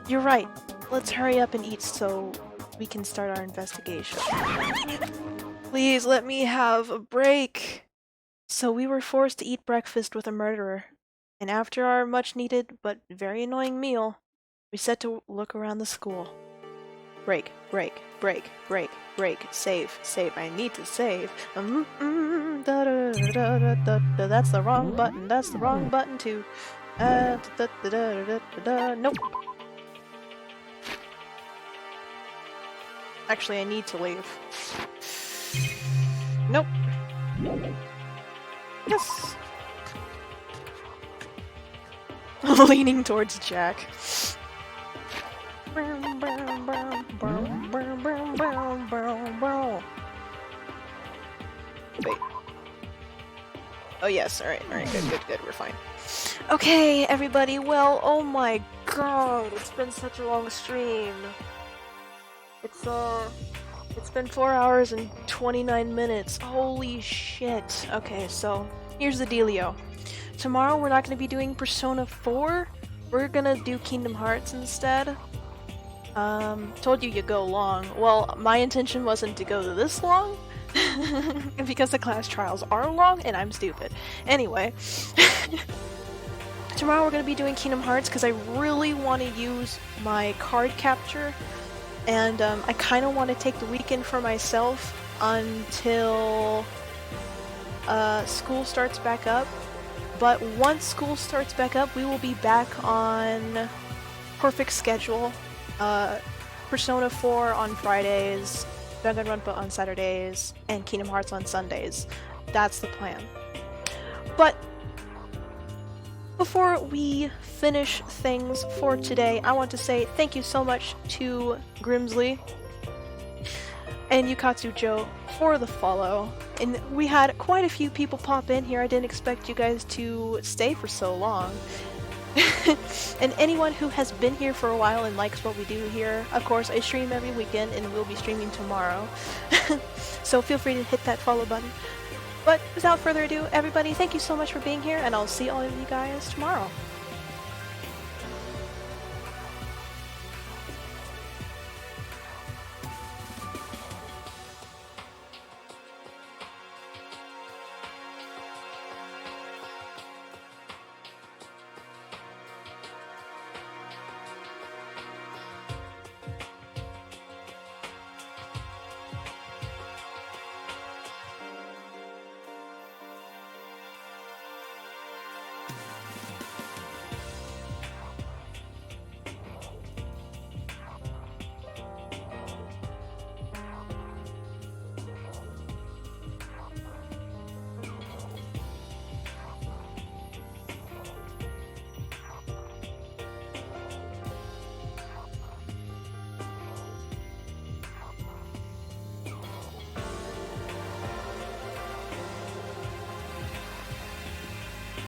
You're right. Let's hurry up and eat so we can start our investigation. Please let me have a break. So we were forced to eat breakfast with a murderer. And after our much needed but very annoying meal, we set to look around the school. break, break, break, break, break, save, save. I need to save. Da, da, da, da, da, da. That's the wrong button. That's the wrong button too. Da, da, da, da, da, da, da. Nope. Actually, I need to leave. Nope. Yes. Leaning towards Jack. Wait. Oh yes, alright, good, we're fine. Okay, everybody, well, oh my god, it's been such a long stream. It's been 4 hours and 29 minutes. Holy shit. Okay, so, here's the dealio. Tomorrow we're not gonna be doing Persona 4. We're gonna do Kingdom Hearts instead. Told you go long. Well, my intention wasn't to go this long, because the class trials are long, and I'm stupid. Anyway, tomorrow we're gonna be doing Kingdom Hearts, because I really want to use my card capture, and I kind of want to take the weekend for myself until school starts back up. But once school starts back up, we will be back on perfect schedule. Persona 4 on Fridays, Danganronpa on Saturdays, and Kingdom Hearts on Sundays. That's the plan. But before we finish things for today, I want to say thank you so much to Grimsley and Yukatsu Joe for the follow. And we had quite a few people pop in here. I didn't expect you guys to stay for so long. And anyone who has been here for a while and likes what we do here, of course, I stream every weekend and we'll be streaming tomorrow. So feel free to hit that follow button. But without further ado, everybody, thank you so much for being here, and I'll see all of you guys tomorrow.